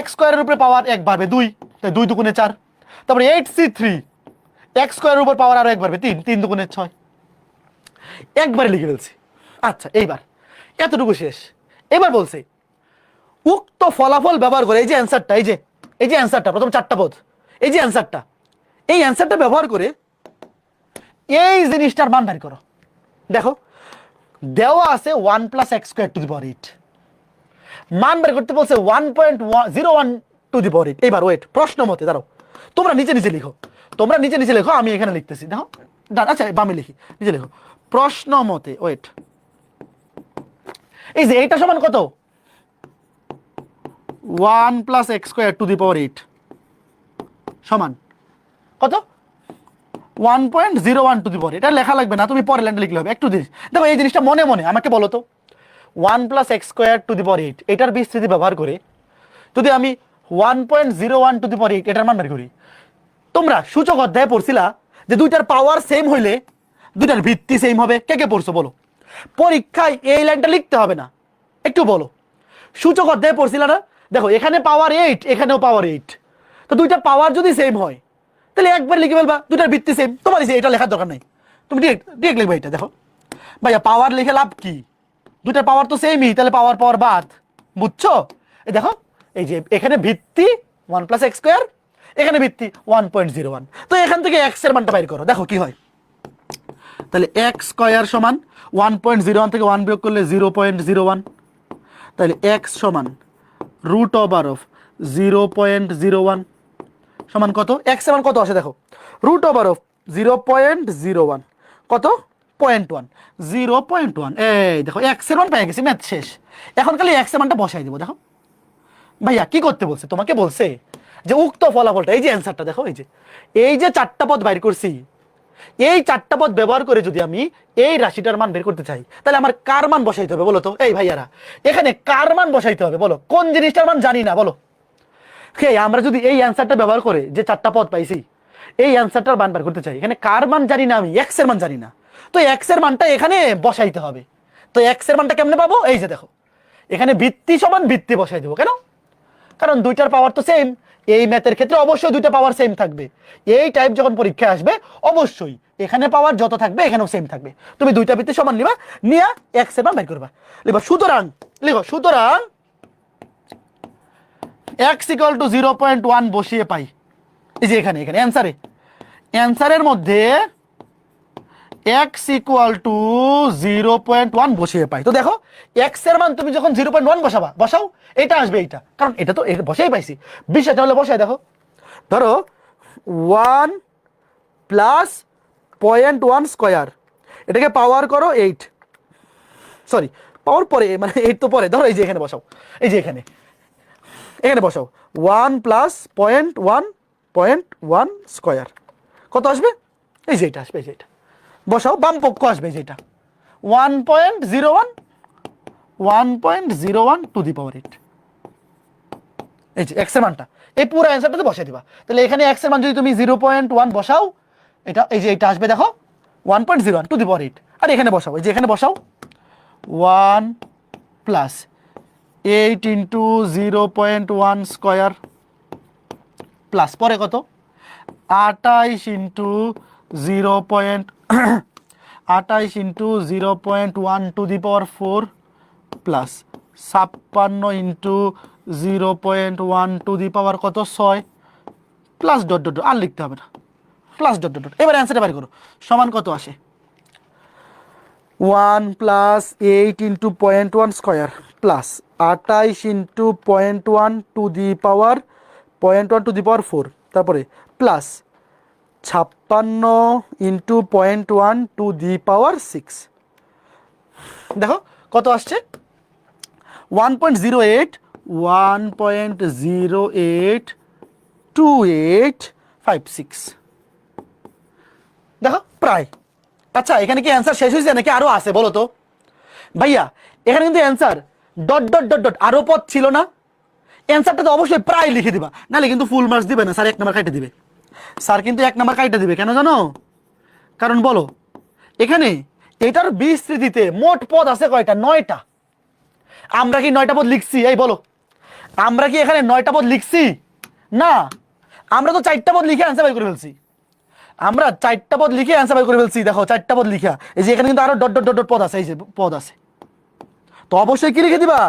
x স্কয়ারের উপরে পাওয়ার 1 বাড়বে 2, তাই 2 দুগুণে 4। তারপর 8c3 x স্কয়ারের উপর পাওয়ার আরো 1 বাড়বে 3, 3 দুগুণে 6। একবারে লিখে ফেলছি। আচ্ছা এইবার এতটুকু শেষ। এবার বলছে উক্ত ফলাফল ব্যবহার করে, এই যে অ্যান্সারটা, এই যে অ্যান্সারটা, প্রথম চারটা পদ, এই যে অ্যান্সারটা, এই অ্যান্সারটা ব্যবহার করে এই জিনিসটার মান বের করো। দেখো দেওয়া আছে 1 + x²⁸, মান বের করতে বলছে 1.01 এইবার ওয়েট, প্রশ্ন মতে দাঁড়াও, তোমরা নিচে নিচে লিখো, তোমরা নিচে নিচে লেখো, আমি এখানে লিখতেছি। দেখো আচ্ছা বামে লিখি, নিচে লিখো। প্রশ্ন মতে ওয়েট, এই যে এইটা সমান কত? 1 + x² সমান কত? 1.01, এটা লেখা লাগবে না, তুমি পরের লাইনে লিখলে হবে। একটু দেখো এই জিনিসটা মনে মনে আমাকে বলো তো, 1 + x²⁸ এটার বিস্তৃতি ব্যবহার করে যদি আমি 1.01 এটার মান বের করি, তোমরা সূচক অধ্যায়ে পড়ছিলা যে দুইটার পাওয়ার সেম হইলে দুইটার ভিত্তি সেম হবে। কে কে পড়ছো বলো? পরীক্ষায় এই লাইনটা লিখতে হবে না, একটু বলো। সূচক অধ্যায়ে পড়ছিলা না? দেখো এখানে পাওয়ার 8, এখানেও পাওয়ার 8, তো দুইটা পাওয়ার যদি সেম হয় তাহলে একবার লিখে ফেলবা দুইটার ভিত্তি সেম। তোমার এটা লেখার দরকার নাই, তুমি ডিরেক্ট লিখবা এটা। দেখো ভাইয়া পাওয়ার লিখে লাভ কি? দুইটার পাওয়ার তো সেমই, তাহলে পাওয়ার পাওয়ার বাদ, বুঝছো? এই দেখো এই যে এখানে ভিত্তি 1 + x², এখানে ভিত্তি 1.01, তো এখান থেকে x এর মানটা বাইর করো, দেখো কি হয়। তাহলে x² সমান 1.01 থেকে 1 বিয়োগ করলে 0.01, তাহলে x সমান √0.01 সমান কত? x এর মান কত আসে দেখো, √0.01 কত? 0.1, 0.1। এই দেখো x এর মান পেয়ে গেছি, ম্যাথ শেষ। এখন খালি x এর মানটা বসাই দিব। দেখো ভাইয়া কি করতে বলছে? তোমাকে বলছে যে উক্ত ফলাফলটা, এই যে অ্যান্সারটা দেখো, এই যে চারটা পদ বাইর করছি, এই চারটা পদ ব্যবহার করে যদি আমি এই রাশিটার মান বের করতে চাই, তাহলে আমার কার মান বসাইতে হবে বলো তো? এই ভাইয়ারা এখানে কার মান বসাইতে হবে বলো? কোন জিনিসটার মান জানি না বলো? আমরা যদি এই অ্যান্সারটা ব্যবহার করে যে চারটা পদ পাইছি, এই অ্যান্সারটার মান বের করতে চাই, এখানে কার মান জানি না, আমি এক্স এর মান জানি না, তো এক্স এর মানটা এখানে বসাইতে হবে। তো এক্স এর মানটা কেমনে পাবো? এই যে দেখো এখানে ভিত্তি সমান ভিত্তি বসাই দেবো। কেন? কারণ দুইটার পাওয়ার তো সেম, এই ম্যাথের ক্ষেত্রে অবশ্যই দুইটা পাওয়ার সেম থাকবে। এই টাইপ যখন পরীক্ষায় আসবে অবশ্যই এখানে পাওয়ার যত থাকবে এখানেও সেম থাকবে। তুমি দুইটা ভিত্তি সমান নিবা, নিয়া এক্স এর মান বের করবা। লিখবা সুতরাং, লিখো সুতরাং x = 0.1 বসিয়ে পাই, এই যে এখানে অ্যান্সারের মধ্যে x = 0.1 বসিয়ে পাই। তো দেখো x এর মান তুমি যখন 0.1 বসাও এটা আসবে, এইটা, কারণ এটা তো বসেই পাইছি। বিষয়টা হলে বসাই দেখো, ধরো 1 + 0.1 স্কয়ার, এটাকে পাওয়ার করো 8, সরি পাওয়ার পরে মানে 8 তো পরে, ধরো এই যে এখানে বসাও, এই যে এখানে বসাও 1 + 0.1 স্কয়ার, কত আসবে? এই যে এটা আসবে, এই যে এটা বসাও, বাম পক্ষ আসবে যেটা 1.01 এই যে x এর মানটা, এই পুরো অ্যান্সারটাতে বসাই দিবা। তাহলে এখানে x এর মান যদি তুমি 0.1 বসাও, এটা এই যে এটা আসবে দেখো 1.01 আর এখানে বসাও, এই যে এখানে বসাও 1 + 8 × 0.1 স্কয়ার প্লাস পরে কত 28 × 0.1 to the power 4 plus 56 × 0.1 to the power কত 6 প্লাস ডট ডট, আর লিখতে হবে না, প্লাস ডট ডট। এবার অ্যান্সারটা বের করো, সমান কত আসে? 1 + 8 × 0.1 square plus 28 × 0.1 to the power 4, তারপরে প্লাস 56 × 0.1 টু দি পাওয়ার 6। দেখো কত আসছে? 1.08 1.0828 5 6। দেখো প্রায়। আচ্ছা এখানে কি অ্যান্সার শেষ হয়েছে নাকি আরো আছে বলো তো ভাইয়া? এখানে কিন্তু answer dot dot dot dot আরো পদ ছিল না? অ্যান্সারটা তো অবশ্যই প্রায় লিখে দিবা, নাহলে কিন্তু ফুল মার্কস দিবে না, স্যার 1 নাম্বার কাইটে দিবে। স্যার কিন্তু 1 নাম্বার কাইটে দিবে, কেন জানো? কারণ বলো এখানে এটার বিস্তৃতিতে মোট পদ আছে কয়টা? 9টা। আমরা কি 9টা পদ লিখছি? এই বলো, আমরা কি এখানে 9টা পদ লিখছি? না, আমরা তো 4টা পদ লিখে অ্যান্সার বের করে ফেলছি। আমরা 4টা পদ লিখে অ্যান্সার বের করে ফেলছি। দেখো 4টা পদ লিখা, এই যে এখানে কিন্তু আরো ডট ডট ডট ডট পদ আছে, এই যে পদ আছে। তো অবশ্যই কি লিখে দিবা?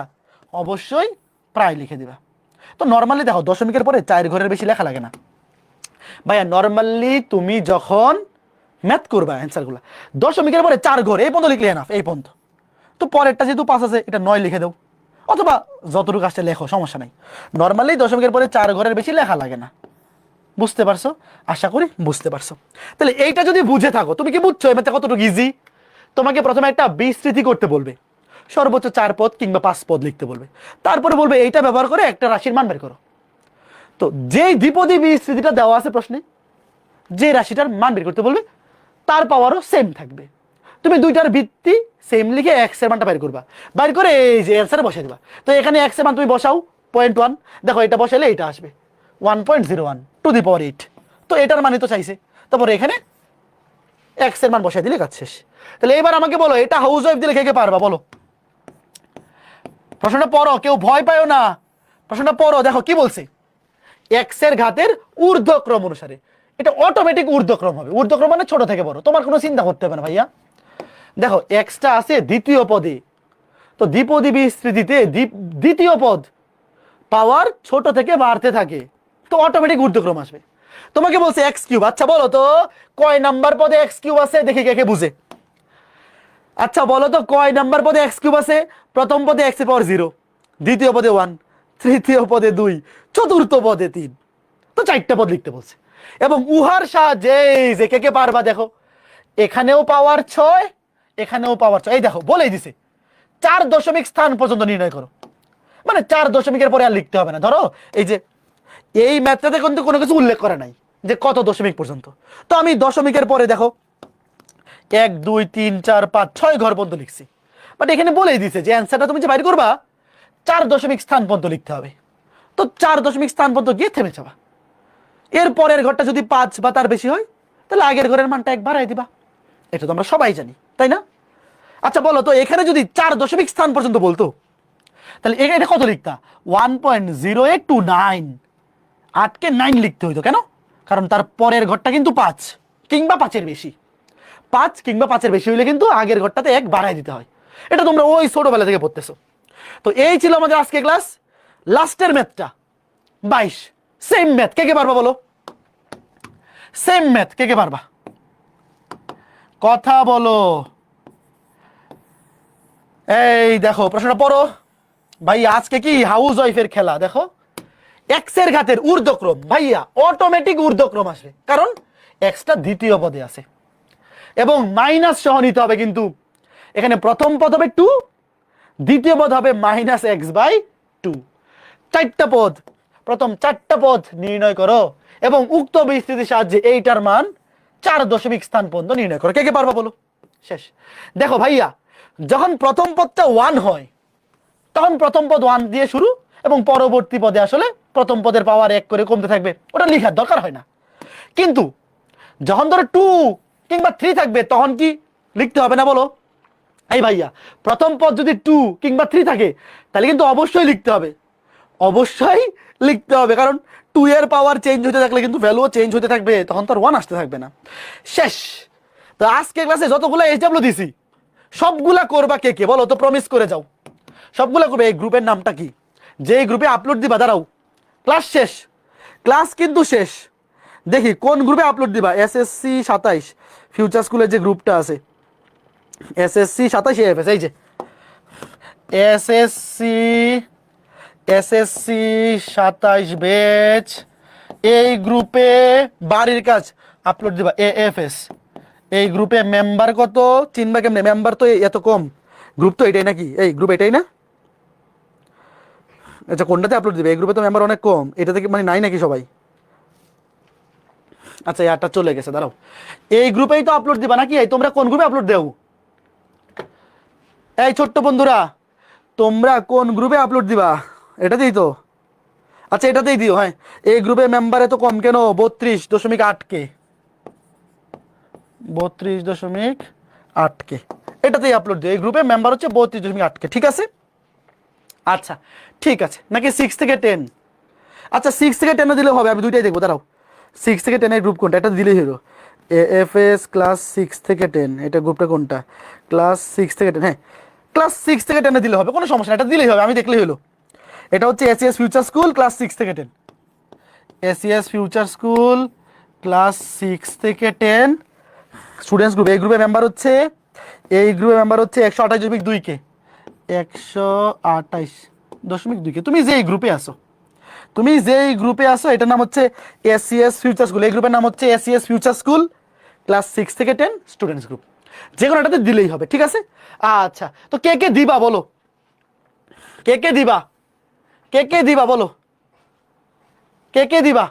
অবশ্যই প্রায় লিখে দিবা। তো নর্মালি দেখো দশমিকের পরে 4 ঘরের বেশি লেখা লাগে না ভাইয়া। নর্মালি তুমি যখন ম্যাথ করবা অ্যান্সারগুলো, দশমিকের পরে 4 ঘর এই পর্যন্ত লিখলে এনাফ, এই পর্যন্ত। তো পরেরটা যেহেতু 5 আছে, এটা 9 লিখে দাও, অথবা যতটুকু আসছে লেখো, সমস্যা নাই। নর্মালি দশমিকের পরে 4 ঘরের বেশি লেখা লাগে না। বুঝতে পারছো? আশা করি বুঝতে পারছো। তাহলে এইটা যদি বুঝে থাকো, তুমি কি বুঝছো এবার কতটুকু ইজি? তোমাকে প্রথমে একটা বিস্তৃতি করতে বলবে, সর্বোচ্চ 4 পদ কিংবা 5 পদ লিখতে বলবে। তারপরে বলবে এইটা ব্যবহার করে একটা রাশির মান বের করো। তো যেই দ্বিপদী বিস্তৃতিটা দেওয়া আছে প্রশ্নে, যে রাশিটার মান বের করতে বলবে তার পাওয়ারও সেম থাকবে। তুমি দুইটার ভিত্তি সেম লিখে এক্স এর মানটা বের করবা, বের করে এই যে অ্যান্সারে বসাই দিবা। তো এখানে এক্স এর মান তুমি বসাও 0.1, দেখো এটা বসাইলে এটা আসবে 1.01 টু দি পাওয়ার 8। তো এটার মানে তো চাইছে, তারপরে এখানে এক্স এর মান বসাই দিলে কাজ শেষ। তাহলে এবার আমাকে বলো এটা হাউস ওয়াইফ দিলে কে কে পারবা বলো? প্রশ্নটা পড়ো, কেউ ভয় পায়ও না, প্রশ্নটা পড়ো। দেখো কি বলছে, এক্স এর ঘাতের ঊর্ধ্বক্রম অনুসারে। এটা অটোমেটিক ঊর্ধ্বক্রম হবে। ঊর্ধ্বক্রম মানে ছোট থেকে বড়, তোমার কোনো চিন্তা করতে হবে না ভাইয়া। দেখো এক্সটা আছে দ্বিতীয় পদে, তো দ্বিপদী বিস্তৃতিতে দ্বিতীয় পদ পাওয়ার ছোট থেকে বাড়তে থাকে, তো অটোমেটিক ঊর্ধ্বক্রম আসবে। তোমাকে বলছে এক্স কিউব। আচ্ছা বলো তো কয় নাম্বার পদে এক্স কিউব আছে, দেখি কে কে বুঝে। আচ্ছা বলো তো কয় নাম্বার পদে এক্স কিউব আছে? প্রথম পদে এক্স এর পাওয়ার 0, দ্বিতীয় পদে 1, তৃতীয় পদে 2, চতুর্থ পদে 3। তো 4টা পদ লিখতে বলছে। এবং উহার সাহায্যে যে কে কে পারবা দেখো, এখানেও পাওয়ার 6, এখানেও পাওয়ার 6। এই দেখো বলেই দিছে 4 দশমিক স্থান পর্যন্ত নির্ণয় করো। মানে 4 দশমিকের পরে আর লিখতে হবে না। ধরো এই যে এই ম্যাথটাতে কিন্তু কোনো কিছু উল্লেখ করা নাই যে কত দশমিক পর্যন্ত। তো আমি দশমিকের পরে দেখো 1 2 3 4 5 6 ঘর পর্যন্ত লিখছি। বাট এখানে বলেই দিছে যে অ্যান্সারটা তুমি যে বাইর করবা 4 দশমিক স্থান পর্যন্ত লিখতে হবে। তো 4 দশমিক স্থান পর্যন্ত গিয়ে থেমে যাবা। এর পরের ঘরটা যদি 5 বা তার বেশি হয়, তাহলে আগের ঘরের মানটা 1 বাড়াই দিবা। এটা তো আমরা সবাই জানি, তাই না? আচ্ছা বলো তো এখানে যদি 4 দশমিক স্থান পর্যন্ত বলতো, তাহলে এটা কত লিখতা? 1.0829। 8কে 9 লিখতে হইতো, কেন? কারণ তার পরের ঘরটা কিন্তু 5 কিংবা 5-এর বেশি। 5 কিংবা 5-এর বেশি হইলে কিন্তু আগের ঘরটাতে 1 বাড়াই দিতে হয়। এটা তোমরা ওই ছোটবেলা থেকে পড়তেছো। তো এই ছিল আমাদের আজকে ক্লাস। লাস্টের ম্যাথটা 22, সেম ম্যাথ কে কে পারবা বলো? সেম ম্যাথ কে কে পারবা? কথা বলো। এই দেখো প্রশ্নটা পড়ো ভাই। আজকে কি হাউস ওয়াইফের খেলা। দেখো এক্স এর ঘাতের ঊর্ধ্বক্রম ভাইয়া অটোমেটিক ঊর্ধ্বক্রম আসবে, কারণ এক্সটা দ্বিতীয় পদে আছে এবং মাইনাস সহ নিতে হবে। কিন্তু এখানে প্রথম পদ হবে 2, দ্বিতীয় পদ হবে -x/2। 4টা পদ, প্রথম 4টা পদ নির্ণয় করো এবং উক্ত বিস্তৃতির সাহায্যে এইটার মান 4 দশমিক স্থান পর্যন্ত নির্ণয় করো। কে কে পারবা বলো? শেষ। দেখো ভাইয়া যখন প্রথম পদটা 1 হয়, তখন প্রথম পদ 1 দিয়ে শুরু এবং পরবর্তী পদে আসলে প্রথম পদের পাওয়ার 1 করে কমতে থাকবে, ওটা লেখার দরকার হয় না। কিন্তু যখন ধরো 2 কিংবা 3 থাকবে, তখন কি লিখতে হবে না বলো? এই ভাইয়া প্রথম পদ যদি 2 কিংবা 3 থাকে, তাহলে কিন্তু অবশ্যই লিখতে হবে, অবশ্যই লিখতে হবে। কারণ 2 এর পাওয়ার চেঞ্জ হতে থাকলে কিন্তু ভ্যালুও চেঞ্জ হতে থাকবে, তখন তো আর 1 আসতে থাকবে না। শেষ। তো আজকে ক্লাসে যতগুলো এইচডব্লিউ দিছি সবগুলা করবা কে কে বলো তো? প্রমিস করে যাও সবগুলা করবে। এই গ্রুপের নামটা কি? যে গ্রুপে আপলোড দিবা, দাঁড়াও ক্লাস শেষ, ক্লাস কিন্তু শেষ। দেখি কোন গ্রুপে আপলোড দিবা। এসএসসি 27 ফিউচার স্কুলের যে গ্রুপটা আছে, এসএসসি 27 এএফএস, এই যে এসএসসি 27 ব্যাচ, এই গ্রুপে বাড়ির কাজ আপলোড দিবা এএফএস। এই গ্রুপে মেম্বার কত চিনবা কেমনে? মেম্বার তো এত কম, গ্রুপ তো এটাই নাকি? এই গ্রুপ এটাই না? আচ্ছা কোনটাতে আপলোড দিবে? এই গ্রুপে তো মেম্বার অনেক কম, এটা থেকে মানে নাই নাকি সবাই? আচ্ছা এটা চলে গেছে, দাঁড়াও। এই গ্রুপেই তো আপলোড দিবা নাকি? এই তোমরা কোন গ্রুপে আপলোড দেও? এই ছোট্ট বন্ধুরা, তোমরা কোন গ্রুপে আপলোড দিবা? এটাতেই তো। আচ্ছা এটাতেই দিও। হ্যাঁ, এই গ্রুপের মেম্বারে তো কম কেন? 32.8K, 32.8K। এটাতেই আপলোড দিও। এই গ্রুপের মেম্বার হচ্ছে 32.8K, ঠিক আছে? আচ্ছা ঠিক আছে, নাকি 6 থেকে 10? আচ্ছা 6 থেকে 10 দিলে হবে, আমি দুইটাই দেখবো, দাঁড়াও। 6 থেকে 10 গ্রুপ কোনটা, এটা দিলেই হলো। এএফএস ক্লাস 6 থেকে 10, এটা গ্রুপটা কোনটা? ক্লাস 6 থেকে 10, হ্যাঁ ক্লাস 6 থেকে 10 দিলে হবে, কোনো সমস্যা না, এটা দিলেই হবে, আমি দেখলেই হলো। এটা হচ্ছে এসিএস ফিউচার স্কুল ক্লাস 6 থেকে 10। এসিএস ফিউচার স্কুল ক্লাস 6 থেকে 10 স্টুডেন্টস গ্রুপ। এই গ্রুপের মেম্বার হচ্ছে, এই গ্রুপের মেম্বার হচ্ছে 128.2K, 128.2K। তুমি যে এই গ্রুপে আসো, তুমি যে এই গ্রুপে আসো, এটার নাম হচ্ছে এসিএস ফিউচার স্কুল। এই গ্রুপের নাম হচ্ছে এসিএস ফিউচার স্কুল ক্লাস 6 থেকে 10 স্টুডেন্টস গ্রুপ। যে কোনো এটাতে দিলেই হবে, ঠিক আছে? আচ্ছা, তো কে কে দিবা বলো? কে কে দিবা? কে কে দিবা বলো? কে কে দিবা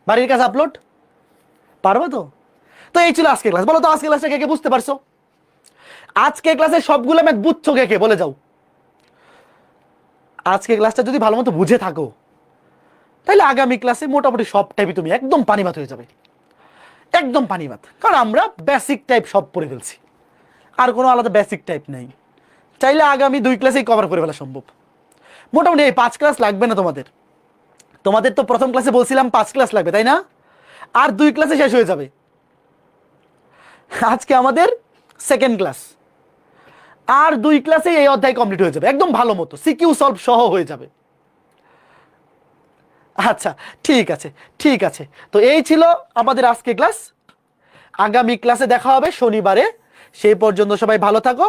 বাড়ির কাছে আপলোড? পারবো তো? তো এই ছিল আজকে ক্লাস। বলো তো আজকে ক্লাসটা কে কে বুঝতে পারছো? আজকে ক্লাসে সবগুলো ম্যাথ বুঝছো কে কে বলে যাও। আজকে ক্লাসটা যদি ভালো মতো বুঝে থাকো, তাহলে আগামী ক্লাসে মোটামুটি সব টাইপই তুমি একদম পানিভাত হয়ে যাবে, একদম পানিভাত। কারণ আমরা বেসিক টাইপ সব পড়ে ফেলছি, আর কোনো আলাদা বেসিক টাইপ নেই। চাইলে আগামী 2 ক্লাসেই কভার করে ফেলা সম্ভব। মোটামুটি এই 5 ক্লাস লাগবে না তোমাদের। তোমাদের তো প্রথম ক্লাসে বলছিলাম 5 ক্লাস লাগবে, তাই না? আর 2 ক্লাসে শেষ হয়ে যাবে। আজকে আমাদের সেকেন্ড ক্লাস, আর 2 ক্লাসে এই অধ্যায় কমপ্লিট হয়ে যাবে একদম ভালো মতো, সিকিউ সলভ সহ হয়ে যাবে। আচ্ছা ঠিক আছে, ঠিক আছে। তো এই ছিল আমাদের আজকে ক্লাস। আগামী ক্লাসে দেখা হবে শনিবারে। সেই পর্যন্ত সবাই ভালো থাকো,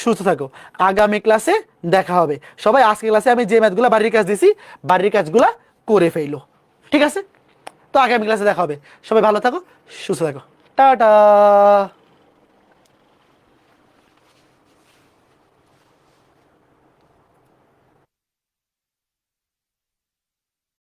সুস্থ থাকো। আগামী ক্লাসে দেখা হবে সবাই। আজকে ক্লাসে আমি যে ম্যাথগুলো বাড়ির কাজ দিছি, বাড়ির কাজগুলো করে ফেলো, ঠিক আছে? তো আগামী ক্লাসে দেখা হবে। সবাই ভালো থাকো, সুস্থ থাকো। টাটা।